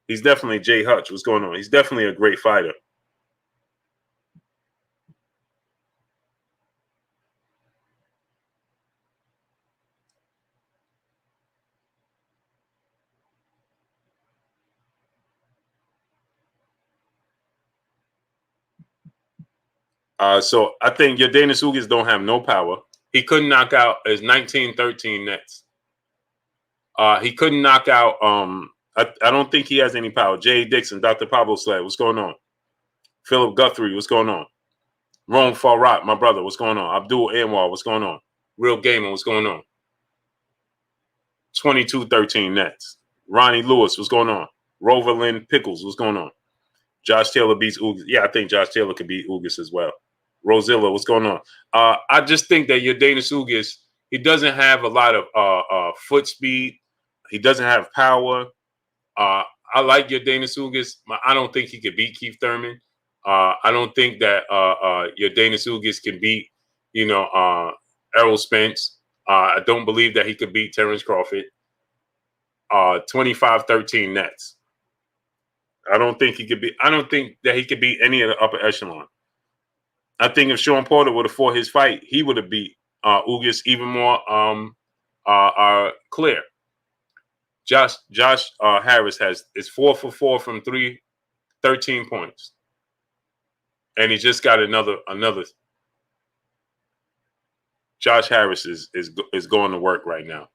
He's definitely Jay Hutch, what's going on? He's definitely a great fighter. So I think your Dana Ugas don't have no power. He couldn't knock out his 1913 Nets. He couldn't knock out. I don't think he has any power. Jay Dixon, Dr. Pablo Sled, what's going on? Philip Guthrie, what's going on? Rome Farrat, my brother, what's going on? Abdul Anwar, what's going on? Real Gamer, what's going on? 2213 Nets. Ronnie Lewis, what's going on? Rover Lynn Pickles, what's going on? Josh Taylor beats Ugas. Yeah, I think Josh Taylor could beat Ugas as well. Rosilla, what's going on? I just think that your Dana Ugas, he doesn't have a lot of foot speed. He doesn't have power. I like your Dana Ugas. I don't think he could beat Keith Thurman. I don't think that your Dana Ugas can beat, Errol Spence. I don't believe that he could beat Terence Crawford. 25-13 Nets. I don't think that he could beat any of the upper echelon. I think if Sean Porter would have fought his fight, he would have beat Ugas even more clear. Josh Harris is 4 for 4 from 3, 13 points. And he just got another. Josh Harris is going to work right now.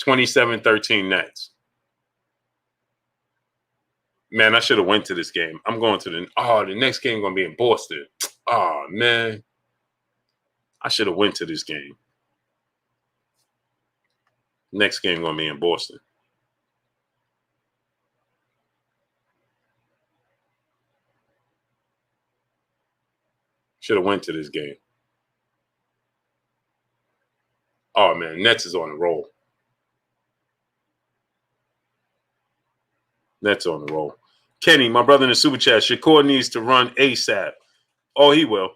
27-13 Nets. Man, I should have went to this game. I'm going to the next game going to be in Boston. Oh, man. I should have went to this game. Next game going to be in Boston. Should have went to this game. Oh, man, Nets is on the roll. Nets on the roll. Kenny, my brother in the super chat, Shakur needs to run ASAP. Oh, he will.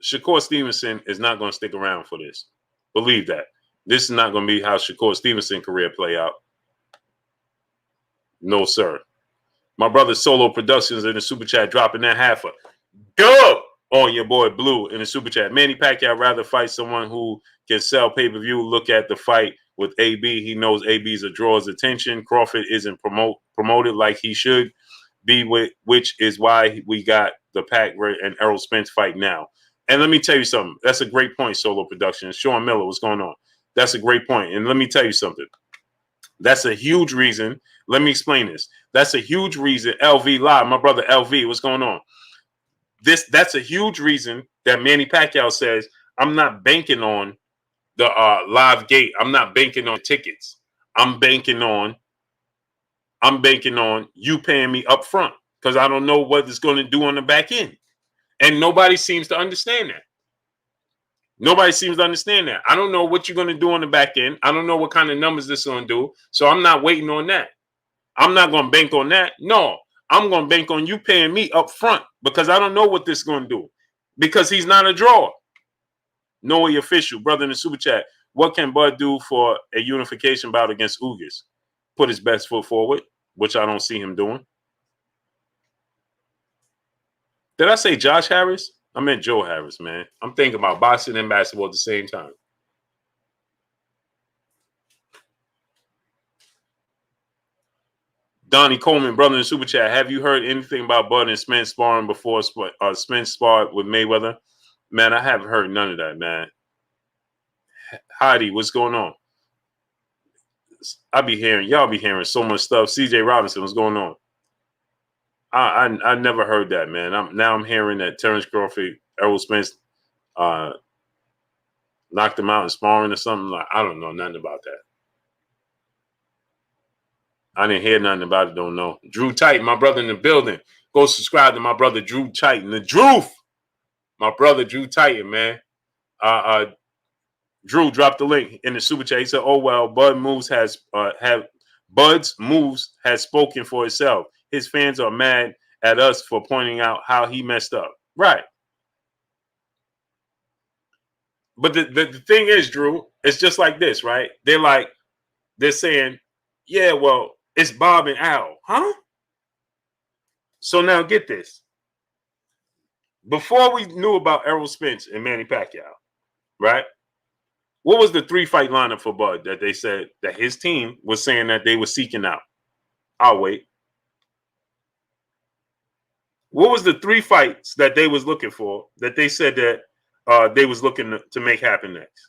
Shakur Stevenson is not going to stick around for this. Believe that. This is not going to be how Shakur Stevenson career play out. No, sir. My brother Solo Productions in the super chat dropping that half a dub on your boy Blue in the super chat. Manny Pacquiao rather fight someone who can sell pay-per-view. Look at the fight with AB. He knows AB's a draws attention. Crawford isn't promoted like he should be, which is why we got the Pac and Errol Spence fight now. And let me tell you something. That's a great point, Solo Productions. Sean Miller, what's going on? That's a great point. And let me tell you something. That's a huge reason. Let me explain this. That's a huge reason. LV Live, my brother LV, what's going on? That's a huge reason that Manny Pacquiao says, I'm not banking on the live gate. I'm not banking on tickets. I'm banking on you paying me up front because I don't know what it's going to do on the back end. And nobody seems to understand that. Nobody seems to understand that. I don't know what you're going to do on the back end. I don't know what kind of numbers this is going to do. So I'm not waiting on that. I'm not going to bank on that. No, I'm going to bank on you paying me up front because I don't know what this is going to do because he's not a drawer. Noah Official, brother in the super chat. What can Bud do for a unification bout against Ugas? Put his best foot forward, which I don't see him doing. Did I say Josh Harris? I meant Joe Harris, man. I'm thinking about boxing and basketball at the same time. Donnie Coleman, brother in super chat. Have you heard anything about Bud and Spence sparring before Spence sparred with Mayweather? Man, I haven't heard none of that, man. Heidi, what's going on? Y'all be hearing so much stuff. CJ Robinson, what's going on? I never heard that, man. I'm hearing that Terence Crawford, Errol Spence knocked him out in sparring or something. I don't know nothing about that. I didn't hear nothing about it, don't know. Drew Titan, my brother in the building. Go subscribe to my brother Drew Titan. The Drew, my brother Drew Titan, man. Drew dropped the link in the super chat. He said, "Oh well, Bud's moves has spoken for itself. His fans are mad at us for pointing out how he messed up." Right. But the thing is, Drew, it's just like this, right? They're saying, yeah, well, it's Bob and Al, huh? So now get this. Before we knew about Errol Spence and Manny Pacquiao, right? What was the 3-fight lineup for Bud that they said that his team was saying that they were seeking out? I'll wait. What was the 3 fights that they was looking for that they said that they was looking to make happen next?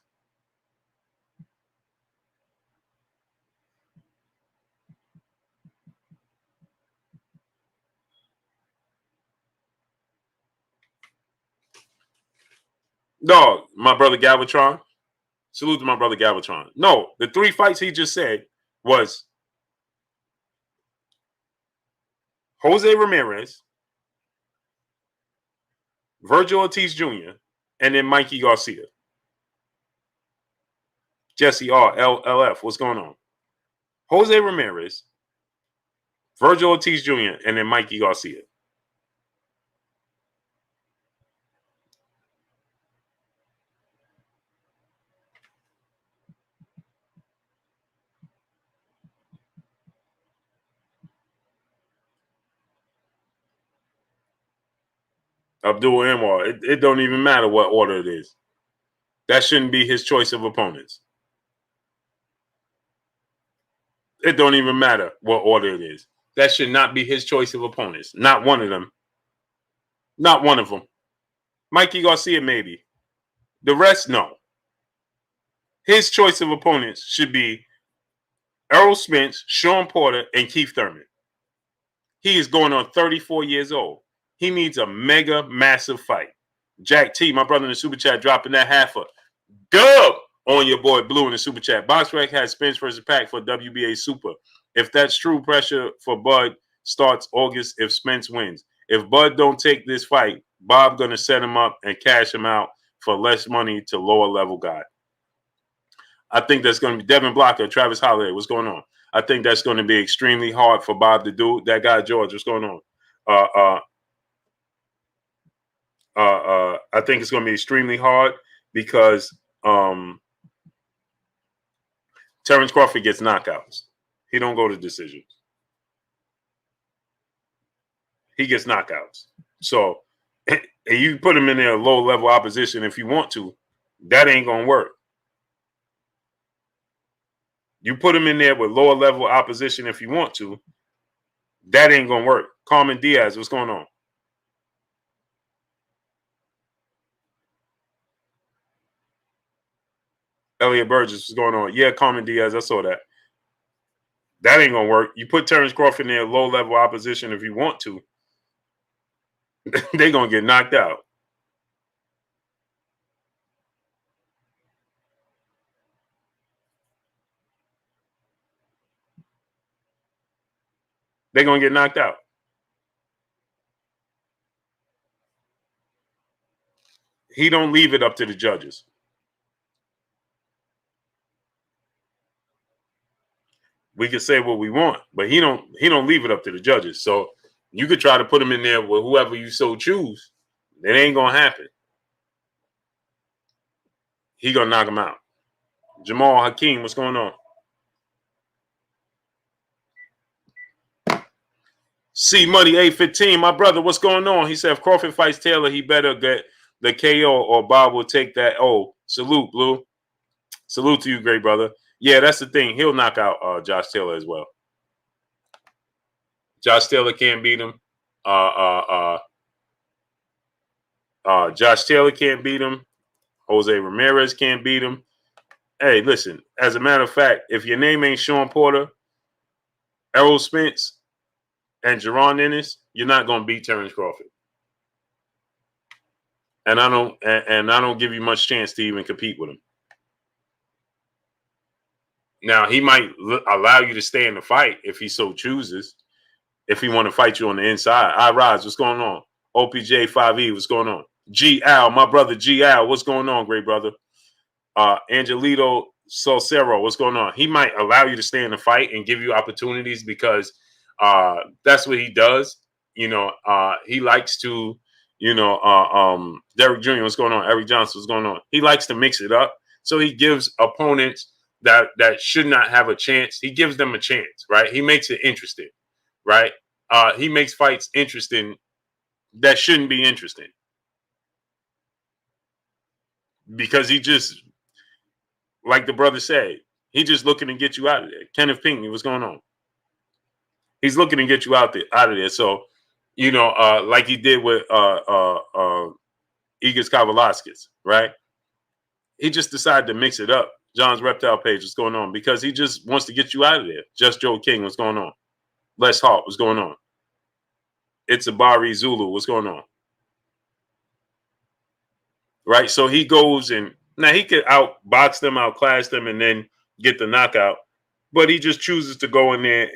Dog, my brother Galvatron. Salute to my brother Galvatron. No, the 3 fights he just said was Jose Ramirez, Virgil Ortiz Jr., and then Mikey Garcia. Jesse R. LLF, what's going on? Jose Ramirez, Virgil Ortiz Jr., and then Mikey Garcia. Abdul Anwar, it don't even matter what order it is. That shouldn't be his choice of opponents. It don't even matter what order it is. That should not be his choice of opponents. Not one of them. Not one of them. Mikey Garcia, maybe. The rest, no. His choice of opponents should be Errol Spence, Sean Porter, and Keith Thurman. He is going on 34 years old. He needs a mega, massive fight. Jack T, my brother in the super chat, dropping that half a dub on your boy Blue in the super chat. BoxRec has Spence versus Pac for WBA Super. If that's true, pressure for Bud starts August if Spence wins. If Bud don't take this fight, Bob gonna set him up and cash him out for less money to lower level guy. I think that's going to be Devin Blocker, Travis Holiday. What's going on? I think that's going to be extremely hard for Bob to do. That guy George, what's going on? I think it's going to be extremely hard because Terence Crawford gets knockouts. He don't go to decisions. He gets knockouts. So and you put him in there low level opposition if you want to. That ain't going to work. You put him in there with lower level opposition if you want to. That ain't going to work. Carmen Diaz, what's going on? Elliot Burgess, what's going on? Yeah, Carmen Diaz, I saw that. That ain't going to work. You put Terence Crawford in there low level opposition if you want to. They're going to get knocked out. They're going to get knocked out. He don't leave it up to the judges. We can say what we want, but he don't leave it up to the judges. So you could try to put him in there with whoever you so choose. It ain't going to happen. He going to knock him out. Jamal Hakeem, what's going on? C Money 815, my brother, what's going on? He said if Crawford fights Taylor, he better get the KO or Bob will take that. Oh, salute, Blue. Salute to you, great brother. Yeah, that's the thing. He'll knock out Josh Taylor as well. Josh Taylor can't beat him. Josh Taylor can't beat him. Jose Ramirez can't beat him. Hey, listen, as a matter of fact, if your name ain't Sean Porter, Errol Spence, and Jaron Ennis, you're not going to beat Terence Crawford. And I don't give you much chance to even compete with him. Now, he might allow you to stay in the fight if he so chooses, if he want to fight you on the inside. Rise, what's going on? OPJ 5E, what's going on? G Al, my brother G Al, what's going on, great brother? Angelito Solcero, what's going on? He might allow you to stay in the fight and give you opportunities because that's what he does. You know, he likes to, Derek Jr., what's going on? Eric Johnson, what's going on? He likes to mix it up. So he gives opponents that should not have a chance. He gives them a chance, right? He makes it interesting, right? He makes fights interesting that shouldn't be interesting. Because he just, like the brother said, he just looking to get you out of there. Kenneth Pinkney, what's going on? He's looking to get you out of there. So You know, like he did with Igor Kavalaskis, right? He just decided to mix it up. John's Reptile page, what's going on? Because he just wants to get you out of there. Just Joe King, what's going on? Les Hart, what's going on? It's a Bari Zulu, what's going on? Right? So he goes and now he could outbox them, outclass them, and then get the knockout. But he just chooses to go in there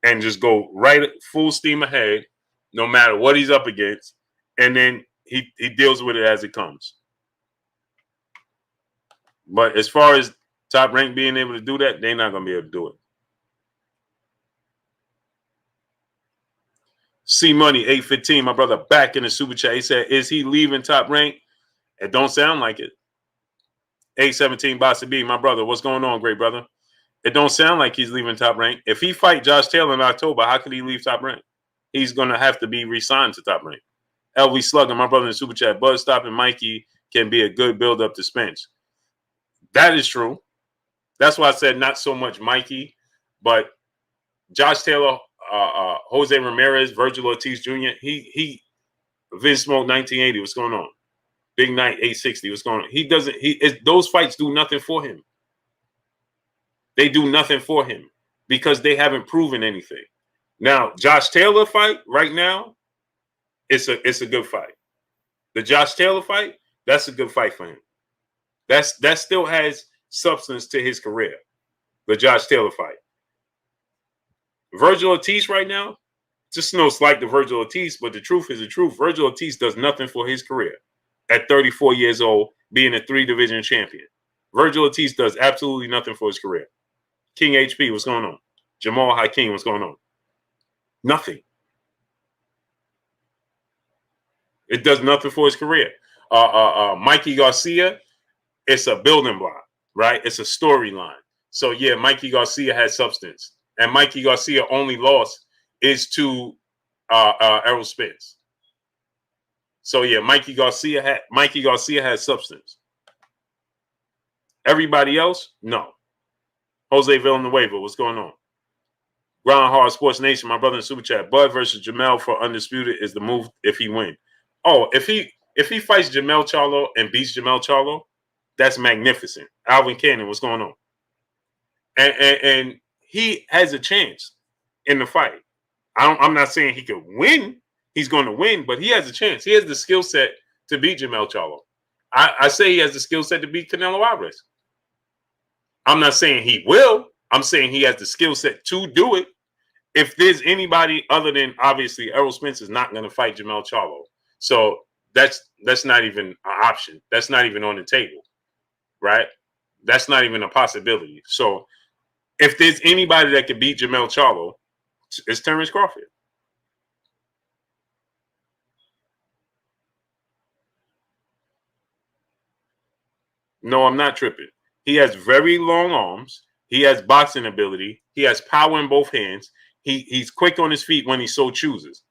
and just go right full steam ahead, no matter what he's up against, and then he deals with it as it comes. But as far as Top Rank being able to do that, they're not going to be able to do it. C Money 815, my brother, back in the super chat. He said, "Is he leaving Top Rank?" It don't sound like it. 817 Bossy B, my brother, what's going on, great brother? It don't sound like he's leaving Top Rank. If he fight Josh Taylor in October, how could he leave Top Rank? He's going to have to be re-signed to Top Rank. LV Slugger, my brother in the super chat. Bud Stop and Mikey can be a good build-up to Spence. That is true. That's why I said not so much Mikey, but Josh Taylor, Jose Ramirez, Virgil Ortiz Jr., he Vince Smoke 1980, what's going on? Big Night 860, what's going on? Those fights do nothing for him. They do nothing for him because they haven't proven anything. Now, Josh Taylor fight right now, it's a good fight. The Josh Taylor fight, that's a good fight for him. That still has substance to his career. The Josh Taylor fight. Virgil Ortiz right now, just no slight to Virgil Ortiz, but the truth is the truth. Virgil Ortiz does nothing for his career at 34 years old, being a 3-division champion. Virgil Ortiz does absolutely nothing for his career. King HP, what's going on? Jamal Hakeem, what's going on? Nothing. It does nothing for his career. Mikey Garcia, it's a building block, right? It's a storyline. So, yeah, Mikey Garcia has substance. And Mikey Garcia only loss is to Errol Spence. So, yeah, Mikey Garcia has substance. Everybody else, no. Jose Villanueva, what's going on? Ground Hard Sports Nation, my brother in Super Chat. Bud versus Jamel for Undisputed is the move if he win. Oh, if he fights Jamel Charlo and beats Jamel Charlo, that's magnificent. Alvin Cannon, what's going on? And he has a chance in the fight. I'm not saying he could win. He's going to win, but he has a chance. He has the skill set to beat Jamel Charlo. I say he has the skill set to beat Canelo Alvarez. I'm not saying he will. I'm saying he has the skill set to do it. If there's anybody other than, obviously, Errol Spence is not going to fight Jamel Charlo. So that's not even an option. That's not even on the table, right? That's not even a possibility. So if there's anybody that can beat Jamel Charlo, it's Terence Crawford. No, I'm not tripping. He has very long arms. He has boxing ability. He has power in both hands. He's quick on his feet when he so chooses.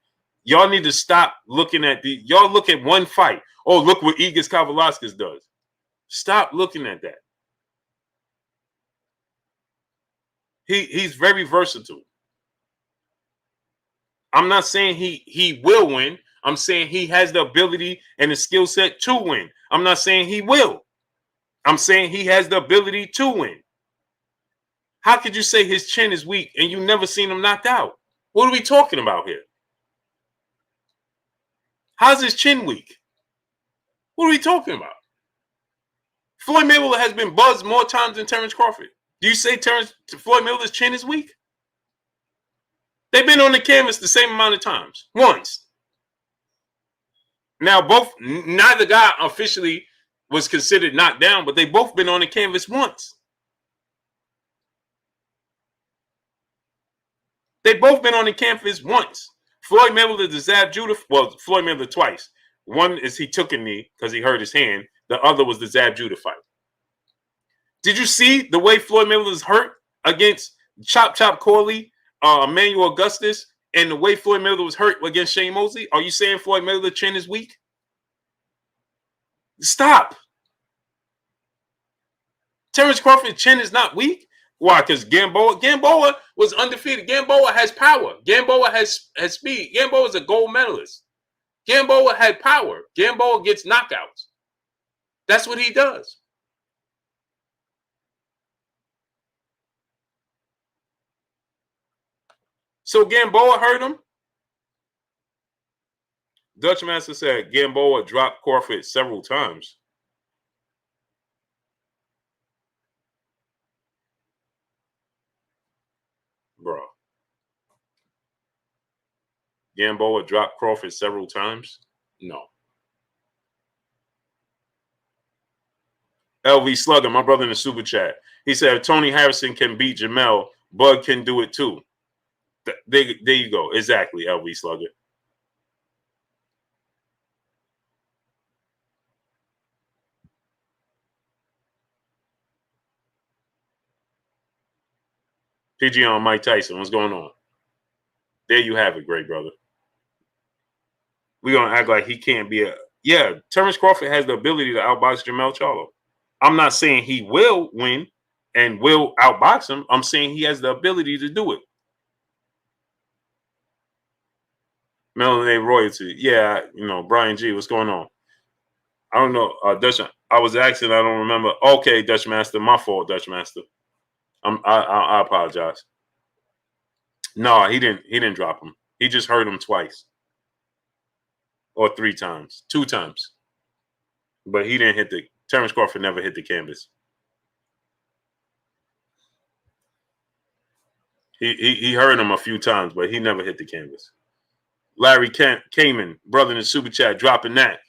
Y'all need to stop looking at y'all look at one fight. Oh, look what Igor Kavalaskis does. Stop looking at that. He's very versatile. I'm not saying he will win. I'm saying he has the ability and the skill set to win. I'm not saying he will. I'm saying he has the ability to win. How could you say his chin is weak and you never seen him knocked out? What are we talking about here? How's his chin weak? What are we talking about? Floyd Mayweather has been buzzed more times than Terence Crawford. Do you say Floyd Mayweather's chin is weak? They've been on the canvas the same amount of times. Once. Now, neither guy officially was considered knocked down, but they both been on the canvas once. They both been on the canvas once. Floyd Mayweather, the Zab Judah, well, Floyd Mayweather twice. One is he took a knee because he hurt his hand. The other was the Zab Judah fight. Did you see the way Floyd Mayweather was hurt against Chop Corley, Emmanuel Augustus, and the way Floyd Mayweather was hurt against Shane Mosley? Are you saying Floyd Mayweather's chin is weak? Stop. Terence Crawford's chin is not weak. Why? Because Gamboa was undefeated. Gamboa has power. Gamboa has speed. Gamboa is a gold medalist. Gamboa had power. Gamboa gets knockouts. That's what he does. So Gamboa hurt him. Dutch Master said Gamboa dropped Crawford several times. Bro. Gamboa dropped Crawford several times? No. LV Slugger, my brother in the super chat. He said if Tony Harrison can beat Jamel, Bud can do it too. There you go. Exactly, LV Slugger. PG on Mike Tyson. What's going on? There you have it, great brother. We're going to act like he can't be a... Yeah, Terence Crawford has the ability to outbox Jamel Charlo. I'm not saying he will win and will outbox him. I'm saying he has the ability to do it. Melanie Royalty. Yeah, Brian G, what's going on? I don't know. Dutch, I was asking, I don't remember. Okay, Dutch Master. My fault, Dutch Master. I apologize. No, he didn't drop him. He just hurt him twice. Or 3 times. 2 times. But he didn't hit Terence Crawford never hit the canvas. He hurt him a few times, but he never hit the canvas. Larry Kamen, brother in the super chat, dropping that.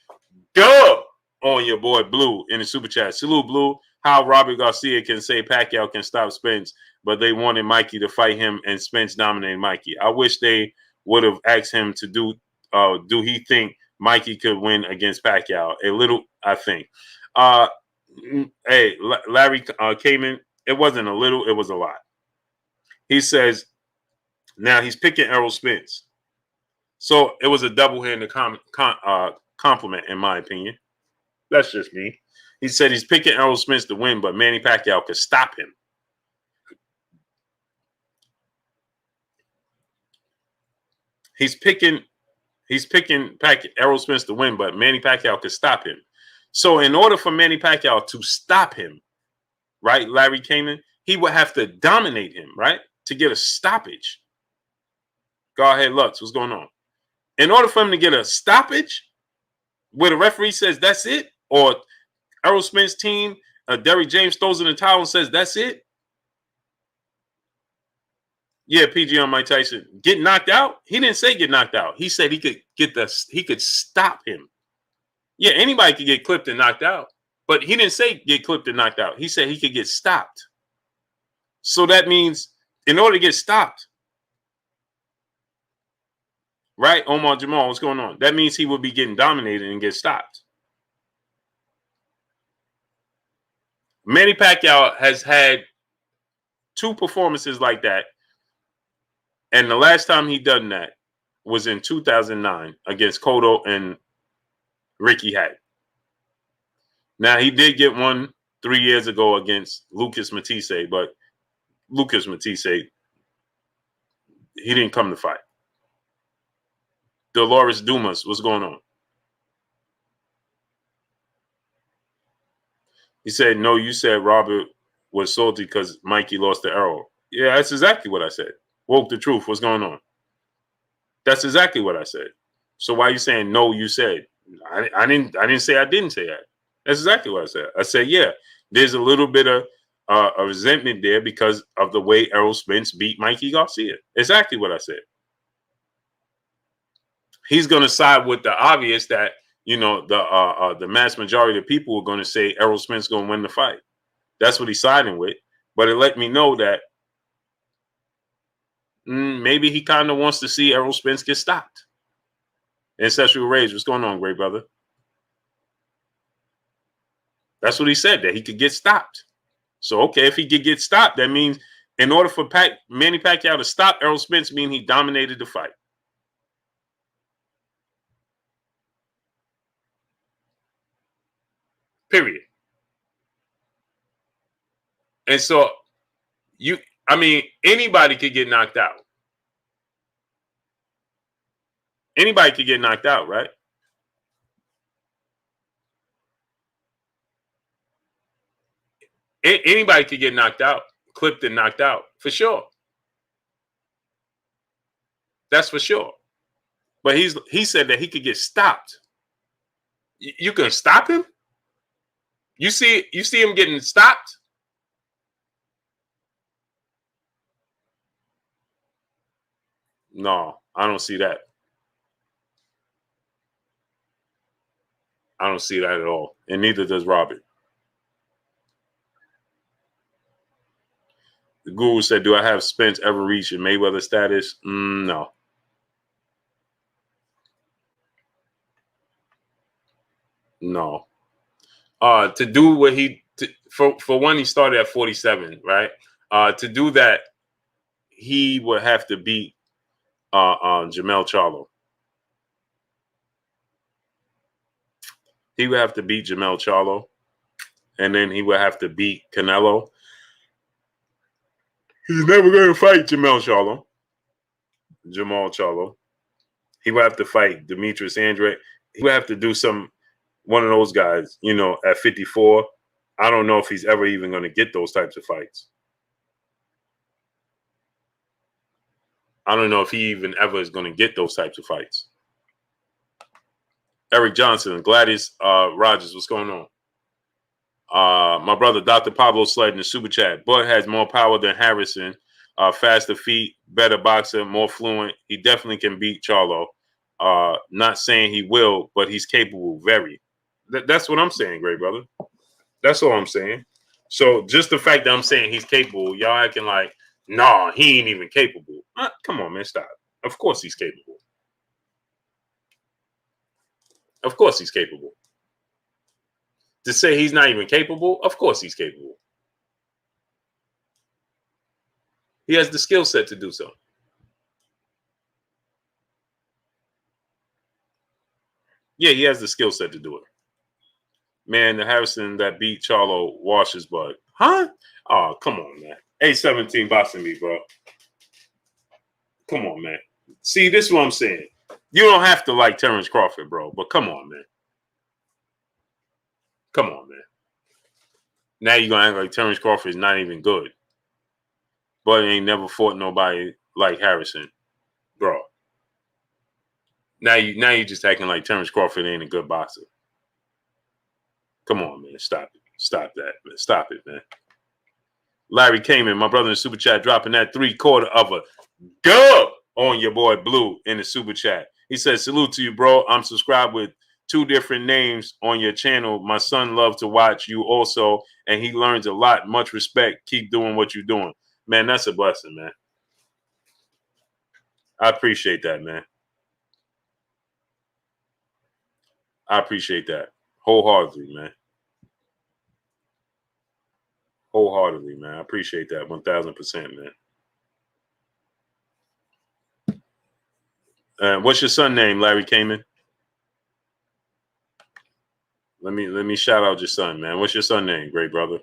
Duh! On your boy Blue in the super chat. Salute, Blue. How Robert Garcia can say Pacquiao can stop Spence, but they wanted Mikey to fight him and Spence dominated Mikey. I wish they would have asked him to do he think Mikey could win against Pacquiao? A little, I think. Hey, Larry Kamen, it wasn't a little, it was a lot. He says, now he's picking Errol Spence. So it was a double-handed compliment, in my opinion. That's just me. He said he's picking Errol Spence to win, but Manny Pacquiao could stop him. He's picking Errol Spence to win, but Manny Pacquiao could stop him. So in order for Manny Pacquiao to stop him, right, Larry Kamen, he would have to dominate him, right, to get a stoppage. Go ahead, Lutz. What's going on? In order for him to get a stoppage, where the referee says that's it, or Errol Spence team, Derrick James throws in the towel and says that's it. Yeah, PG on Mike Tyson. Get knocked out? He didn't say get knocked out. He said he could stop him. Yeah, anybody could get clipped and knocked out. But he didn't say get clipped and knocked out. He said he could get stopped. So that means in order to get stopped, right, Omar Jamal, what's going on? That means he would be getting dominated and get stopped. Manny Pacquiao has had 2 performances like that. And the last time he done that was in 2009 against Cotto and Ricky Hatton. Now, he did get one 3 years ago against Lucas Matisse, but Lucas Matisse, he didn't come to fight. Dolores Dumas, what's going on? He said, no, you said Robert was salty because Mikey lost to Errol. Yeah, that's exactly what I said. Woke the truth. What's going on? That's exactly what I said. So why are you saying no, you said? I didn't say I didn't say that. That's exactly what I said. I said, yeah, there's a little bit of a resentment there because of the way Errol Spence beat Mikey Garcia. Exactly what I said. He's going to side with the obvious that, the mass majority of people are going to say Errol Spence going to win the fight. That's what he's siding with. But it let me know that maybe he kind of wants to see Errol Spence get stopped. Ancestral Rage, what's going on, great brother? That's what he said, that he could get stopped. So, okay, if he could get stopped, that means in order for Manny Pacquiao to stop Errol Spence, mean he dominated the fight. Period. And so, I mean, anybody could get knocked out. Anybody could get knocked out, right? Anybody could get knocked out, clipped and knocked out, for sure. That's for sure. But he said that he could get stopped. You can stop him? You see him getting stopped? No, I don't see that. I don't see that at all. And neither does Robert. The guru said, do I have Spence ever reached Mayweather status? No. No. To do what for one, he started at 47, right? To do that, he would have to beat Jamel Charlo. He would have to beat Jamel Charlo, and then he would have to beat Canelo. He's never going to fight Jamal Charlo. He would have to fight Demetrius Andrade. He would have to do one of those guys, at 54. I don't know if he's ever even going to get those types of fights. I don't know if he even ever is going to get those types of fights. Eric Johnson, Gladys Rogers, what's going on? My brother, Dr. Pablo Sled in the super chat. Bud has more power than Harrison. Faster feet, better boxer, more fluent. He definitely can beat Charlo. Not saying he will, but he's capable, very. That's what I'm saying, great brother. That's all I'm saying. So just the fact that I'm saying he's capable, y'all acting like, nah, he ain't even capable. Come on, man, stop. Of course he's capable. Of course he's capable. To say he's not even capable, of course he's capable. He has the skill set to do so. Yeah, he has the skill set to do it. Man, the Harrison that beat Charlo washes Bud. Huh? Oh, come on, man. A17 boxing me, bro. Come on, man. See, this is what I'm saying. You don't have to like Terence Crawford, bro, but come on, man. Come on, man. Now you're going to act like Terence Crawford is not even good. Bud ain't never fought nobody like Harrison. Bro. Now you just acting like Terence Crawford ain't a good boxer. Come on, man. Stop it. Stop that, man. Stop it, man. Larry Kamen, my brother in the super chat, dropping that 3/4 of a dub on your boy Blue in the super chat. He says, salute to you, bro. I'm subscribed with 2 different names on your channel. My son loves to watch you also, and he learns a lot. Much respect. Keep doing what you're doing. Man, that's a blessing, man. I appreciate that, man. I appreciate that. Wholeheartedly, man. Wholeheartedly, man. I appreciate that 1,000%, man. What's your son name, Larry Kamen? Let me shout out your son, man. What's your son name, great brother?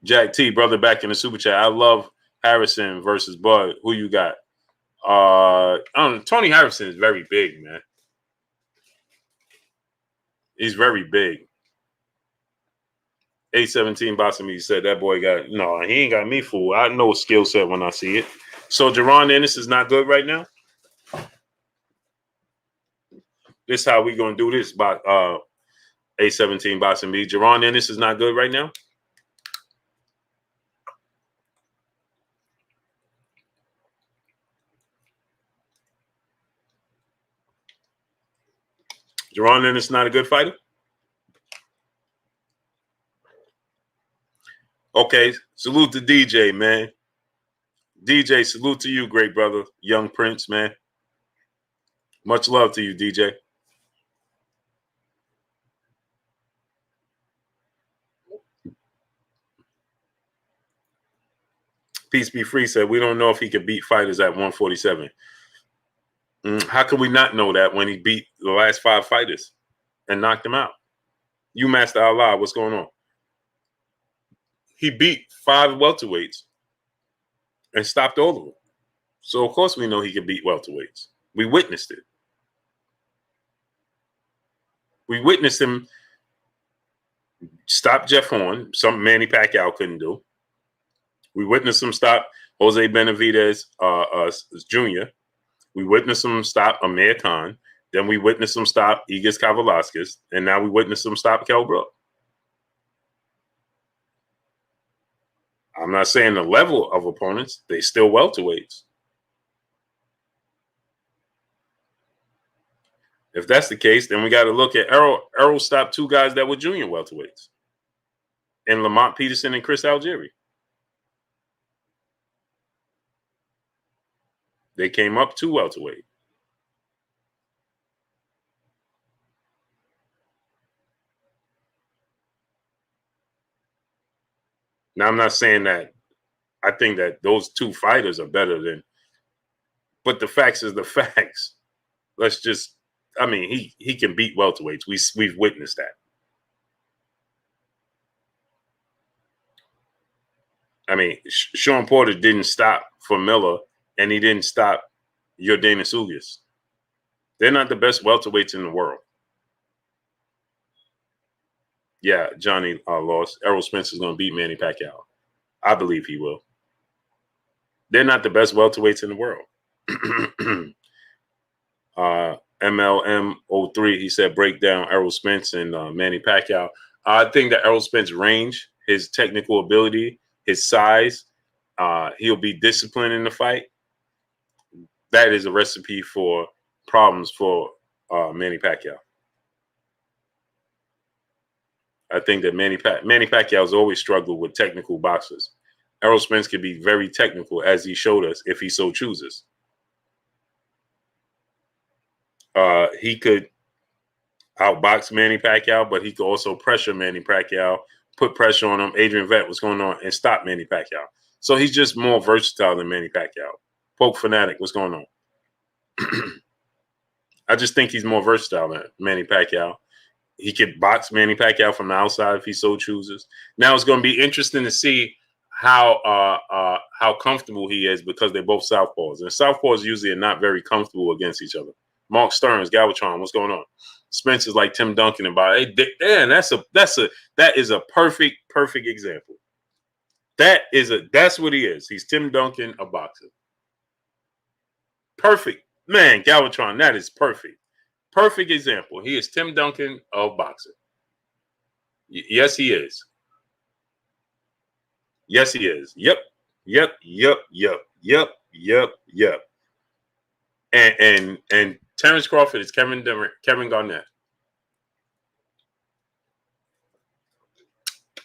Jack T, brother, back in the super chat. I love Harrison versus Bud. Who you got? I don't know. Tony Harrison is very big, man. He's very big. A17 boxing me said that boy got he ain't got me fooled. I know skill set when I see it. So Jerron Ennis is not good right now. This is how we gonna do this by A17 boxing me. Jerron Ennis is not good right now. Jerron Ennis is not a good fighter. Okay, salute to DJ, man. DJ, salute to you, great brother, young Prince, man. Much love to you, DJ. Peace Be Free said, we don't know if he could beat fighters at 147. How can we not know that when he beat the last 5 fighters and knocked them out? You Master Allah, what's going on? he beat 5 welterweights and stopped all of them. So of course we know he can beat welterweights. We witnessed it. We witnessed him stop Jeff Horn, something Manny Pacquiao couldn't do. We witnessed him stop Jose Benavidez Jr. We witnessed him stop Amir Khan. Then we witnessed him stop Igis Kavalaskas. And now we witnessed him stop Kell Brook. I'm not saying the level of opponents. They still welterweights. If that's the case, then we got to look at Errol. Errol stopped 2 guys that were junior welterweights. And Lamont Peterson and Chris Algieri. They came up to welterweight. Now, I'm not saying that I think that those 2 fighters are better than, but the facts is the facts. Let's just, I mean, he can beat welterweights. We've witnessed that. I mean, Sean Porter didn't stop for Miller, and he didn't stop Yordenis Ugas. They're not the best welterweights in the world. Yeah, Johnny lost. Errol Spence is going to beat Manny Pacquiao. I believe he will. They're not the best welterweights in the world. MLM03, he said, break down Errol Spence and Manny Pacquiao. I think that Errol Spence range, his technical ability, his size, he'll be disciplined in the fight. That is a recipe for problems for Manny Pacquiao. I think that Manny Pacquiao has always struggled with technical boxers. Errol Spence could be very technical, as he showed us, if he so chooses. He could outbox Manny Pacquiao, but he could also pressure Manny Pacquiao, put pressure on him. Adrian Vett, what's going on, and stop Manny Pacquiao. So he's just more versatile than Manny Pacquiao. Poke Fanatic, what's going on? I just think he's more versatile than Manny Pacquiao. He could box Manny Pacquiao from the outside if he so chooses. Now it's going to be interesting to see how comfortable he is, because they're both southpaws, and southpaws usually are not very comfortable against each other. Mark Stearns, Galvatron, what's going on? Spence is like Tim Duncan and by damn, that is a perfect example. That's what he is. He's Tim Duncan, a boxer. Perfect. Man, Galvatron, that is perfect. Perfect example. He is Tim Duncan of boxing. Yes, he is. Yes, he is. Yep. And Terence Crawford is Kevin Garnett.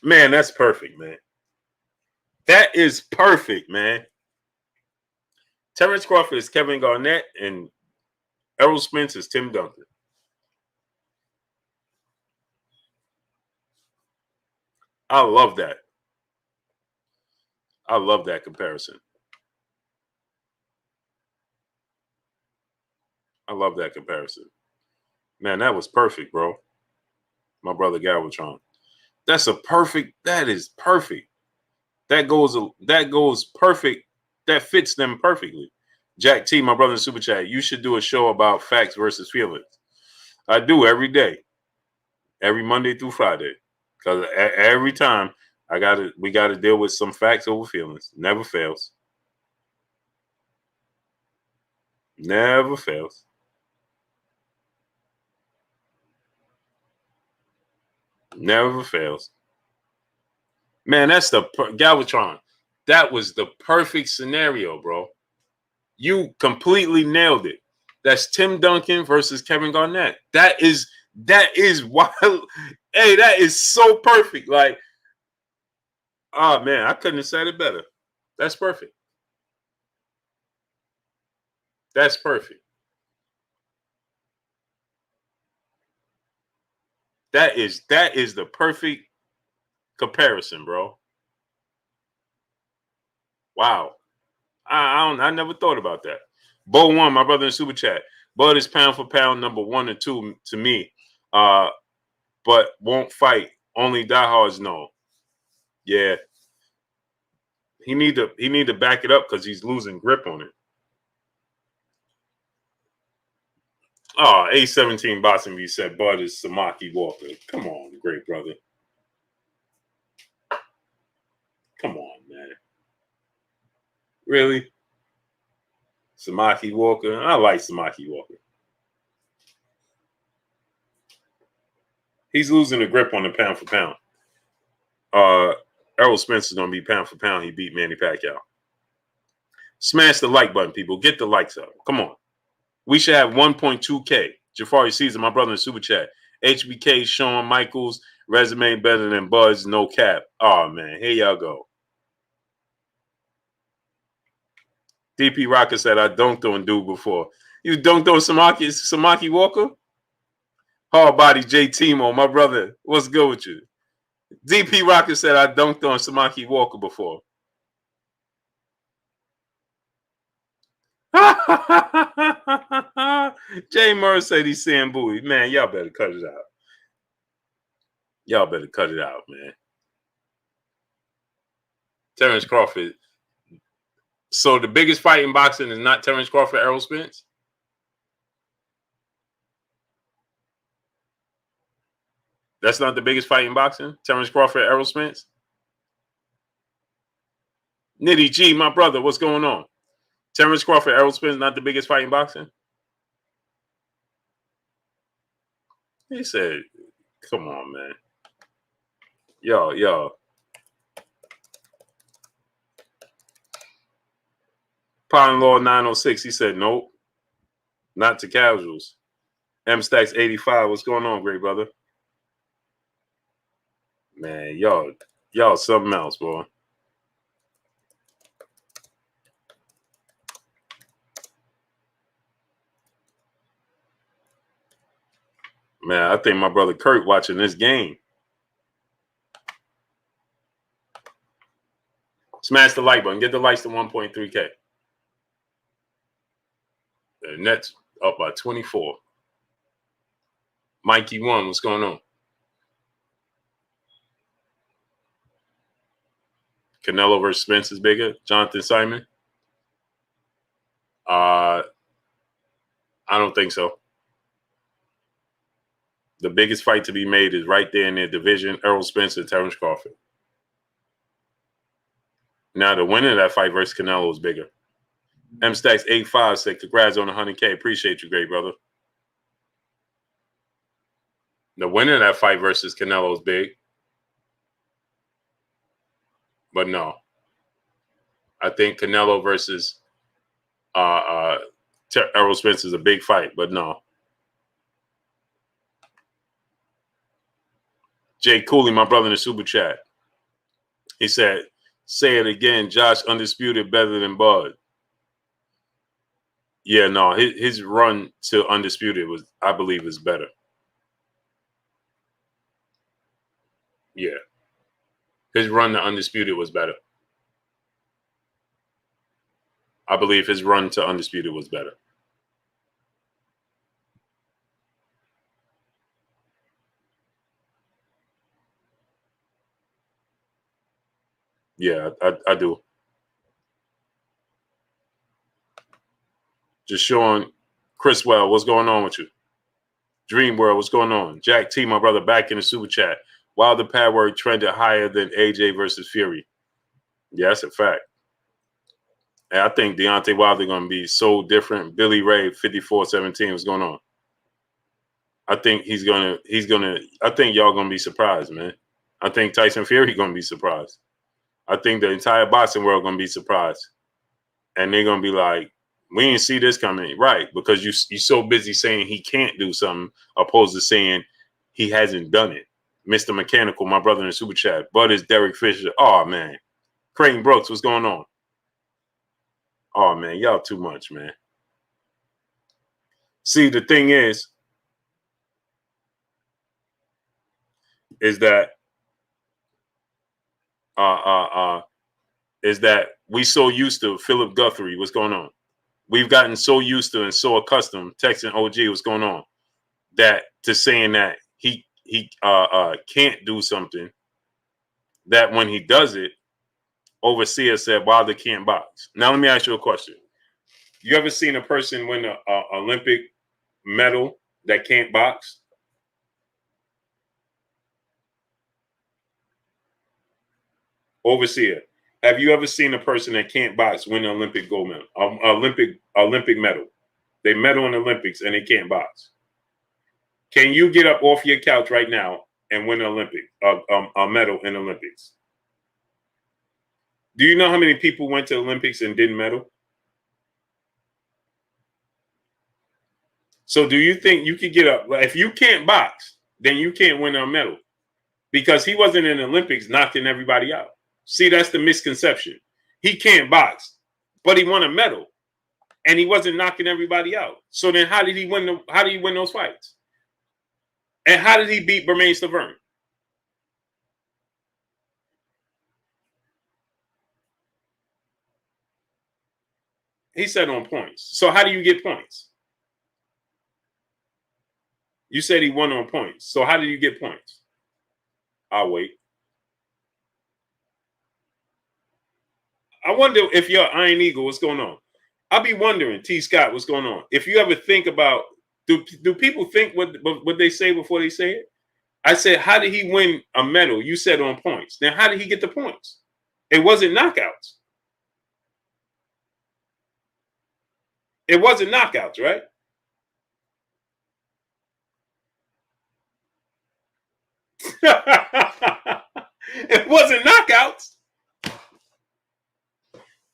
Man, that's perfect, man. That is perfect, man. Terence Crawford is Kevin Garnett, and Errol Spence is Tim Duncan. I love that. I love that comparison. I love that comparison. Man, that was perfect, bro. My brother Galvatron. That is perfect. That goes perfect. That fits them perfectly. Jack T, my brother in Super Chat, you should do a show about facts versus feelings. I do every day. Every Monday through Friday. Because every time we gotta deal with some facts over feelings. Never fails. Never fails. Never fails. Man, that's the Galvatron. That was the perfect scenario, bro. You completely nailed it. That's Tim Duncan versus Kevin Garnett. That is wild. Hey, that is so perfect. Like, oh man, I couldn't have said it better. That's perfect. That's perfect. That is the perfect comparison, bro. Wow. I never thought about that. Bo One, my brother in Super Chat. Bud is pound for pound number 1 and 2 to me. But won't fight. Only diehards know. Yeah. He need to back it up because he's losing grip on it. Oh, A17 boxing V said Bud is Samaki Walker. Come on, great brother. Come on, man. Really? Samaki Walker? I like Samaki Walker. He's losing the grip on the pound for pound. Errol Spence is going to be pound for pound. He beat Manny Pacquiao. Smash the like button, people. Get the likes up. Come on. We should have 1.2K. Jafari Caesar, my brother in Super Chat. HBK, Shawn Michaels, resume better than Bud's, no cap. Oh, man. Here y'all go. DP Rocker said, I dunked on dude before. You dunked on Samaki Walker? Hard body J Timo, my brother. What's good with you? DP Rocker said, I dunked on Samaki Walker before. Jay Murray said he's saying booey. Man, y'all better cut it out. Y'all better cut it out, man. Terence Crawford. So the biggest fight in boxing is not Terence Crawford, Errol Spence? That's not the biggest fight in boxing? Terence Crawford, Errol Spence? Nitty G, my brother, what's going on? Terence Crawford, Errol Spence, not the biggest fight in boxing? He said, come on, man. Yo. Pine Law 906, he said, nope. Not to casuals. M Stacks 85, what's going on, great brother? Man, y'all something else, boy. Man, I think my brother Kurt watching this game. Smash the like button. Get the likes to 1.3K. The Nets up by 24. Mikey 1, what's going on? Canelo versus Spence is bigger. Jonathan Simon? I don't think so. The biggest fight to be made is right there in their division, Errol Spence and Terence Crawford. Now, the winner of that fight versus Canelo is bigger. M Stacks 85 said, congrats on 100K. Appreciate you, great brother. The winner of that fight versus Canelo is big. But no. I think Canelo versus Errol Spence is a big fight, but no. Jay Cooley, my brother in the Super Chat. He said, say it again, Josh undisputed better than Bud. Yeah, no, his run to undisputed was, I believe, is better. Yeah. His run to undisputed was better. I believe his run to undisputed was better. Yeah, I do. Just showing Chriswell, what's going on with you? Dream World, what's going on? Jack T, my brother, back in the Super Chat. Wilder Padwork trended higher than AJ versus Fury. Yeah, that's a fact. And I think Deontay Wilder going to be so different. Billy Ray, 54-17, what's going on? I think I think y'all going to be surprised, man. I think Tyson Fury going to be surprised. I think the entire boxing world going to be surprised. And they're going to be like, we didn't see this coming. Right, because you're so busy saying he can't do something opposed to saying he hasn't done it. Mr. Mechanical, my brother in the Super Chat. Bud is Derek Fisher. Oh, man. Creighton Brooks, what's going on? Oh, man, y'all too much, man. See, the thing is that we so used to Philip Guthrie, what's going on? We've gotten so used to and so accustomed, texting OG, what's going on, that to saying that he can't do something, that when he does it, Overseer said Wilder can't box. Now let me ask you a question. You ever seen a person win an Olympic medal that can't box? Overseer, have you ever seen a person that can't box win an Olympic gold medal, Olympic medal? They medal in the Olympics and they can't box. Can you get up off your couch right now and win an a medal in the Olympics? Do you know how many people went to the Olympics and didn't medal? So do you think you could get up? If you can't box, then you can't win a medal because he wasn't in the Olympics knocking everybody out. See, that's the misconception. He can't box, but he won a medal, and he wasn't knocking everybody out. So then, how did he win? How did he win those fights? And how did he beat Bermane Stiverne? He said on points. So how do you get points? You said he won on points. So how did you get points? I'll wait. I wonder if you're Iron Eagle, what's going on? I'll be wondering, T. Scott, what's going on? If you ever think about, do people think what they say before they say it? I said, how did he win a medal? You said on points. Then how did he get the points? It wasn't knockouts. It wasn't knockouts, right? It wasn't knockouts.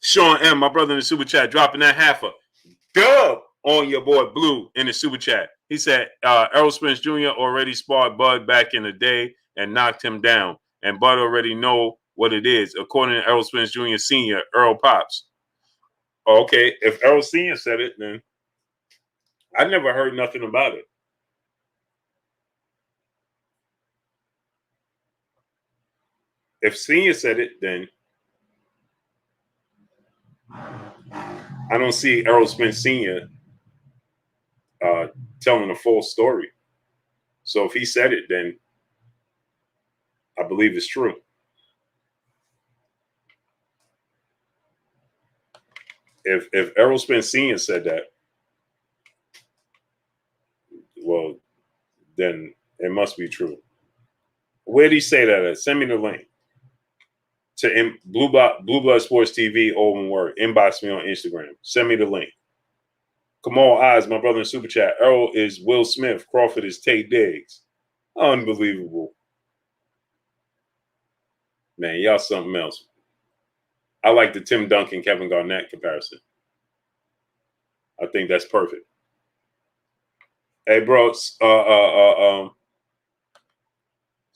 Sean M., my brother in the super chat, dropping that half a dub on your boy Blue in the super chat. He said Errol Spence Jr. already sparred Bud back in the day and knocked him down, and Bud already know what it is. According to Errol Spence Jr. Sr., Earl Pops. Okay, if Errol Sr. said it, then I never heard nothing about it. If Sr. said it, then I don't see Errol Spence Sr. Telling a full story. So if he said it, then I believe it's true. If Errol Spence Sr. said that, well, then it must be true. Where did he say that at? Send me the link to Blue Blood Sports TV, all one word. Inbox me on Instagram. Send me the link. Kamal Eyes, my brother in Super Chat. Errol is Will Smith. Crawford is Tate Diggs. Unbelievable. Man, y'all something else. I like the Tim Duncan, Kevin Garnett comparison. I think that's perfect. Hey, bro,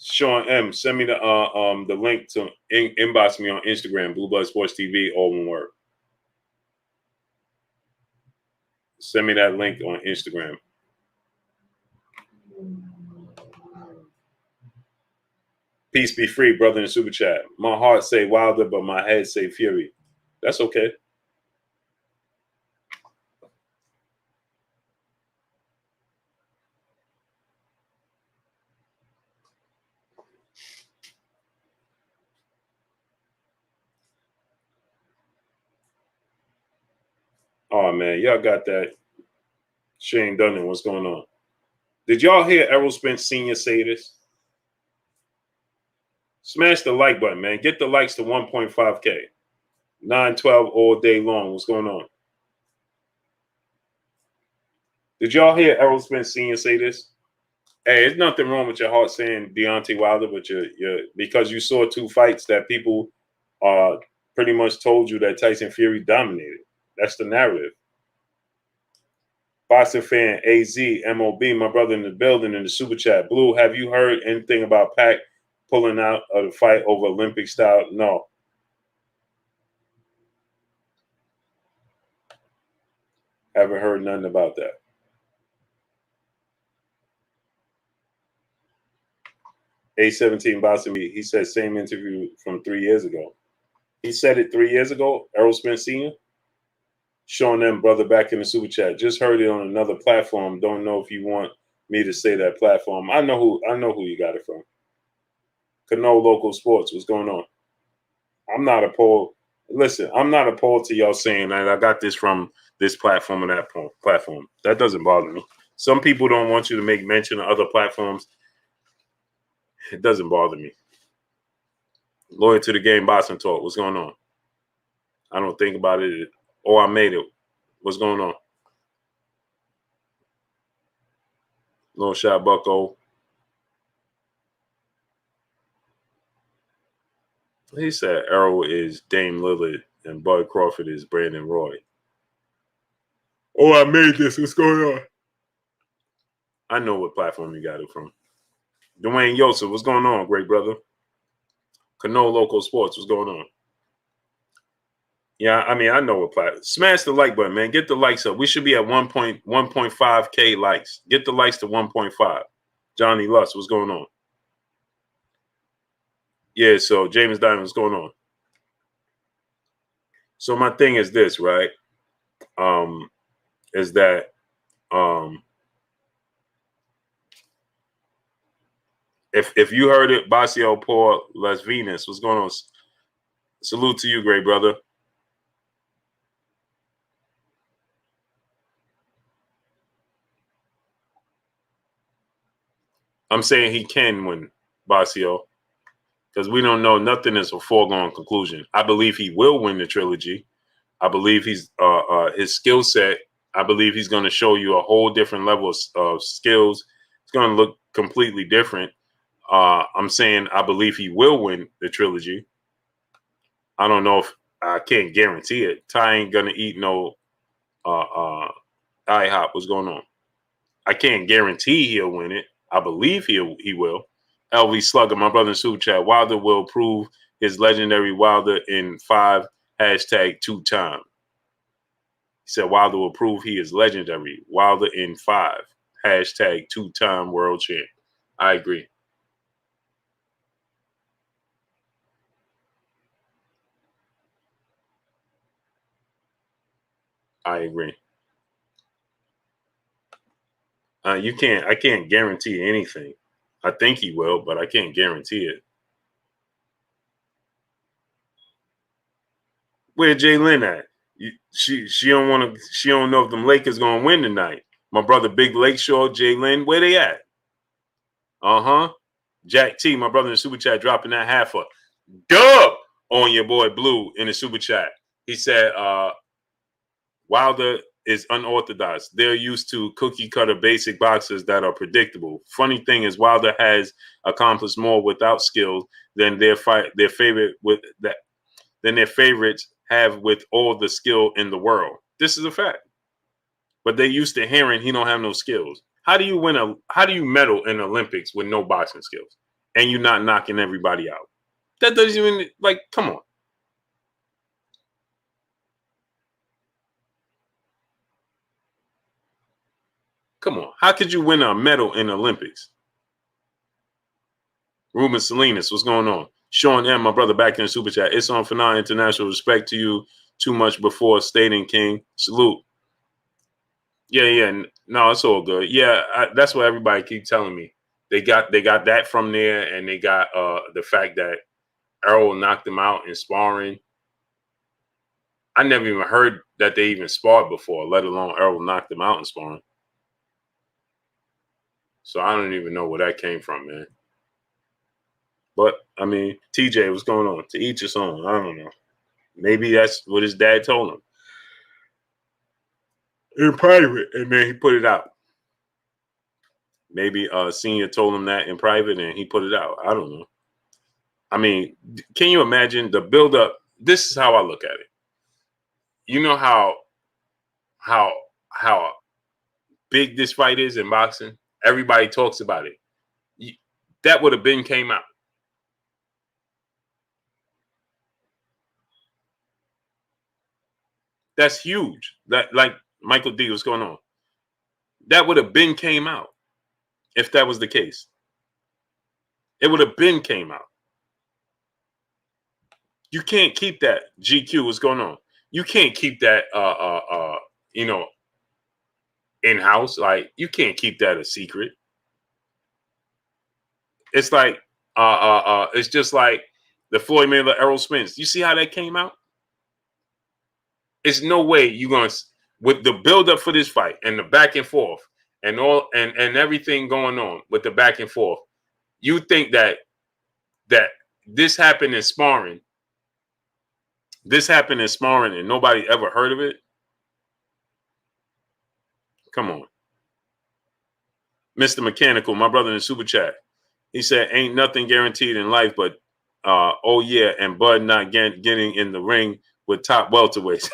Sean M., send me the link to inbox me on Instagram, Blue Blood Sports TV, all one word. Send me that link on Instagram. Peace be free, brother in super chat. My heart say Wilder, but my head say Fury. That's okay. Oh, man, y'all got that. Shane Dunning, what's going on? Did y'all hear Errol Spence Sr. say this? Smash the like button, man. Get the likes to 1.5K. 912 all day long. What's going on? Did y'all hear Errol Spence Sr. say this? Hey, there's nothing wrong with your heart saying Deontay Wilder, but you're because you saw two fights that people pretty much told you that Tyson Fury dominated. That's the narrative. Boxing fan AZ MOB, my brother in the building in the super chat. Blue, have you heard anything about Pac pulling out of the fight over Olympic style? No. Haven't heard nothing about that. A17 boxing me. He said same interview from 3 years ago. He said it 3 years ago. Errol Spence Sr. Showing them brother back in the super chat. Just heard it on another platform. Don't know if you want me to say that platform. I know who you got it from. Cano Local Sports. What's going on? I'm not appalled. Listen, I'm not appalled to y'all saying that I got this from this platform and that platform. That doesn't bother me. Some people don't want you to make mention of other platforms. It doesn't bother me. Loyal to the game, boxing talk. What's going on? I don't think about it. Oh, I made it. What's going on? Little shot, Bucko. He said Errol is Dame Lillard and Bud Crawford is Brandon Roy. Oh, I made this. What's going on? I know what platform you got it from. Dwayne Yosef, what's going on, great brother? Cano Local Sports, what's going on? Yeah, I mean, I know what platform. Smash the like button, man. Get the likes up. We should be at 1.5K likes. Get the likes to 1.5. Johnny Lust, what's going on? Yeah, so James Diamond, what's going on? So my thing is this, right? Is that if you heard it, Basio Por Las Venus, what's going on? Salute to you, great brother. I'm saying he can win, Basio, because we don't know. Nothing is a foregone conclusion. I believe he will win the trilogy. I believe he's his skill set. I believe he's going to show you a whole different level of skills. It's going to look completely different. I'm saying I believe he will win the trilogy. I don't know if I can't guarantee it. Ty ain't going to eat no IHOP. What's going on? I can't guarantee he'll win it. I believe he will. LV Slugger, my brother in Super Chat, Wilder will prove his legendary Wilder in 5 hashtag 2 time. He said Wilder will prove he is legendary. Wilder in 5 hashtag 2 time world champ. I agree. I agree. I can't guarantee anything. I think he will, but I can't guarantee it. Where Jay Lynn at? She don't want to. She don't know if them Lakers gonna win tonight. My brother Big Lakeshore, Jay Lynn, where they at? Jack T, my brother in the super chat, dropping that half a dub on your boy Blue in the super chat. He said Wilder is unorthodox. They're used to cookie cutter basic boxers that are predictable. Funny thing is Wilder has accomplished more without skills than their favorite with that than their favorites have with all the skill in the world. This is a fact. But they used to hearing he don't have no skills. How do you medal in the Olympics with no boxing skills and you not knocking everybody out? That doesn't even come on. Come on. How could you win a medal in the Olympics? Ruben Salinas, what's going on? Sean M, my brother back in the super chat. It's on for now. International respect to you. Too much before stating king. Salute. Yeah. No, it's all good. Yeah, that's what everybody keep telling me. They got that from there, and they got the fact that Errol knocked him out in sparring. I never even heard that they even sparred before, let alone Errol knocked him out in sparring. So I don't even know where that came from, man. But I mean, TJ, what's going on? To each his own. I don't know. Maybe that's what his dad told him in private, and then he put it out. Maybe senior told him that in private, and he put it out. I don't know. I mean, can you imagine the buildup? This is how I look at it. You know how big this fight is in boxing. Everybody talks about it. That would have been came out. That's huge. That like Michael D, what's going on? That would have been came out if that was the case. It would have been came out. You can't keep that. GQ, what's going on? You can't keep that in-house. Like you can't keep that a secret. It's like it's just like The Floyd Mayweather, Errol Spence. You see how that came out? It's no way you're going to, with the build-up for this fight and the back and forth and all and everything going on with the back and forth, you think that this happened in sparring. This happened in sparring and nobody ever heard of it? Come on. Mr. Mechanical, my brother in the super chat. He said, ain't nothing guaranteed in life, but oh yeah, and Bud not getting in the ring with top welterweights.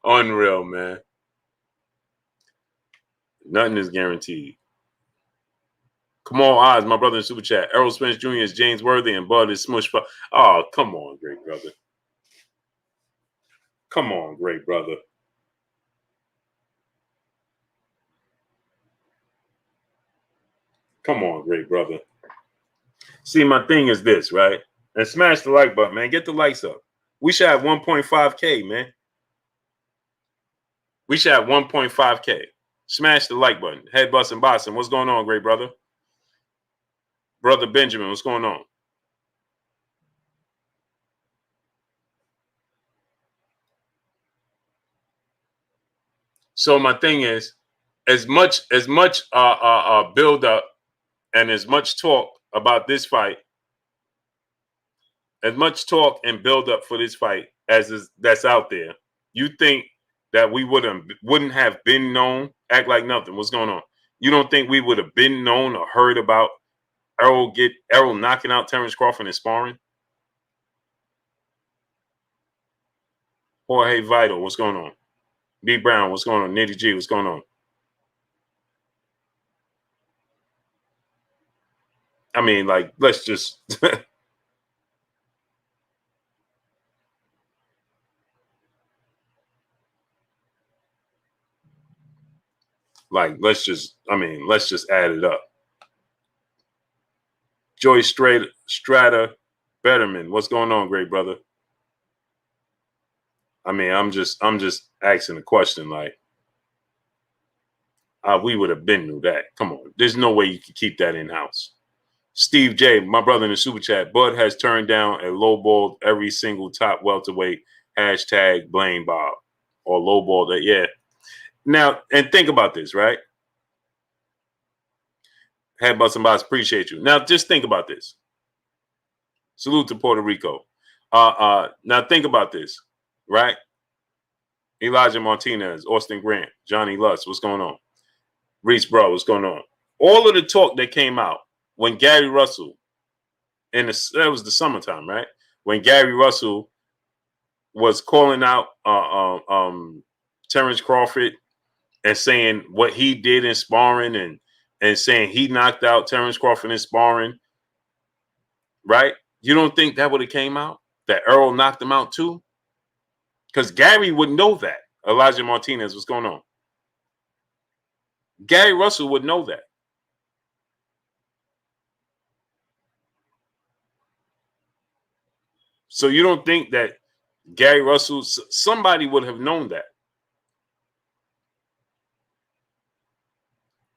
Unreal, man. Nothing is guaranteed. Come on, odds, my brother in super chat. Errol Spence Jr. is James Worthy and Bud is Smush. Oh, come on, great brother. Come on, great brother. Come on, great brother. See, my thing is this, right? And smash the like button, man. Get the likes up. We should have 1.5K, man. We should have 1.5K. Smash the like button. Head busting Boston. What's going on, great brother? Brother Benjamin, what's going on? So my thing is, as much build up and as much talk about this fight, as much talk and build up for this fight as that's out there, you think that we wouldn't have been known? Act like nothing. What's going on? You don't think we would have been known or heard about Errol knocking out Terence Crawford in sparring? Jorge Vital, what's going on? B Brown, what's going on? Nitty G, what's going on? I mean, like, let's just let's just add it up. Joy Strata Betterman, what's going on, great brother? I mean, I'm just asking a question, like, we would have been knew that. Come on, there's no way you can keep that in house. Steve J, my brother in the super chat, Bud has turned down and lowballed every single top welterweight. Hashtag blame Bob or lowballed that. Yeah. Now, and think about this, right? Head busting boss, appreciate you. Now, just think about this. Salute to Puerto Rico. Now think about this, right? Elijah Martinez, Austin Grant, Johnny Lutz, what's going on? Reese Bro, what's going on? All of the talk that came out when Gary Russell, that was the summertime, right? When Gary Russell was calling out Terence Crawford and saying what he did in sparring and saying he knocked out Terence Crawford in sparring, right? You don't think that would have came out? That Errol knocked him out too? Because Gary would know that. Elijah Martinez, what's going on? Gary Russell would know that. So you don't think that Gary Russell, somebody would have known that?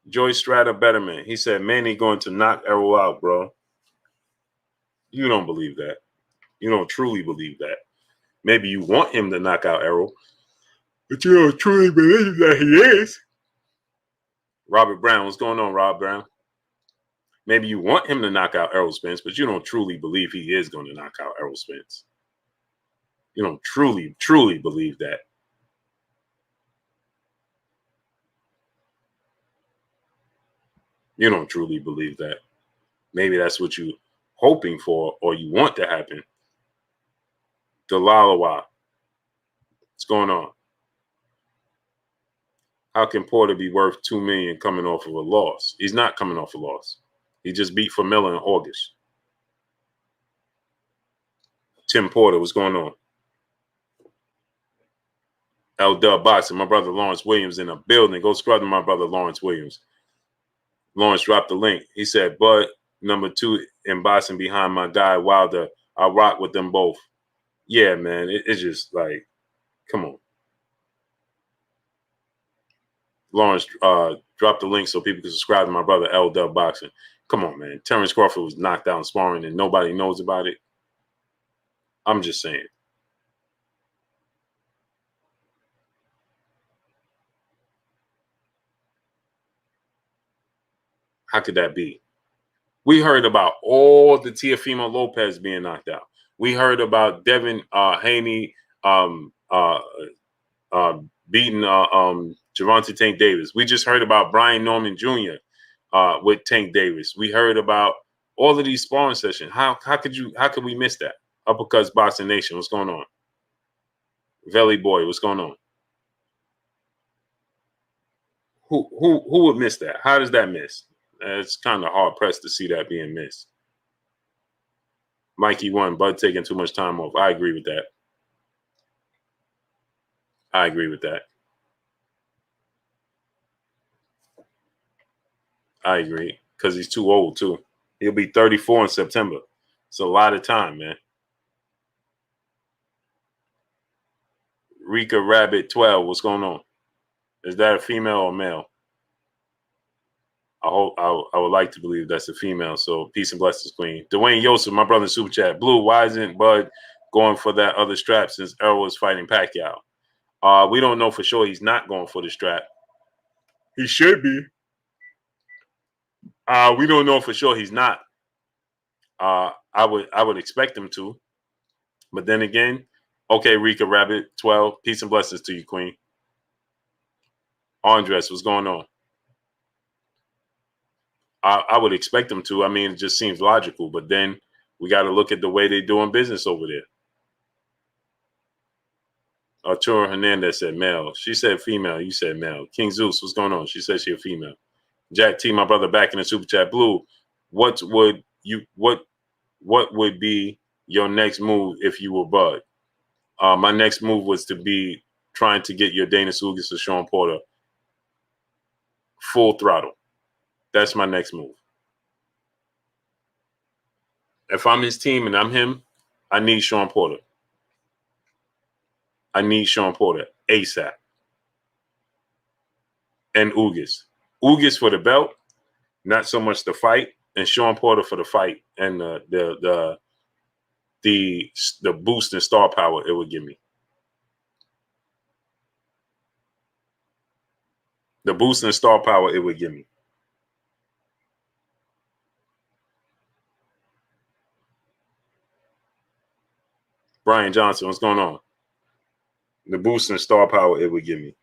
Joy Strata Betterman, he said, Manny going to knock Errol out, bro. You don't believe that. You don't truly believe that. Maybe you want him to knock out Errol, but you don't truly believe that he is. Robert Brown, what's going on, Rob Brown? Maybe you want him to knock out Errol Spence, but you don't truly believe he is going to knock out Errol Spence. You don't truly believe that. You don't truly believe that. Maybe that's what you're hoping for or you want to happen. Delalawa, what's going on? How can Porter be worth $2 million coming off of a loss? He's not coming off a loss. He just beat Famila in August. Tim Porter, what's going on? L Dub Boxing, my brother Lawrence Williams in a building. Go scrub to my brother Lawrence Williams. Lawrence dropped the link. He said, Bud, number 2 in boxing behind my guy Wilder. I rock with them both. Yeah, man. It's just like, come on. Lawrence dropped the link so people can subscribe to my brother L Dub Boxing. Come on, man. Terence Crawford was knocked out in sparring and nobody knows about it. I'm just saying. How could that be? We heard about all the Teofimo Lopez being knocked out. We heard about Devin Haney beating Gervonta Tank Davis. We just heard about Brian Norman Jr. With Tank Davis. We heard about all of these sparring sessions. How could we miss that? Uppercuts Boxing Nation. What's going on? Valley Boy, what's going on? Who would miss that? How does that miss? It's kind of hard pressed to see that being missed. Mikey won, Bud taking too much time off. I agree with that. I agree with that. I agree. Because he's too old, too. He'll be 34 in September. It's a lot of time, man. Rika Rabbit 12, what's going on? Is that a female or male? I would like to believe that's a female. So peace and blessings, Queen. Dwayne Yosef, my brother, super chat. Blue, why isn't Bud going for that other strap since Errol is fighting Pacquiao? We don't know for sure he's not going for the strap. He should be. We don't know for sure he's not. I would expect him to. But then again, okay, Rika Rabbit 12, peace and blessings to you, Queen. Andres, what's going on? I would expect them to. I mean, it just seems logical. But then we got to look at the way they're doing business over there. Arturo Hernandez said male. She said female. You said male. King Zeus, what's going on? She said she's a female. Jack T, my brother, back in the super chat. Blue, what would be your next move if you were Bud? My next move was to be trying to get your Dana Sugas or Sean Porter full throttle. That's my next move. If I'm his team and I'm him, I need Sean Porter. I need Sean Porter ASAP. And Ugas. Ugas for the belt, not so much the fight, and Sean Porter for the fight and the boost in star power it would give me. The boost in star power it would give me. Brian Johnson, what's going on? The boost in star power it would give me.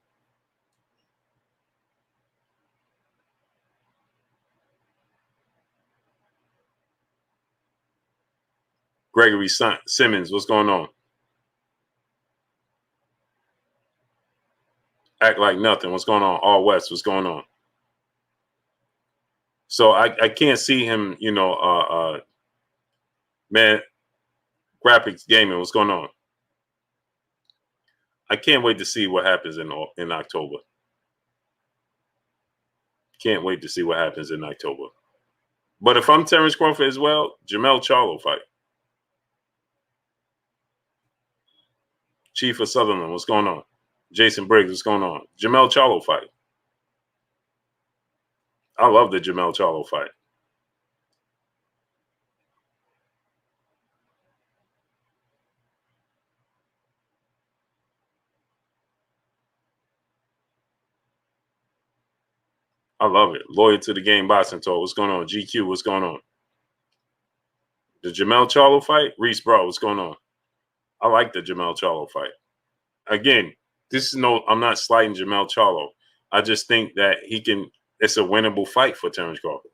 Gregory Simmons, what's going on? Act like nothing. What's going on? All West, what's going on? So I can't see him, man, graphics gaming, what's going on? I can't wait to see what happens in October. Can't wait to see what happens in October. But if I'm Terence Crawford as well, Jermell Charlo fight. Chief of Sutherland, what's going on? Jason Briggs, what's going on? Jermell Charlo fight. I love the Jermell Charlo fight. I love it. Loyal to the game boxing talk. What's going on? GQ, what's going on? The Jermell Charlo fight? Reese Bro, what's going on? I like the Jermell Charlo fight. Again, I'm not slighting Jermell Charlo. I just think that it's a winnable fight for Terence Crawford.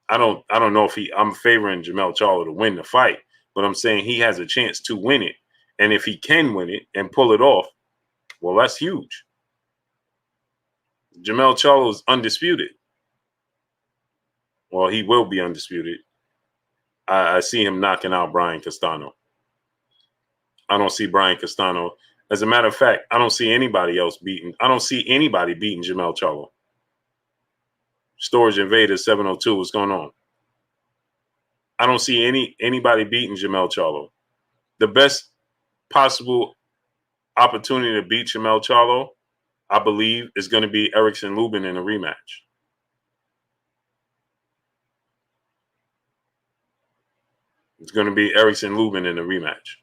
I don't know if I'm favoring Jermell Charlo to win the fight, but I'm saying he has a chance to win it. And if he can win it and pull it off, well, that's huge. Jermell Charlo is undisputed. Well, he will be undisputed. I see him knocking out Brian Castano. I don't see Brian Castano. As a matter of fact, I don't see anybody beating Jermell Charlo. Storage Invader 702, what's going on? I don't see anybody beating Jermell Charlo. The best possible opportunity to beat Jermell Charlo, I believe, is going to be Erickson Lubin in a rematch. It's going to be Erickson Lubin in the rematch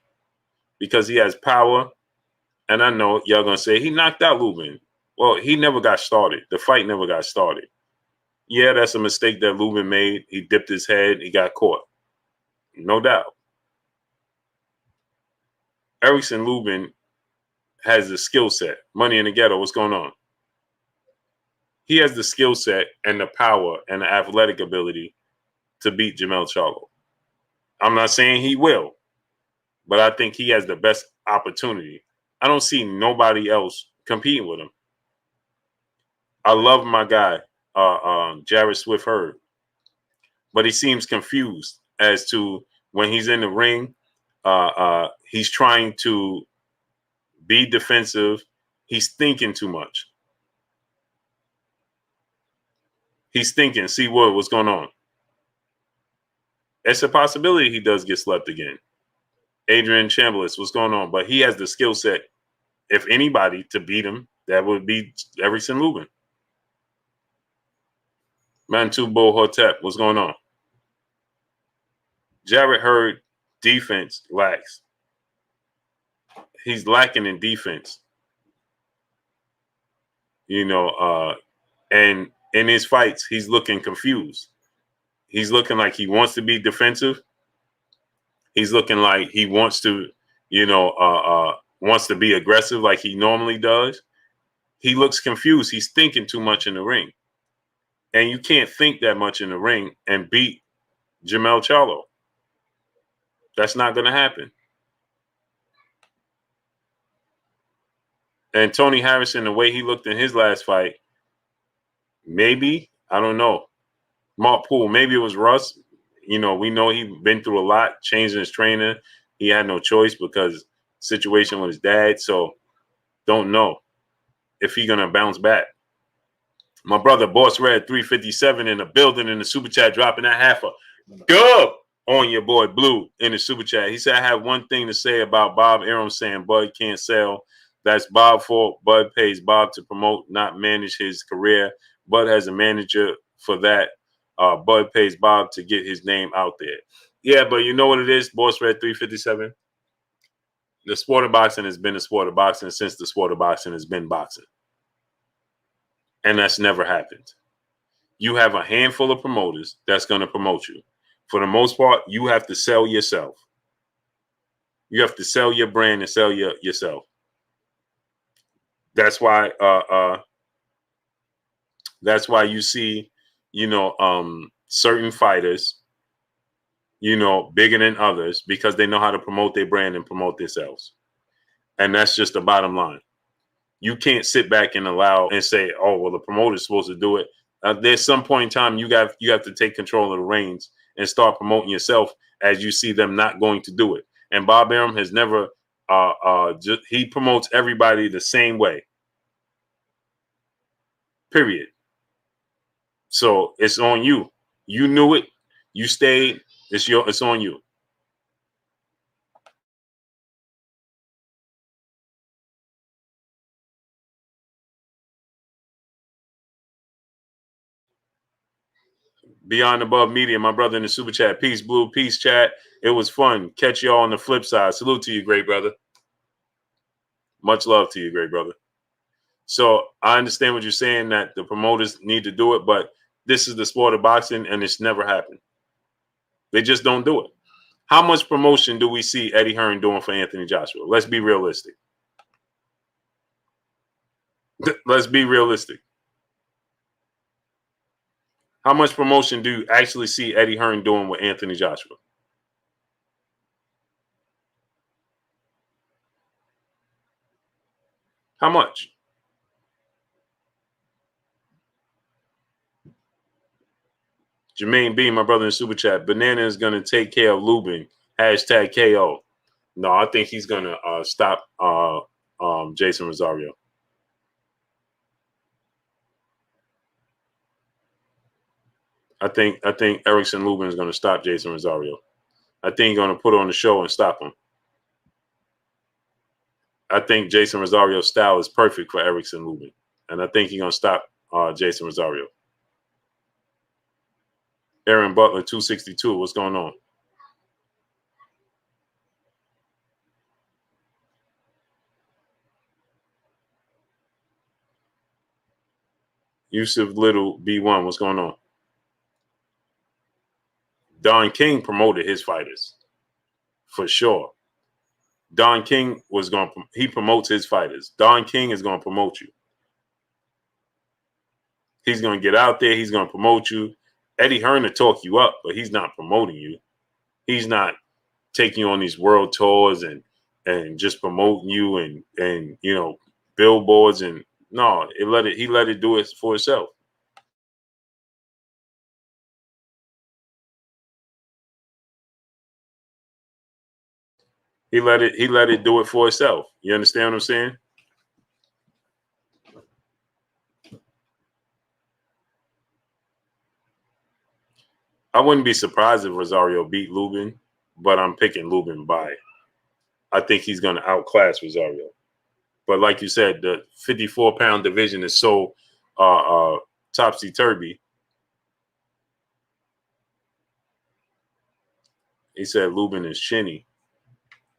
because he has power. And I know y'all going to say he knocked out Lubin. Well, he never got started. The fight never got started. Yeah, that's a mistake that Lubin made. He dipped his head. He got caught. No doubt. Erickson Lubin has the skill set. Money in the Ghetto, what's going on? He has the skill set and the power and the athletic ability to beat Jermell Charlo. I'm not saying he will, but I think he has the best opportunity. I don't see nobody else competing with him. I love my guy, Jared Swift Hurd, but he seems confused as to when he's in the ring. He's trying to be defensive. He's thinking too much. He's thinking, see what's going on. It's a possibility he does get slept again. Adrian Chambliss, what's going on? But he has the skill set, if anybody, to beat him. That would be Erickson Lubin. Mantubo Hotep, what's going on? Jared Hurd, defense lacks. He's lacking in defense. And in his fights, he's looking confused. He's looking like he wants to be defensive. He's looking like he wants to, wants to be aggressive like he normally does. He looks confused. He's thinking too much in the ring. And you can't think that much in the ring and beat Jermell Charlo. That's not going to happen. And Tony Harrison, the way he looked in his last fight, maybe, I don't know. Mark Poole, maybe it was Russ. We know he's been through a lot, changing his trainer. He had no choice because situation with his dad. So don't know if he's going to bounce back. My brother, Boss Red 357 in the building in the super chat, dropping that half a dub on your boy Blue in the super chat. He said, I have one thing to say about Bob Arum saying Bud can't sell. That's Bob's fault. Bud pays Bob to promote, not manage his career. Bud has a manager for that. Bud pays Bob to get his name out there. Yeah, but you know what it is, Boss Red 357? The sport of boxing has been the sport of boxing since the sport of boxing has been boxing. And that's never happened. You have a handful of promoters that's going to promote you. For the most part, you have to sell yourself. You have to sell your brand and sell yourself. That's why you see, certain fighters, bigger than others because they know how to promote their brand and promote themselves. And that's just the bottom line. You can't sit back and allow and say, oh, well, the promoter's supposed to do it. There's some point in time you have to take control of the reins and start promoting yourself as you see them not going to do it. And Bob Arum has never he promotes everybody the same way. Period. So it's on you. You knew it. You stayed. It's on you. Beyond Above Media, my brother in the super chat. Peace, Blue. Peace, chat. It was fun. Catch y'all on the flip side. Salute to you, great brother. Much love to you, great brother. So I understand what you're saying, that the promoters need to do it, but this is the sport of boxing, and it's never happened. They just don't do it. How much promotion do we see Eddie Hearn doing for Anthony Joshua? Let's be realistic. Let's be realistic. How much promotion do you actually see Eddie Hearn doing with Anthony Joshua? How much? Jermaine B, my brother in super chat. Banana is going to take care of Lubin. Hashtag KO. No, I think he's going to stop Jason Rosario. I think Erickson Lubin is going to stop Jason Rosario. I think he's going to put on the show and stop him. I think Jason Rosario's style is perfect for Erickson Lubin. And I think he's going to stop Jason Rosario. Aaron Butler, 262. What's going on? Yusuf Little B1, what's going on? Don King promoted his fighters for sure. Don King he promotes his fighters. Don King is going to promote you. He's going to get out there. He's going to promote you. Eddie Hearn to talk you up, but he's not promoting you. He's not taking you on these world tours and just promoting you and you know, billboards and no, he let it do it for itself. He let it do it for itself. You understand what I'm saying? I wouldn't be surprised if Rosario beat Lubin, but I'm picking Lubin by. I think he's going to outclass Rosario. But like you said, the 54-pound division is so topsy-turvy. He said Lubin is chinny.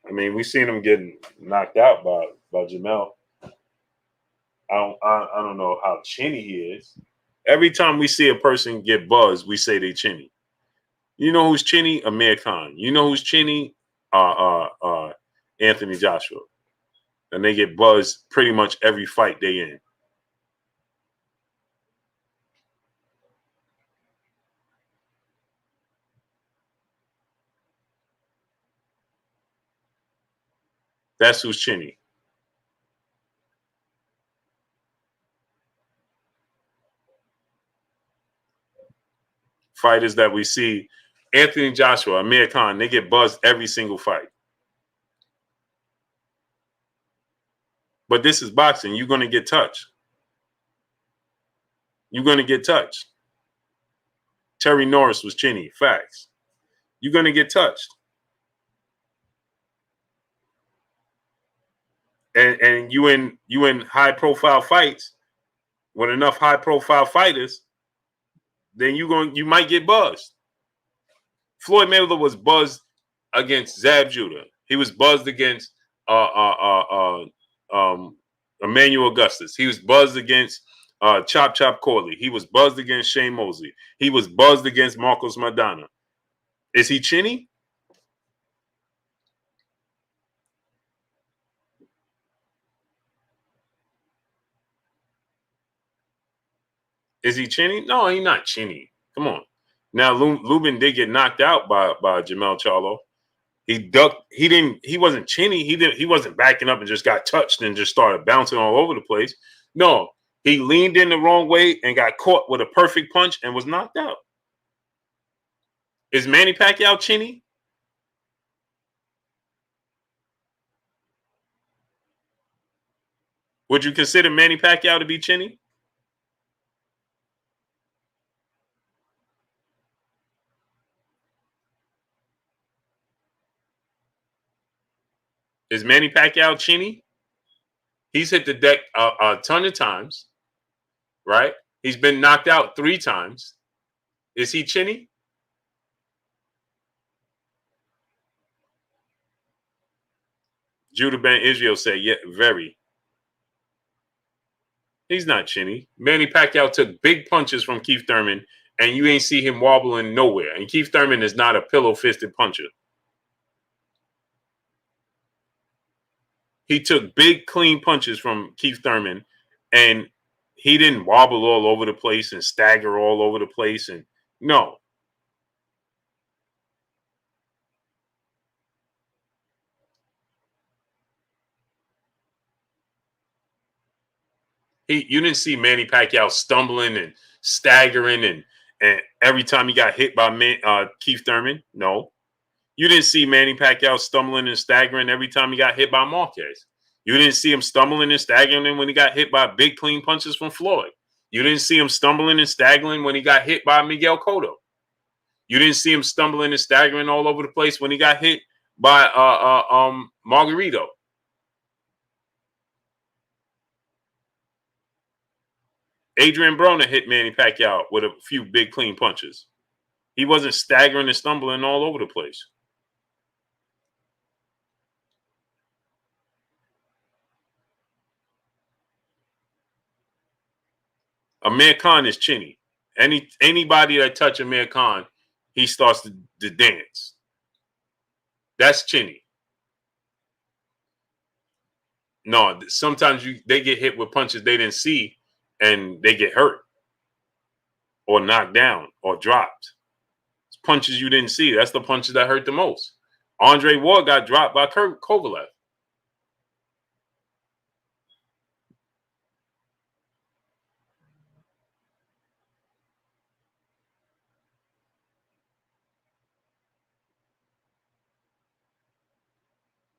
I mean, we've seen him getting knocked out by Jamel. I don't know how chinny he is. Every time we see a person get buzzed, we say they chinny. You know who's chinny? Amir Khan. You know who's chinny? Anthony Joshua. And they get buzzed pretty much every fight they in. That's who's chinny. Fighters that we see, Anthony Joshua, Amir Khan, they get buzzed every single fight. But this is boxing. You're going to get touched. You're going to get touched. Terry Norris was chinny. Facts. You're going to get touched. And you in high profile fights with enough high profile fighters, then you might get buzzed. Floyd Mayweather was buzzed against Zab Judah. He was buzzed against Emmanuel Augustus. He was buzzed against Chop Chop Corley. He was buzzed against Shane Mosley. He was buzzed against Marcos Maidana. Is he chinny? Is he chinny? No, he's not chinny. Come on. Now Lubin did get knocked out by Jamel Charlo. He ducked. He wasn't chinny. He wasn't backing up and just got touched and just started bouncing all over the place. No, he leaned in the wrong way and got caught with a perfect punch and was knocked out. Is Manny Pacquiao chinny? Would you consider Manny Pacquiao to be chinny? Is Manny Pacquiao chinny? He's hit the deck a ton of times, right? He's been knocked out 3 times. Is he chinny? Judah Ben Israel said, yeah, very. He's not chinny. Manny Pacquiao took big punches from Keith Thurman, and you ain't see him wobbling nowhere. And Keith Thurman is not a pillow-fisted puncher. He took big, clean punches from Keith Thurman, and he didn't wobble all over the place and stagger all over the place. And no. You didn't see Manny Pacquiao stumbling and staggering and every time he got hit by Keith Thurman. No. You didn't see Manny Pacquiao stumbling and staggering every time he got hit by Marquez. You didn't see him stumbling and staggering when he got hit by big clean punches from Floyd. You didn't see him stumbling and staggering when he got hit by Miguel Cotto. You didn't see him stumbling and staggering all over the place when he got hit by Margarito. Adrian Broner hit Manny Pacquiao with a few big clean punches. He wasn't staggering and stumbling all over the place. Amir Khan is chinny. Anybody that touch Amir Khan, he starts to dance. That's chinny. No, sometimes they get hit with punches they didn't see, and they get hurt or knocked down or dropped. It's punches you didn't see. That's the punches that hurt the most. Andre Ward got dropped by Kovalev.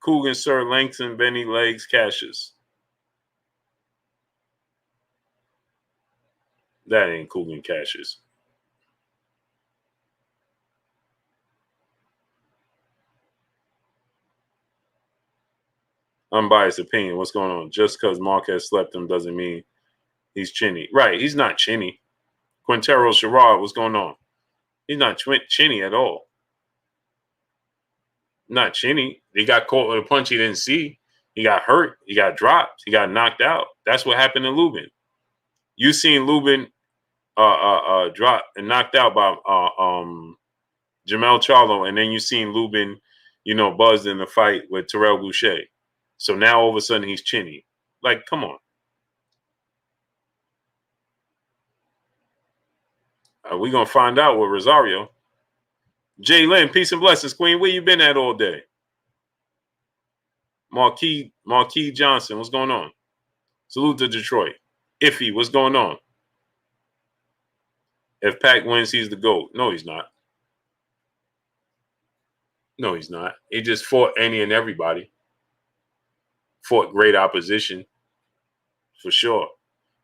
Coogan, Sir, Langston, Benny, Legs, Cassius. That ain't Coogan Cassius. Unbiased opinion. What's going on? Just because Marquez slept him doesn't mean he's chinny. Right. He's not chinny. Quintero Sherrod, what's going on? He's not chinny at all. Not chinny. He got caught with a punch he didn't see. He got hurt. He got dropped. He got knocked out. That's what happened to Lubin. You seen Lubin dropped and knocked out by Jamel Charlo, and then you seen Lubin, buzzed in the fight with Terrell Boucher. So now all of a sudden he's chinny. Like, come on. We're going to find out with Rosario. Jay Lynn, peace and blessings, Queen. Where you been at all day? Marquis Johnson, what's going on? Salute to Detroit. Iffy, what's going on? If Pac wins, he's the GOAT. No, he's not. No, he's not. He just fought any and everybody. Fought great opposition, for sure.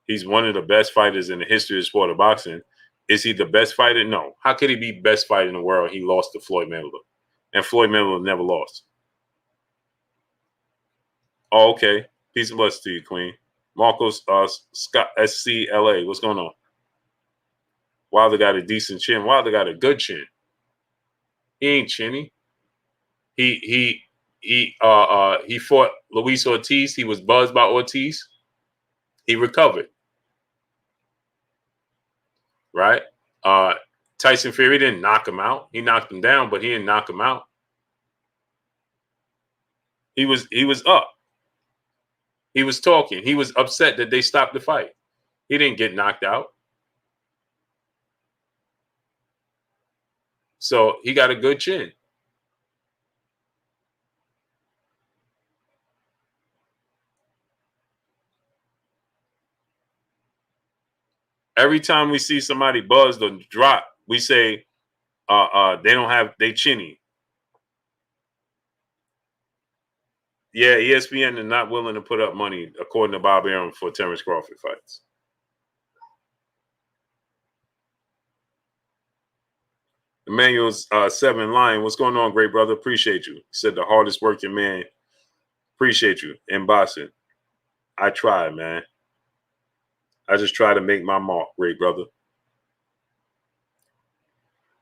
He's one of the best fighters in the history of the sport of boxing. Is he the best fighter? No. How could he be best fighter in the world? He lost to Floyd Mayweather. And Floyd Mayweather never lost. Oh, okay. Peace and blessings to you, Queen. Marcos Scott SCLA. What's going on? Wilder got a decent chin. Wilder got a good chin. He ain't chinny. He fought Luis Ortiz. He was buzzed by Ortiz. He recovered. Right? Tyson Fury didn't knock him out. He knocked him down, but he didn't knock him out. He was up. He was talking. He was upset that they stopped the fight. He didn't get knocked out. So he got a good chin. Every time we see somebody buzzed or drop, we say they chinny. Yeah, ESPN is not willing to put up money, according to Bob Arum, for Terence Crawford fights. Emmanuel's 7 Lion. What's going on, great brother? Appreciate you. He said the hardest working man. Appreciate you in boxing. I try, man. I just try to make my mark, great brother.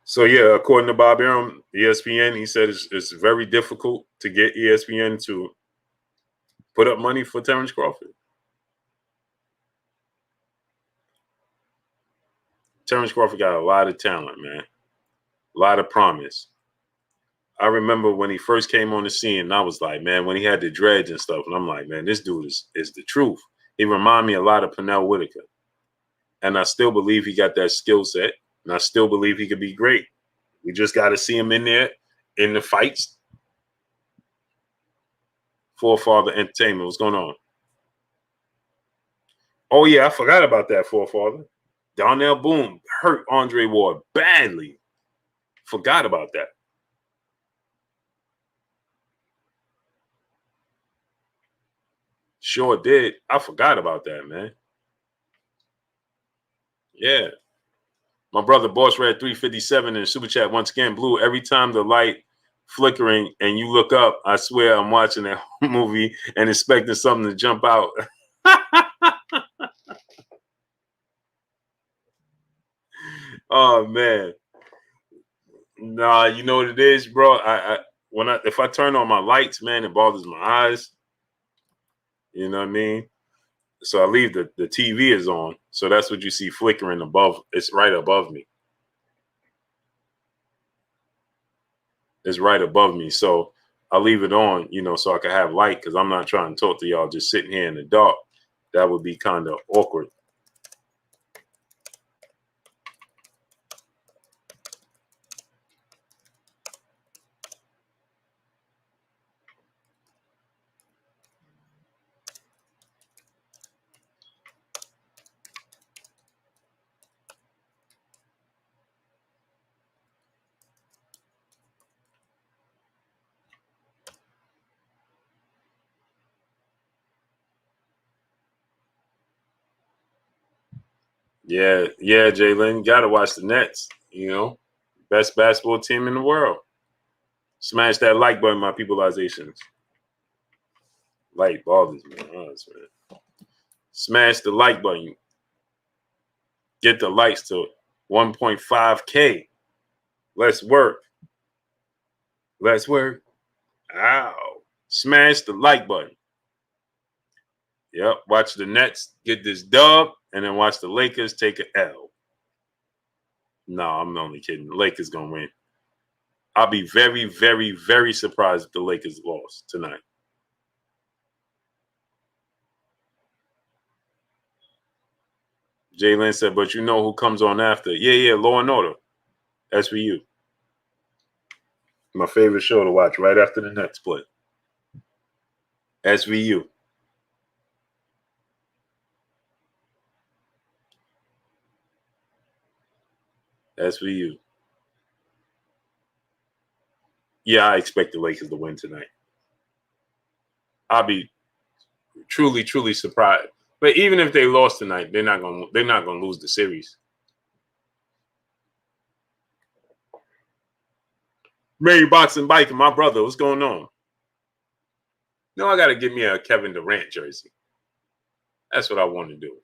So, yeah, according to Bob Arum, ESPN, he said it's very difficult to get ESPN to put up money for Terence Crawford. Terence Crawford got a lot of talent, man. A lot of promise. I remember when he first came on the scene, and I was like, man, when he had the dreads and stuff, and I'm like, man, this dude is the truth. He reminded me a lot of Pernell Whitaker. And I still believe he got that skill set, and I still believe he could be great. We just got to see him in there in the fights. Forefather Entertainment, what's going on? Oh, yeah, I forgot about that, Forefather. Darnell Boone hurt Andre Ward badly. Forgot about that. Sure did. I forgot about that, man. Yeah. My brother Boss Red 357 in the super chat once again. Blue, every time the light flickering and you look up, I swear I'm watching a movie and expecting something to jump out. Oh man. Nah, you know what it is, bro? If I turn on my lights, man, it bothers my eyes. You know what I mean? So I leave the TV is on. So that's what you see flickering above. It's right above me. It's right above me. So I leave it on, so I can have light because I'm not trying to talk to y'all just sitting here in the dark. That would be kind of awkward. Yeah, Jalen, you gotta watch the Nets. Best basketball team in the world. Smash that like button, my peopleizations. Light bothers me, honest, man. Smash the like button. Get the likes to 1.5K. Let's work. Let's work. Ow. Smash the like button. Yep. Watch the Nets get this dub, and then watch the Lakers take an L. No, I'm only kidding. The Lakers gonna win. I'll be very, very, very surprised if the Lakers lost tonight. Jalen said, but you know who comes on after? Yeah, Law and Order. SVU. My favorite show to watch right after the Nets play. SVU. SVU. Yeah, I expect the Lakers to win tonight. I'll be truly, truly surprised. But even if they lost tonight, they're not gonna lose the series. Mary Boxing Bike, my brother, what's going on? No, I gotta get me a Kevin Durant jersey. That's what I want to do.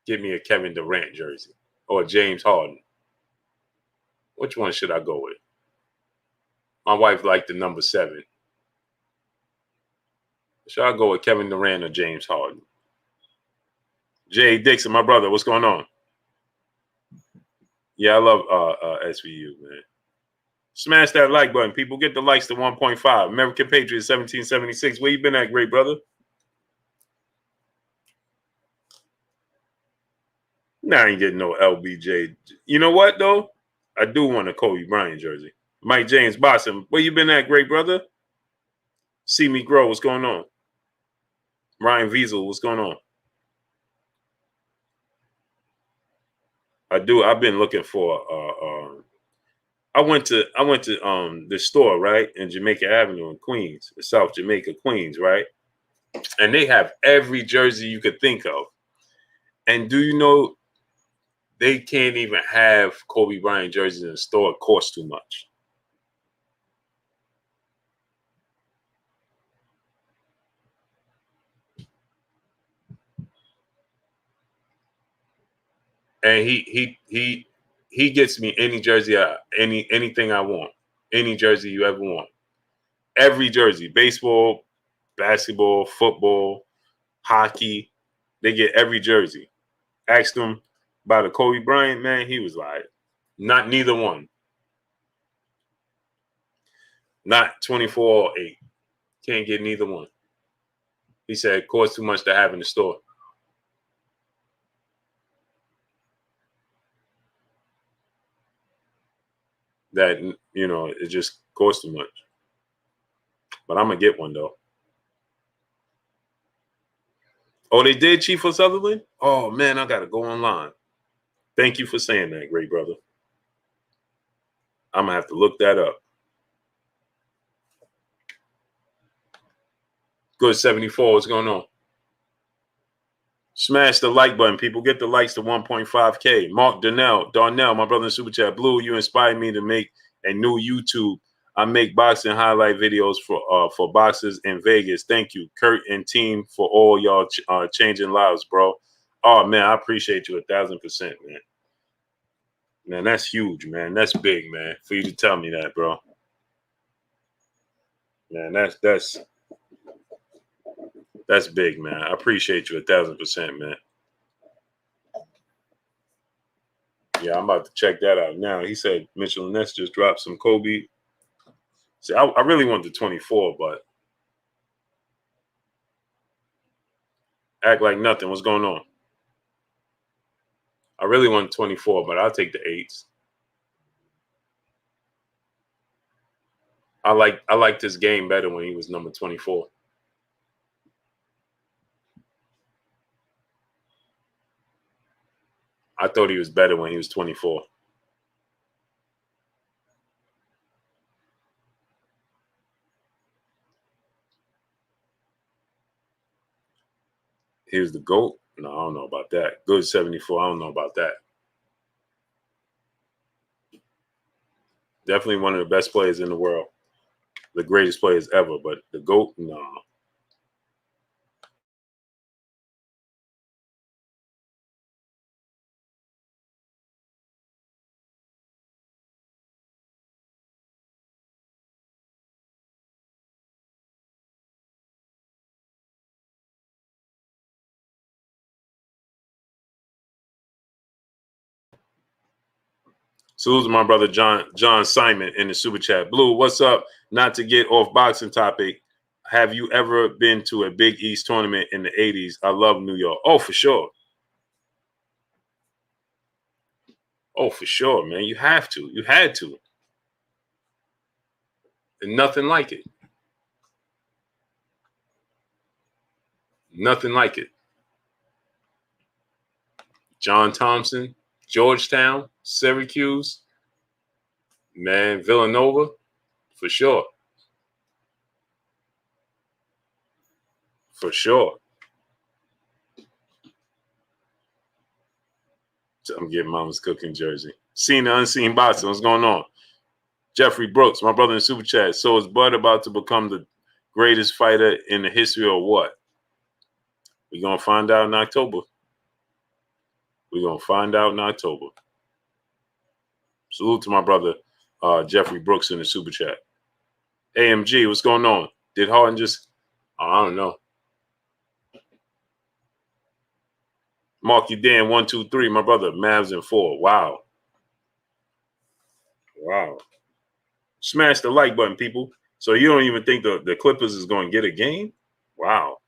Get me a Kevin Durant jersey or a James Harden. Which one should I go with? My wife liked the number 7. Should I go with Kevin Durant or James Harden? Jay Dixon, my brother, what's going on? Yeah, I love SVU, man. Smash that like button, people. Get the likes to 1.5. American Patriots 1776. Where you been at, great brother? Nah, I ain't getting no LBJ. You know what, though? I do want a Kobe Bryant jersey. Mike James Boston, where you been at, great brother? See me grow. What's going on? Ryan Wiesel, what's going on? I've been looking for. I went to the store right in Jamaica Avenue in Queens, South Jamaica, Queens, right? And they have every jersey you could think of. And do you know they can't even have Kobe Bryant jerseys in the store? It costs too much. And he gets me any jersey, anything I want, any jersey you ever want, every jersey, baseball, basketball, football, hockey, they get every jersey. Asked him about the Kobe Bryant, man, he was like, not neither one, not 24 or 8, can't get neither one. He said it costs too much to have in the store. That it just costs too much. But I'm gonna get one though. Oh, they did, Chief of Sutherland? Oh man, I gotta go online. Thank you for saying that, great brother. I'm gonna have to look that up. Good 74. What's going on? Smash the like button, people. Get the likes to 1.5K. Mark Darnell, my brother in Super Chat. Blue, you inspired me to make a new YouTube. I make boxing highlight videos for boxers in Vegas. Thank you, Kurt and team, for all y'all changing lives, bro. Oh man, I appreciate you 1,000%, man. Man, that's huge, man. That's big, man. For you to tell me that, bro. Man, that's That's big, man. I appreciate you 1,000%, man. Yeah, I'm about to check that out now. He said Mitchell Ness just dropped some Kobe. See, I really want the 24, but act like nothing. What's going on? I really want 24, but I'll take the 8s. I liked his game better when he was number 24. I thought he was better when he was 24. He was the GOAT? No, I don't know about that. Good 74. I don't know about that. Definitely one of the best players in the world. The greatest players ever, but the GOAT? No. Salute to my brother John Simon in the super chat. Blue, what's up? Not to get off boxing topic. Have you ever been to a Big East tournament in the 80s? I love New York. Oh, for sure. Oh, for sure, man. You have to. You had to. And nothing like it. Nothing like it. John Thompson, Georgetown, Syracuse, man, Villanova, for sure. For sure. So I'm getting Mama's cooking jersey. Seen the unseen boxing. What's going on? Jeffrey Brooks, my brother in super chat. So is Bud about to become the greatest fighter in the history or what? We're going to find out in October. We're going to find out in October. Salute to my brother, Jeffrey Brooks in the super chat. AMG, what's going on? Did Harden just, I don't know. Marky Dan, 1, 2, 3, my brother, Mavs in 4. Wow. Wow. Smash the like button, people. So you don't even think the Clippers is going to get a game? Wow.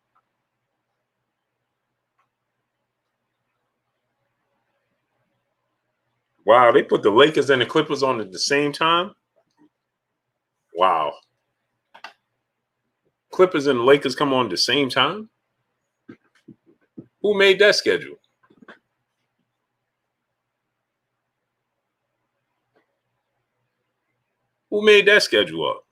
Wow, they put the Lakers and the Clippers on at the same time? Wow. Clippers and the Lakers come on at the same time? Who made that schedule? Who made that schedule up?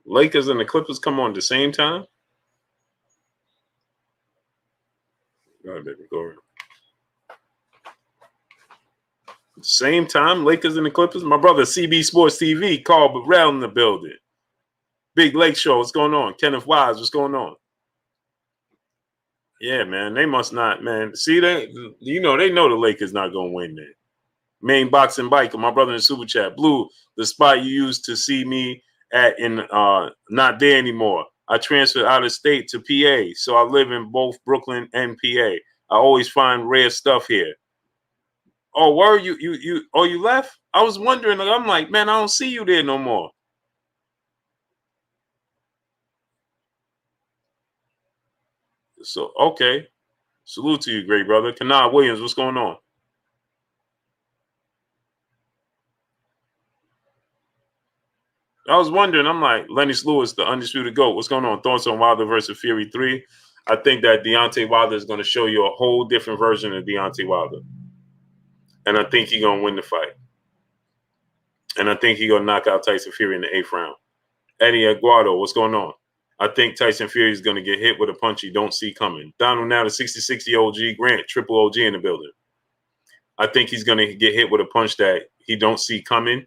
Lakers and the Clippers come on at the same time? Go ahead, baby. Go ahead. Same time, Lakers and the Clippers? My brother, CB Sports TV, Carl Burrell in the building. Big Lake Show, what's going on? Kenneth Wise, what's going on? Yeah, man, they must not, man. See, they know the Lakers not going to win, man. Main boxing bike, my brother in the super chat. Blue, the spot you used to see me at in not there anymore. I transferred out of state to PA, so I live in both Brooklyn and PA. I always find rare stuff here. Oh, were you left? I was wondering. I'm like, man, I don't see you there no more. So okay, salute to you, great brother. Kanad Williams, what's going on? I was wondering. I'm like, Lennox Lewis, the undisputed GOAT. What's going on? Thoughts on Wilder versus Fury 3? I think that Deontay Wilder is going to show you a whole different version of Deontay Wilder. And I think he's going to win the fight. And I think he's going to knock out Tyson Fury in the 8th round. Eddie Aguado, what's going on? I think Tyson Fury is going to get hit with a punch you don't see coming. Donald now, the 60-60 OG, Grant, triple OG in the building. I think he's going to get hit with a punch that he don't see coming.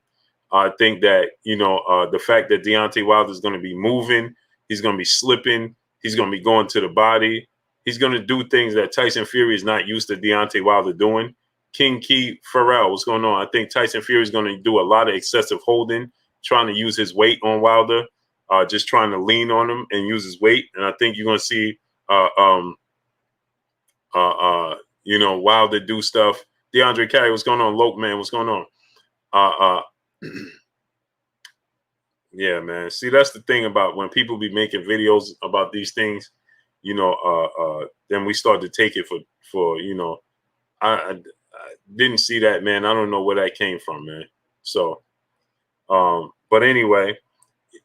I think that, the fact that Deontay Wilder is going to be moving, he's going to be slipping, He's going to be going to the body. He's going to do things that Tyson Fury is not used to Deontay Wilder doing. King Key Farrell, what's going on? I think Tyson Fury is going to do a lot of excessive holding, trying to use his weight on Wilder, just trying to lean on him and use his weight. And I think you're going to see, Wilder do stuff. DeAndre Carey, what's going on? Loke, man, what's going on? Yeah, man. See, that's the thing about when people be making videos about these things, then we start to take it for I didn't see that, man. I don't know where that came from, man. So, but anyway,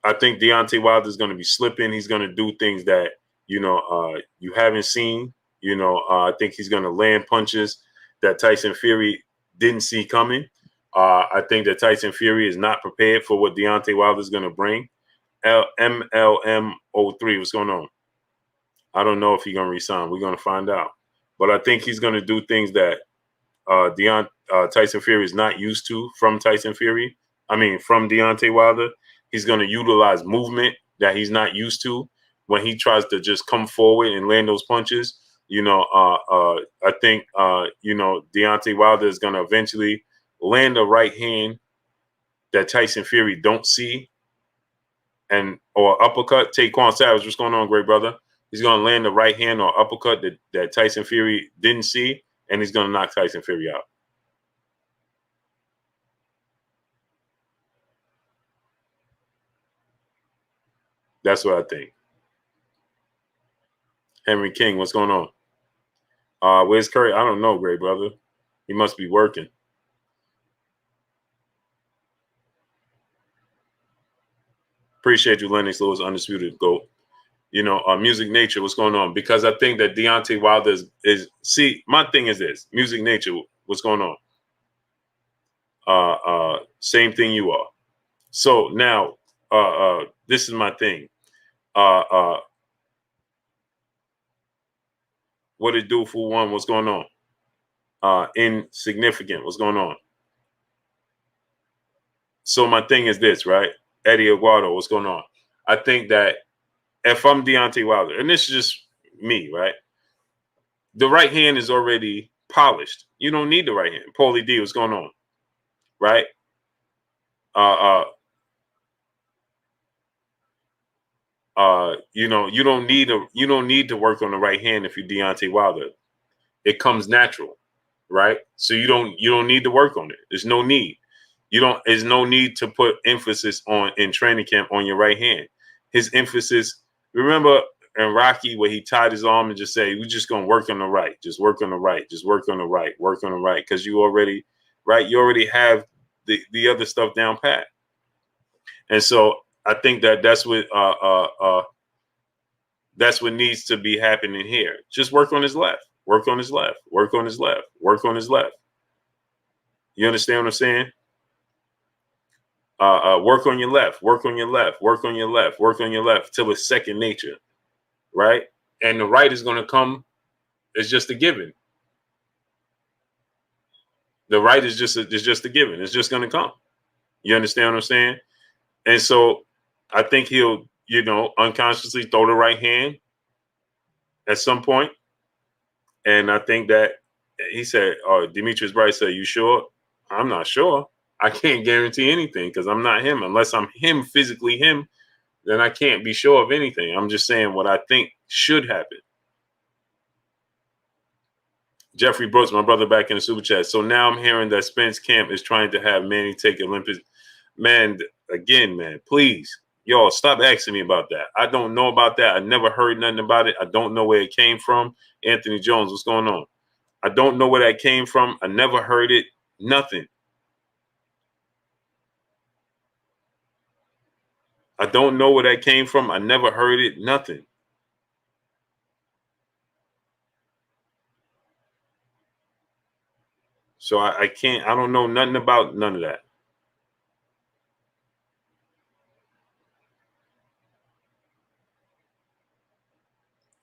I think Deontay Wilder is going to be slipping. He's going to do things that, you haven't seen. I think he's going to land punches that Tyson Fury didn't see coming. I think that Tyson Fury is not prepared for what Deontay Wilder is going to bring. MLM03, what's going on? I don't know if he's going to resign. We're going to find out. But I think he's going to do things that Tyson Fury is not used to from from Deontay Wilder. He's going to utilize movement that he's not used to when he tries to just come forward and land those punches. I think, Deontay Wilder is going to eventually land a right hand that Tyson Fury don't see, or uppercut. Taquan Savage, what's going on, great brother? He's going to land a right hand or uppercut that Tyson Fury didn't see, and he's going to knock Tyson Fury out. That's what I think. Henry King, what's going on? Where's Curry? I don't know, great brother. He must be working. Appreciate you, Lennox Lewis, undisputed GOAT. Music Nature, what's going on? Because I think that Deontay Wilder see, my thing is this. Music Nature, what's going on? Same thing you are. So now, this is my thing. What it do for one? What's going on? Insignificant, what's going on? So my thing is this, right? Eddie Aguado, what's going on? I think that if I'm Deontay Wilder, and this is just me, right? The right hand is already polished. You don't need the right hand. Paulie D, what's going on? Right? You don't need to work on the right hand if you're Deontay Wilder. It comes natural, right? So you don't need to work on it. There's no need. There's no need to put emphasis on in training camp on your right hand. His emphasis, remember in Rocky where he tied his arm and just said, we're just gonna work on the right, just work on the right, just work on the right, work on the right. Because you already have the other stuff down pat. And so I think that's what needs to be happening here. Just work on his left, work on his left, work on his left, work on his left. You understand what I'm saying? Work on your left, work on your left, work on your left, work on your left till it's second nature, right? And the right is going to come. It's just a given. The right is just a given. It's just going to come. You understand what I'm saying? And so I think he'll, unconsciously throw the right hand at some point. And I think that he said, Demetrius Bryce said, you sure? I'm not sure. I can't guarantee anything because I'm not him. Unless I'm him, physically him, then I can't be sure of anything. I'm just saying what I think should happen. Jeffrey Brooks, my brother, back in the super chat. So now I'm hearing that Spence camp is trying to have Manny take Olympics. Man, again, man, please, y'all stop asking me about that. I don't know about that. I never heard nothing about it. I don't know where it came from. Anthony Jones, what's going on? I don't know where that came from. I never heard it. Nothing. I don't know where that came from. I never heard it. Nothing. So I can't. I don't know nothing about none of that.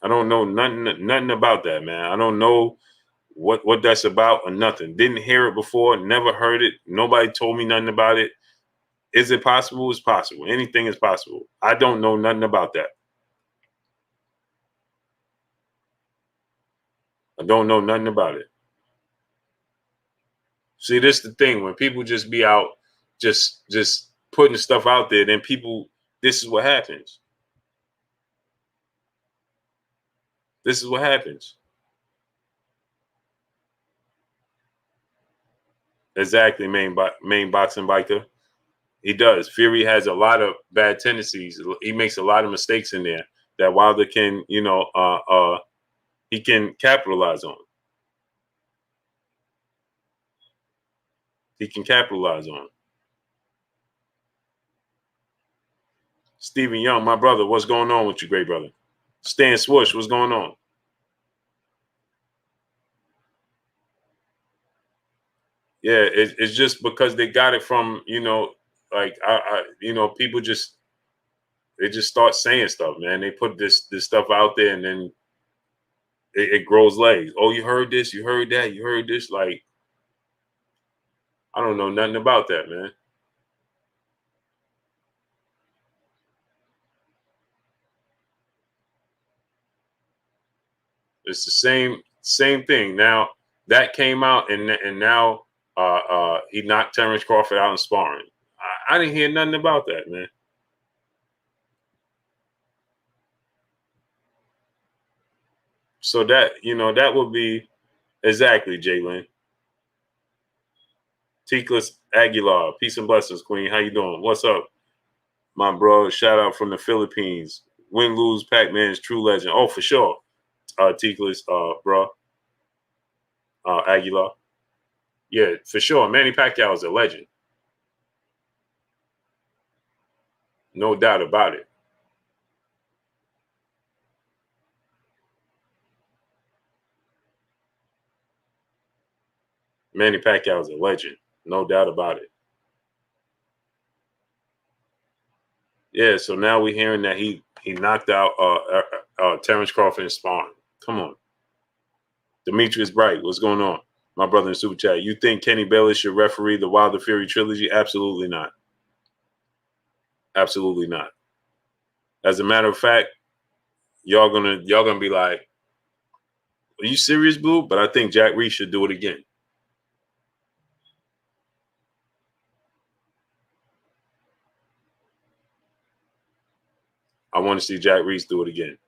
I don't know nothing about that, man. I don't know what that's about or nothing. Didn't hear it before. Never heard it. Nobody told me nothing about it. Is it possible? It's possible. Anything is possible. I don't know nothing about that. I don't know nothing about it. See, this the thing. When people just be out just putting stuff out there, then people, this is what happens. This is what happens. Exactly, main boxing biker. He does. Fury has a lot of bad tendencies. He makes a lot of mistakes in there that Wilder can, he can capitalize on. He can capitalize on. Stephen Young, my brother, what's going on with you, great brother? Stan Swoosh, what's going on? Yeah, it's just because they got it from, like people just, they just start saying stuff, man. They put this stuff out there, and then it grows legs. Oh, you heard this, you heard that, you heard this. Like, I don't know nothing about that, man. It's the same thing. Now that came out, and now he knocked Terence Crawford out in sparring. I didn't hear nothing about that, man. So that, that would be exactly, Jalen. Tiklas Aguilar, peace and blessings, Queen. How you doing? What's up, my bro? Shout out from the Philippines. Win, lose, Pac-Man's true legend. Oh, for sure. Tiklas, bro. Aguilar. Yeah, for sure. Manny Pacquiao is a legend. No doubt about it. Manny Pacquiao is a legend. No doubt about it. Yeah, so now we're hearing that he knocked out Terence Crawford in sparring. Come on. Demetrius Bright, what's going on? My brother in Super Chat. You think Kenny Bayless should referee the Wilder Fury trilogy? Absolutely not. Absolutely not. As a matter of fact, y'all gonna be like, are you serious, Blue? But I think Jack Reese should do it again. I want to see Jack Reese do it again.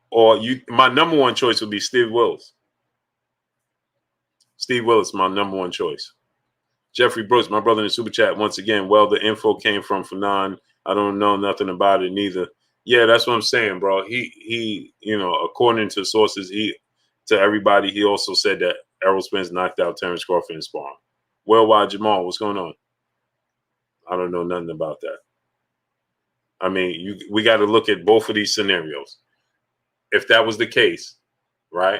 Or my number one choice would be Steve Willis. Steve Willis, my number one choice. Jeffrey Brooks, my brother in the Super Chat, once again, well, the info came from Fanon. I don't know nothing about it neither. Yeah, that's what I'm saying, bro. He, according to sources, to everybody, he also said that Errol Spence knocked out Terence Crawford in sparring. Worldwide Jamal, what's going on? I don't know nothing about that. I mean, we got to look at both of these scenarios. If that was the case, right?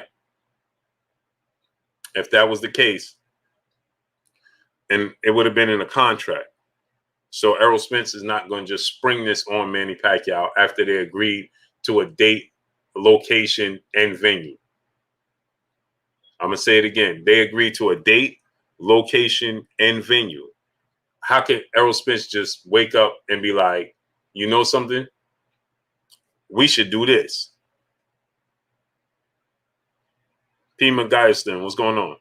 If that was the case, and it would have been in a contract. So Errol Spence is not going to just spring this on Manny Pacquiao after they agreed to a date, location, and venue. I'm going to say it again. They agreed to a date, location, and venue. How can Errol Spence just wake up and be like, you know something? We should do this. P. McGuireston, what's going on?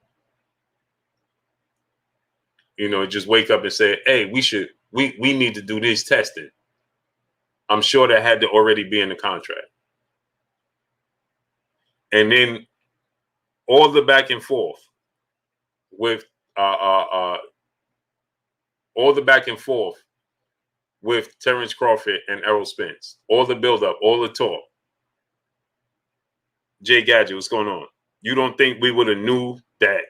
Just wake up and say, hey, we need to do this testing. I'm sure that had to already be in the contract. And then all the back and forth with all the back and forth with Terence Crawford and Errol Spence, all the buildup, all the talk. Jay Gadget, what's going on? You don't think we would have knew that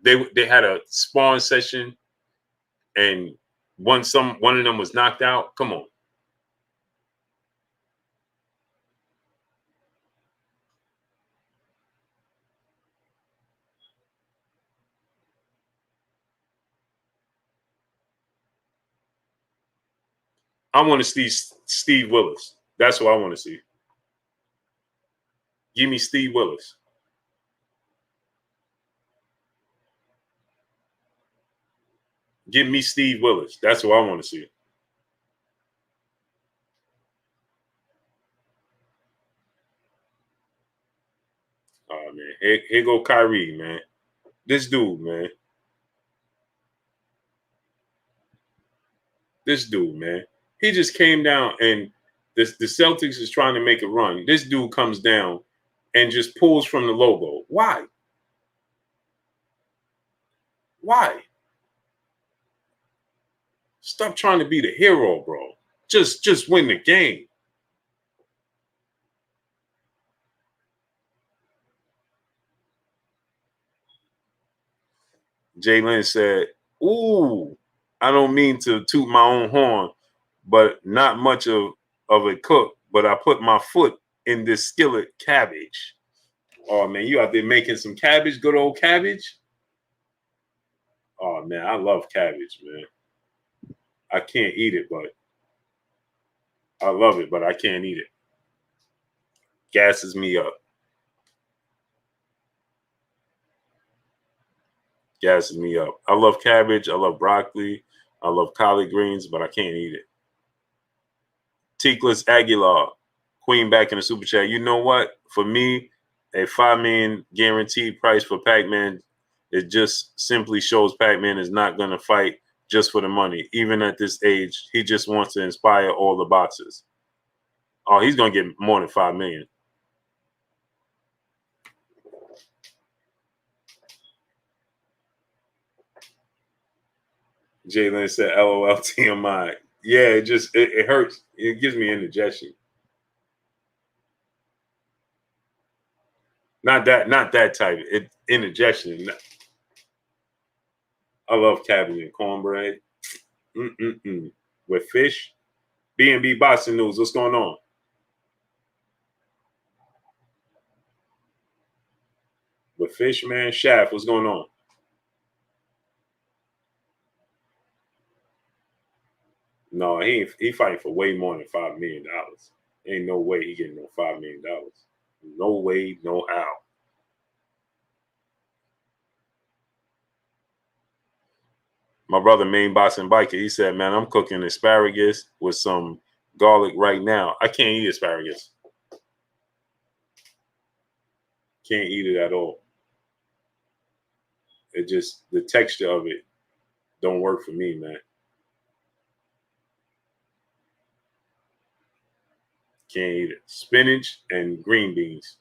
they had a sparring session and one of them was knocked out? Come on. I want to see Steve Willis. That's what I want to see. Give me Steve Willis. Give me Steve Willis. That's what I want to see. Oh man, here go Kyrie, man. This dude, man. This dude, man. He just came down and the Celtics is trying to make a run. This dude comes down and just pulls from the logo. Why? Why? Stop trying to be the hero, bro. Just win the game. Jalen said, "Ooh, I don't mean to toot my own horn, but not much of a cook. But I put my foot in this skillet cabbage. Oh man, you out there making some cabbage? Good old cabbage? Oh man, I love cabbage, man. I can't eat it, but I love it, but I can't eat it. Gasses me up. Gasses me up. I love cabbage. I love broccoli. I love collard greens, but I can't eat it. Tiklas Aguilar, Queen back in the super chat. You know what? For me, a $5 million guaranteed price for Pac-Man, it just simply shows Pac-Man is not going to fight just for the money. Even at this age, he just wants to inspire all the boxers. Oh, he's going to get more than $5 million. Jalen said, LOL TMI. Yeah, it hurts. It gives me indigestion. Not that type. It indigestion. I love cabbage and cornbread. With fish. B&B Boxing News. What's going on? With fish, man. Shaft, what's going on? No, he fighting for way more than $5 million. Ain't no way he getting no $5 million. No way, no how. My brother, main boxing biker, he said, man, I'm cooking asparagus with some garlic right now. I can't eat asparagus. Can't eat it at all. It just, the texture of it don't work for me, man. Can't eat it. Spinach and green beans.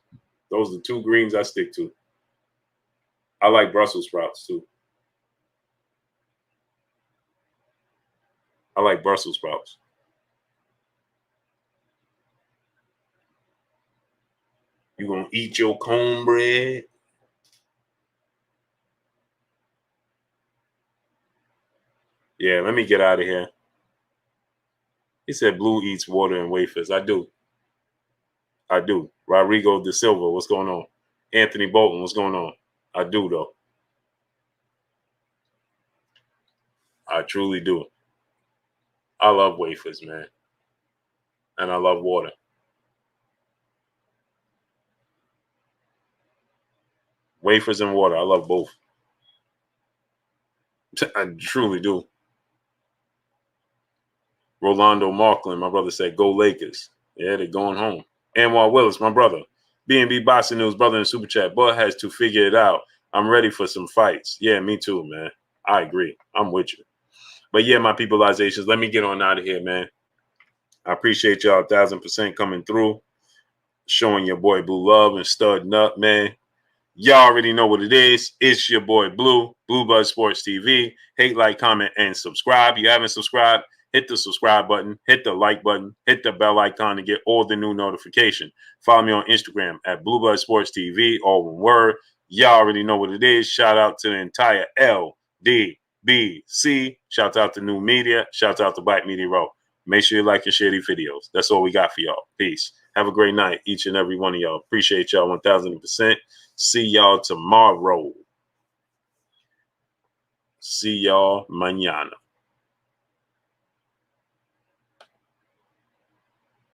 Those are the two greens I stick to. I like Brussels sprouts too. I like Brussels sprouts. You gonna eat your cornbread? Yeah, let me get out of here. He said Blue eats water and wafers. I do. I do. Rodrigo De Silva, what's going on? Anthony Bolton, what's going on? I do, though. I truly do. I love wafers, man. And I love water. Wafers and water. I love both. I truly do. Rolando Markland, my brother said, go Lakers. Yeah, they're going home. Anwar Willis, my brother. B&B Boxing News, brother in Super Chat. Bud has to figure it out. I'm ready for some fights. Yeah, me too, man. I agree. I'm with you. But yeah, my peopleizations, let me get on out of here, man. I appreciate y'all 1,000% coming through, showing your boy Blue love and studding up, man. Y'all already know what it is. It's your boy Blue, Blue Blood Sports TV. Hate, like, comment, and subscribe. You haven't subscribed, hit the subscribe button, hit the like button, hit the bell icon to get all the new notification. Follow me on Instagram at Blue Blood Sports TV, all one word. Y'all already know what it is. Shout out to the entire LDBC. Shout out to New Media. Shout out to Black Media Row. Make sure you like and share these videos. That's all we got for y'all. Peace. Have a great night, each and every one of y'all. Appreciate y'all 1,000%. See y'all tomorrow. See y'all mañana.